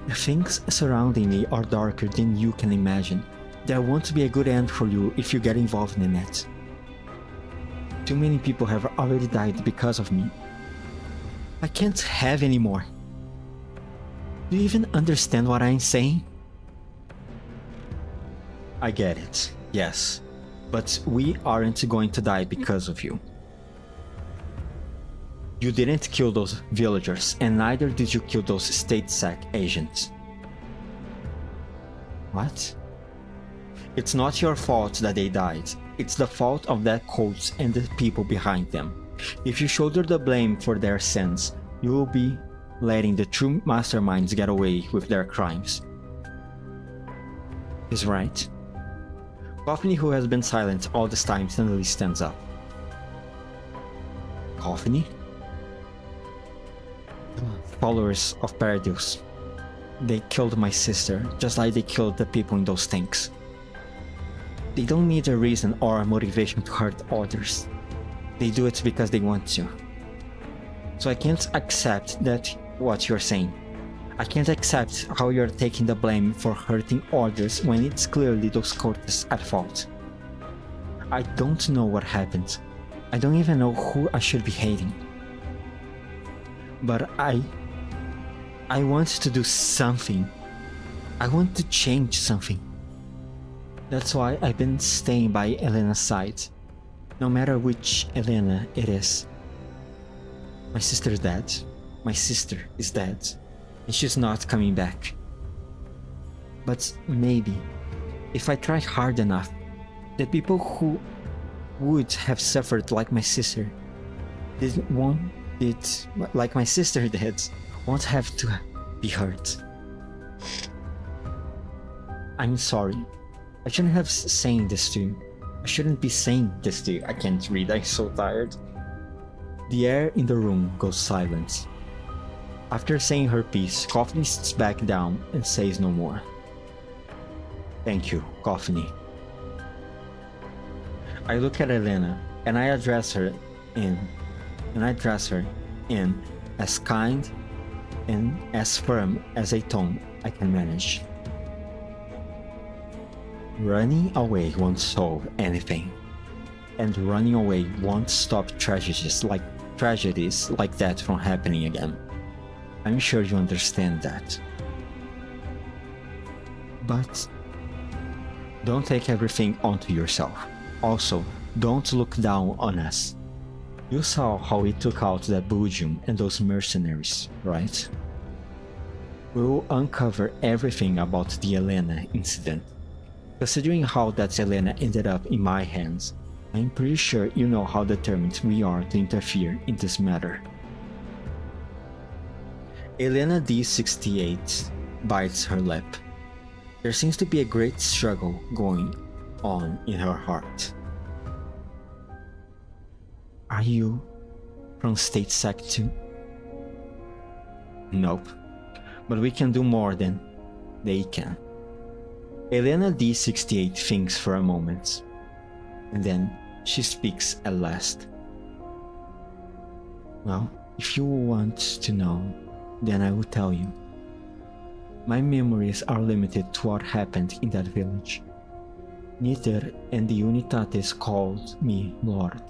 The things surrounding me are darker than you can imagine. There won't be a good end for you if you get involved in it. Too many people have already died because of me. I can't have any more. Do you even understand what I'm saying? I get it, yes, but we aren't going to die because of you. You didn't kill those villagers, and neither did you kill those state sack agents. What? It's not your fault that they died. It's the fault of that cult and the people behind them. If you shoulder the blame for their sins, you will be letting the true masterminds get away with their crimes. He's right. Coffee, who has been silent all this time, suddenly stands up. Coffee? Followers of Paradeus. They killed my sister, just like they killed the people in those tanks. They don't need a reason or a motivation to hurt others. They do it because they want to. So I can't accept that what you're saying. I can't accept how you're taking the blame for hurting others when it's clearly those cultists at fault. I don't know what happened. I don't even know who I should be hating. But I want to do something. I want to change something. That's why I've been staying by Elena's side, no matter which Elena it is. My sister's dead. My sister is dead. And she's not coming back. But maybe, if I try hard enough, the people who would have suffered like my sister like my sister did, won't have to be hurt. I'm sorry. I shouldn't have saying this to you. I shouldn't be saying this to you. I can't read, I'm so tired. The air in the room goes silent. After saying her piece, Coffee sits back down and says no more. Thank you, Coffee. I look at Elena and I address her in as kind and as firm as a tone I can manage. Running away won't solve anything, and running away won't stop tragedies like that from happening again. I'm sure you understand that. But don't take everything onto yourself. Also, don't look down on us. You saw how we took out that Belgium and those mercenaries, right? We will uncover everything about the Elena incident. Considering how that Elena ended up in my hands, I'm pretty sure you know how determined we are to interfere in this matter. Elena D68 bites her lip. There seems to be a great struggle going on in her heart. Are you from State Sec 2? Nope, but we can do more than they can. Elena D68 thinks for a moment, and then she speaks at last. Well, if you want to know, then I will tell you. My memories are limited to what happened in that village. Niter and the Unitates called me Lord,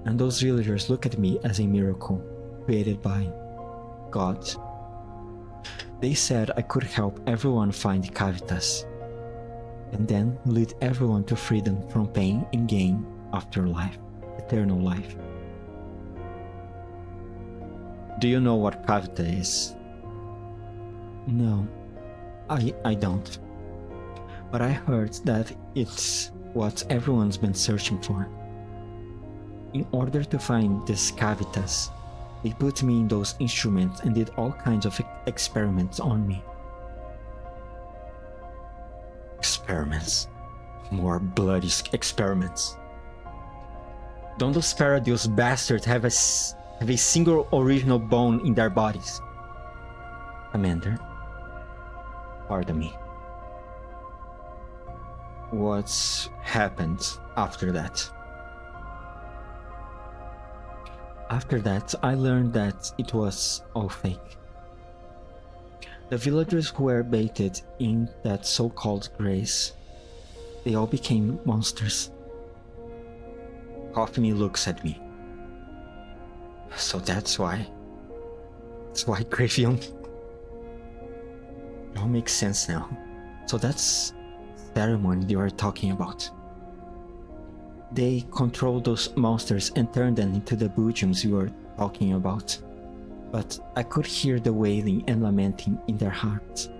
and those villagers look at me as a miracle created by God. They said I could help everyone find Cavitas, and then lead everyone to freedom from pain and gain afterlife, eternal life. Do you know what Cavita is? No, I don't. But I heard that it's what everyone's been searching for. In order to find these Cavitas, they put me in those instruments and did all kinds of experiments on me. Experiments. More bloody experiments. Don't those Paradise bastards have a single original bone in their bodies? Commander, pardon me. What's happened after that? After that, I learned that it was all fake. The villagers who were baited in that so-called grace, they all became monsters. Coffee looks at me. So that's why Gravion. It all makes sense now. So that's ceremony they were talking about. They controlled those monsters and turned them into the Belgians you were talking about. But I could hear the wailing and lamenting in their hearts.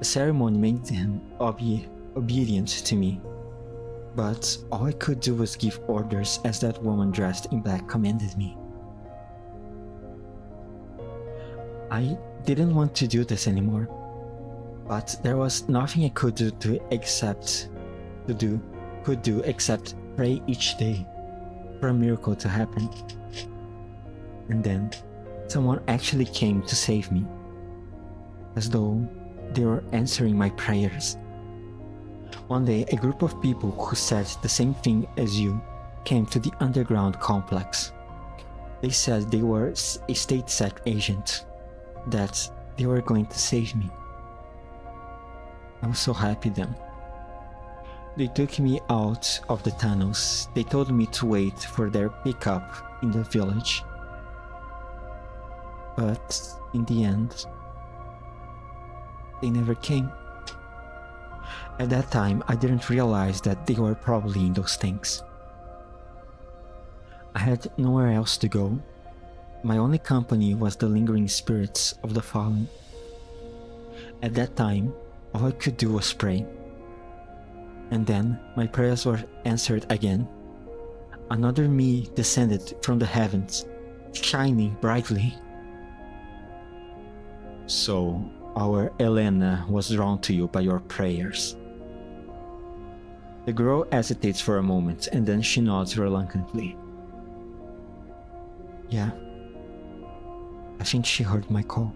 The ceremony made them obedient to me, but all I could do was give orders as that woman dressed in black commanded me. I didn't want to do this anymore, but there was nothing I could do except pray each day for a miracle to happen. And then someone actually came to save me, as though they were answering my prayers. One day, a group of people who said the same thing as you came to the underground complex. They said they were a state sec agent, that they were going to save me. I was so happy then. They took me out of the tunnels. They told me to wait for their pickup in the village. But in the end, they never came. At that time, I didn't realize that they were probably in those things. I had nowhere else to go. My only company was the lingering spirits of the fallen. At that time, all I could do was pray. And then my prayers were answered again. Another me descended from the heavens, shining brightly. So, our Elena was drawn to you by your prayers. The girl hesitates for a moment and then she nods reluctantly. Yeah, I think she heard my call.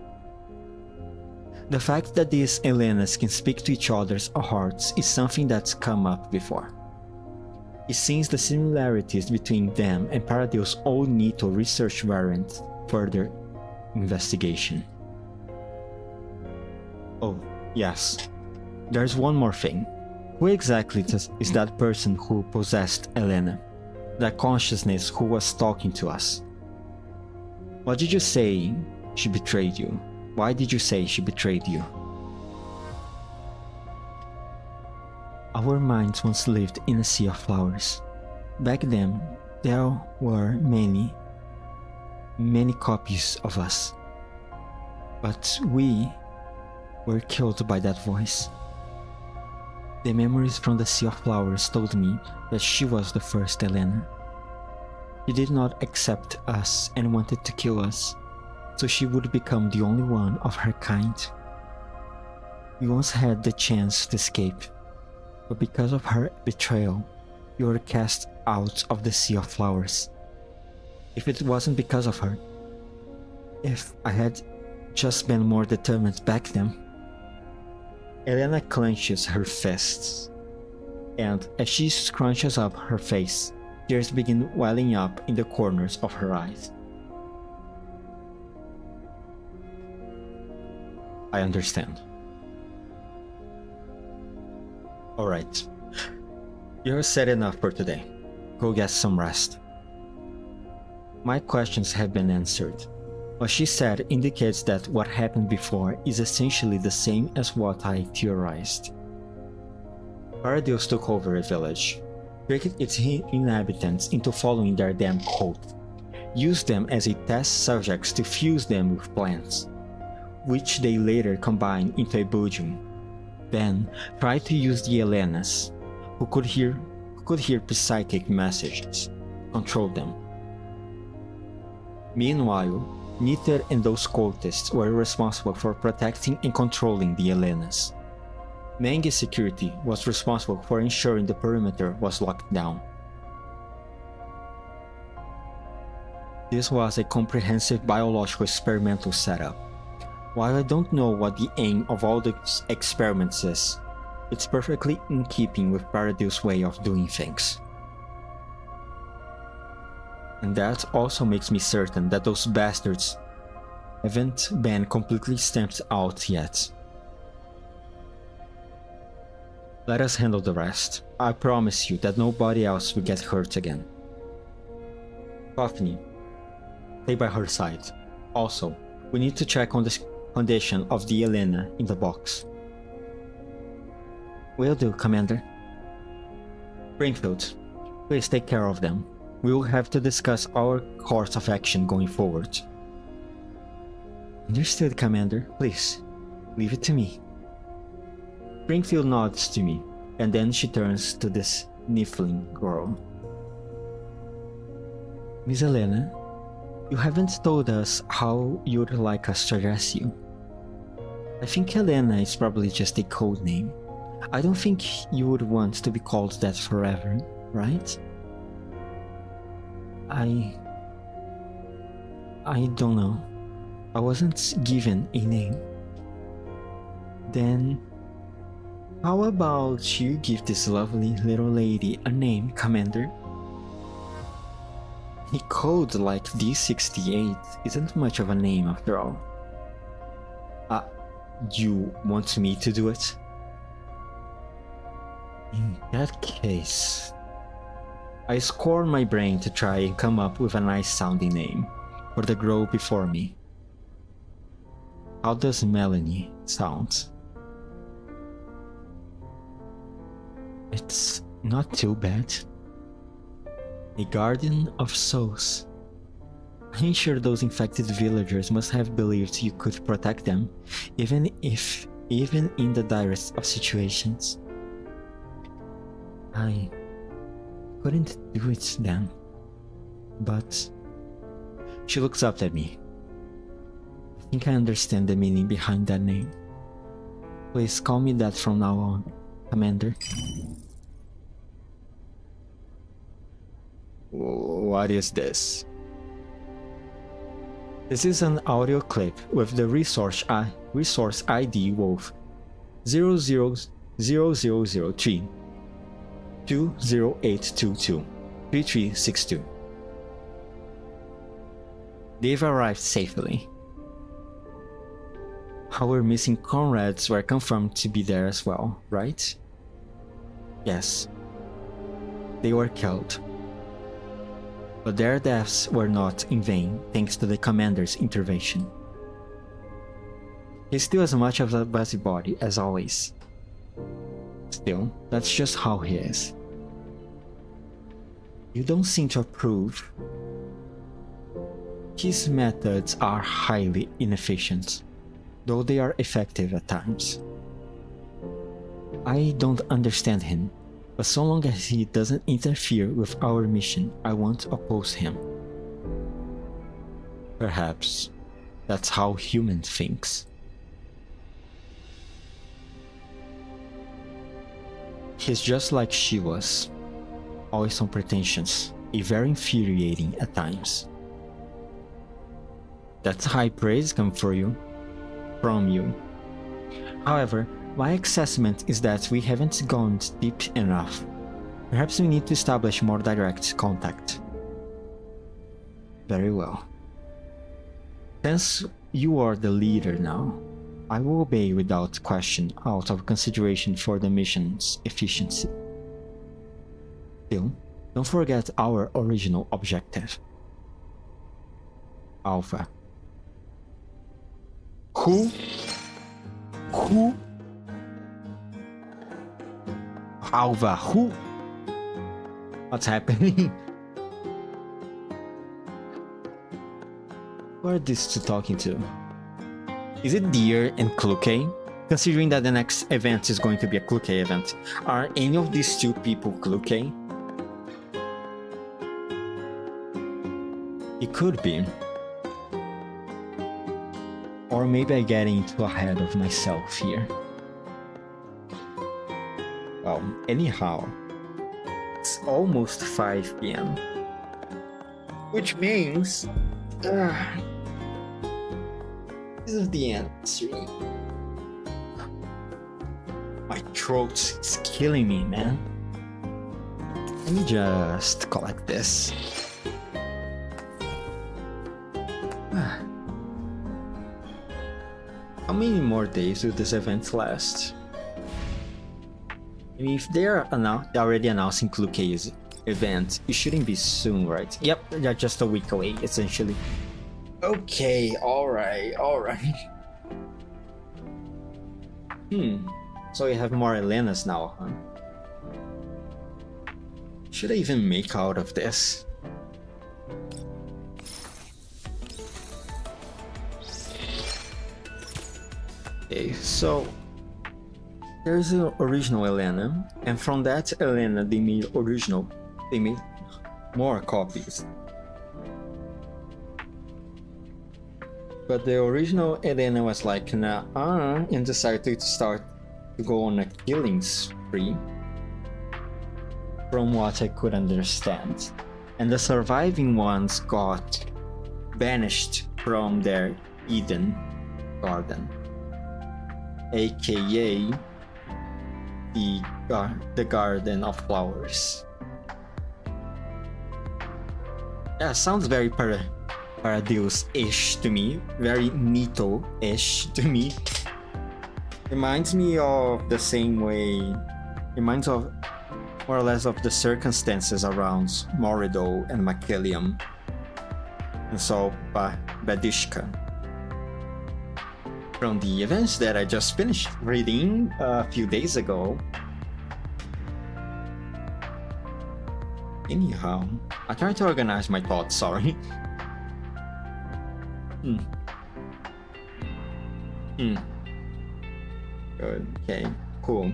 The fact that these Elenas can speak to each other's hearts is something that's come up before. It seems the similarities between them and Paradeus all need to research warrant further investigation. Oh, yes. There's one more thing. Who exactly is that person who possessed Elena? That consciousness who was talking to us? What did you say she betrayed you? Why did you say she betrayed you? Our minds once lived in a sea of flowers. Back then, there were many copies of us. But we were killed by that voice. The memories from the Sea of Flowers told me that she was the first Elena. She did not accept us and wanted to kill us, so she would become the only one of her kind. We once had the chance to escape, but because of her betrayal, we were cast out of the Sea of Flowers. If it wasn't because of her, if I had just been more determined back then. Elena clenches her fists, and as she scrunches up her face, tears begin welling up in the corners of her eyes. I understand. Alright. You're sad enough for today. Go get some rest. My questions have been answered. What she said indicates that what happened before is essentially the same as what I theorized. Paradeus took over a village, tricked its inhabitants into following their damn cult, used them as a test subjects to fuse them with plants, which they later combined into a Budium. Then tried to use the Elenas, who could hear psychic messages, control them. Meanwhile, Nither and those cultists were responsible for protecting and controlling the Elenas. Mangi's security was responsible for ensuring the perimeter was locked down. This was a comprehensive biological experimental setup. While I don't know what the aim of all these experiments is, it's perfectly in keeping with Paradeus' way of doing things. And that also makes me certain that those bastards haven't been completely stamped out yet. Let us handle the rest. I promise you that nobody else will get hurt again. Coffee, stay by her side. Also, we need to check on the condition of the Elena in the box. Will do, Commander. Springfield, please take care of them. We will have to discuss our course of action going forward. Understood, Commander. Please, leave it to me. Springfield nods to me, and then she turns to this sniffling girl. Miss Elena, you haven't told us how you'd like us to address you. I think Elena is probably just a code name. I don't think you would want to be called that forever, right? I don't know. I wasn't given a name. Then, how about you give this lovely little lady a name, Commander? A code like D68 isn't much of a name after all. You want me to do it? In that case, I scored my brain to try and come up with a nice sounding name for the girl before me. How does Melanie sound? It's not too bad. A guardian of souls. I'm sure those infected villagers must have believed you could protect them, even in the direst of situations. I couldn't do it then, but she looks up at me. I think I understand the meaning behind that name. Please call me that from now on, Commander. What is this? This is an audio clip with the resource ID Wolf 000003 20822 3362. They've arrived safely. Our missing comrades were confirmed to be there as well, right? Yes. They were killed. But their deaths were not in vain thanks to the commander's intervention. He's still as much of a busybody as always. Still, that's just how he is. You don't seem to approve. His methods are highly inefficient, though they are effective at times. I don't understand him, but so long as he doesn't interfere with our mission, I won't oppose him. Perhaps that's how human thinks. He's just like she was, always on pretensions, very infuriating at times. That's high praise from you. However, my assessment is that we haven't gone deep enough. Perhaps we need to establish more direct contact. Very well. Since you are the leader now, I will obey without question out of consideration for the mission's efficiency. Still, don't forget our original objective. Alpha. Who? Alpha, who? What's happening? Who are these two talking to? Is it Deer and Kluke? Considering that the next event is going to be a Kluke event, are any of these two people Kluke? It could be. Or maybe I'm getting too ahead of myself here. Well, anyhow, it's almost 5 p.m. Which means... this is the end of the stream. My throat is killing me, man. Let me just collect this. How many more days will this event last? I mean, if they're already announcing Kluke's event, it shouldn't be soon, right? Yep, they're just a week away, essentially. Okay, alright. So we have more Elenas now, huh? Should I even make out of this? Okay, so there's the original Elena, and from that Elena they made more copies. But the original Elena was like, nah, and decided to start to go on a killing spree, from what I could understand. And the surviving ones got banished from their Eden garden, aka the Garden of Flowers. Yeah, sounds very Paradeus-ish to me, very Nito-ish to me. Reminds me of the same way, reminds of more or less of the circumstances around Morido and Macelium, and so Badishka. From the events that I just finished reading a few days ago. Anyhow, I tried to organize my thoughts, sorry. Okay, cool.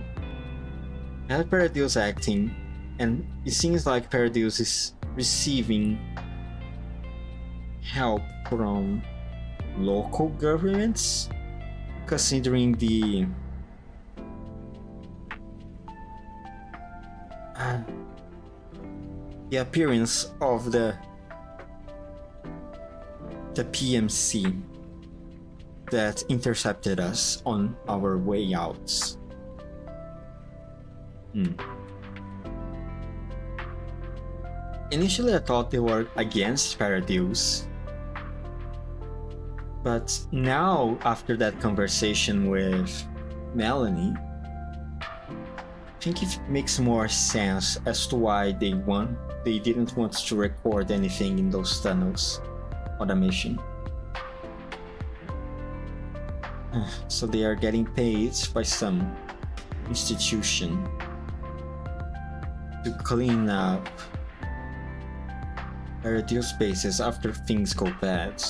I have Paradeus acting, and it seems like Paradeus is receiving help from local governments, considering the appearance of the the PMC that intercepted us on our way out. Initially, I thought they were against Paradise, but now, after that conversation with Melanie, I think it makes more sense as to why they didn't want to record anything in those tunnels on the mission. So they are getting paid by some institution to clean up Paradise bases after things go bad.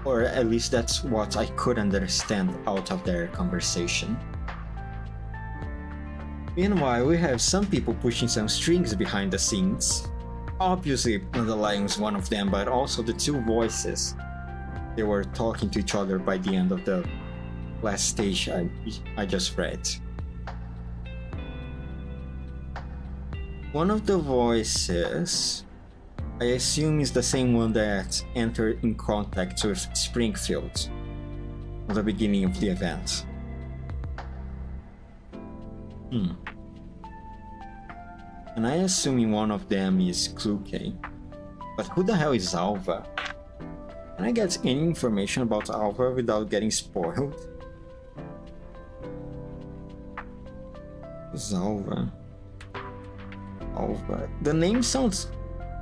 Or at least that's what I could understand out of their conversation. Meanwhile, we have some people pushing some strings behind the scenes. Obviously, the lion's one of them, but also the two voices. They were talking to each other by the end of the last stage I just read. One of the voices, I assume, is the same one that entered in contact with Springfield at the beginning of the event. And I assume one of them is Kluke. But who the hell is Alva? Can I get any information about Alva without getting spoiled? Who's Alva? Alva. The name sounds,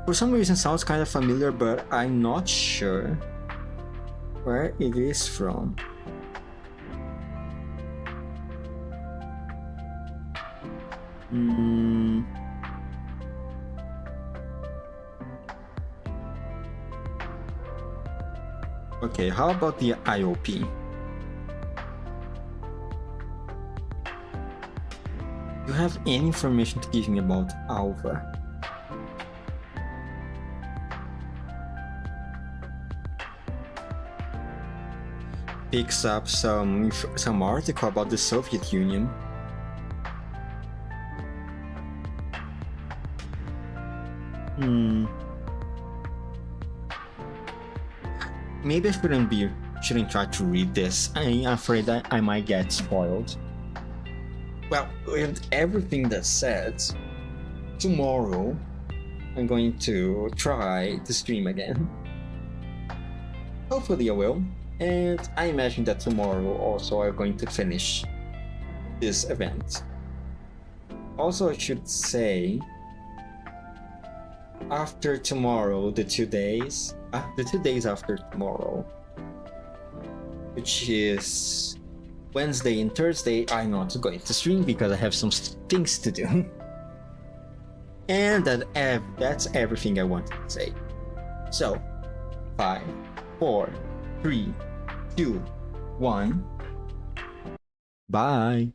for some reason, sounds kind of familiar, but I'm not sure where it is from. Okay, how about the IOP? Do you have any information to give me about Alva? Picks up some article about the Soviet Union. Maybe I shouldn't try to read this. I'm afraid that I might get spoiled. Well, with everything that's said, tomorrow I'm going to try to stream again. Hopefully I will. And I imagine that tomorrow also I'm going to finish this event. Also, I should say, after tomorrow, the 2 days after tomorrow, which is Wednesday and Thursday, I'm not going to stream because I have some things to do. And that's everything I wanted to say. So, 5, 4, 3, 2, 1. Bye.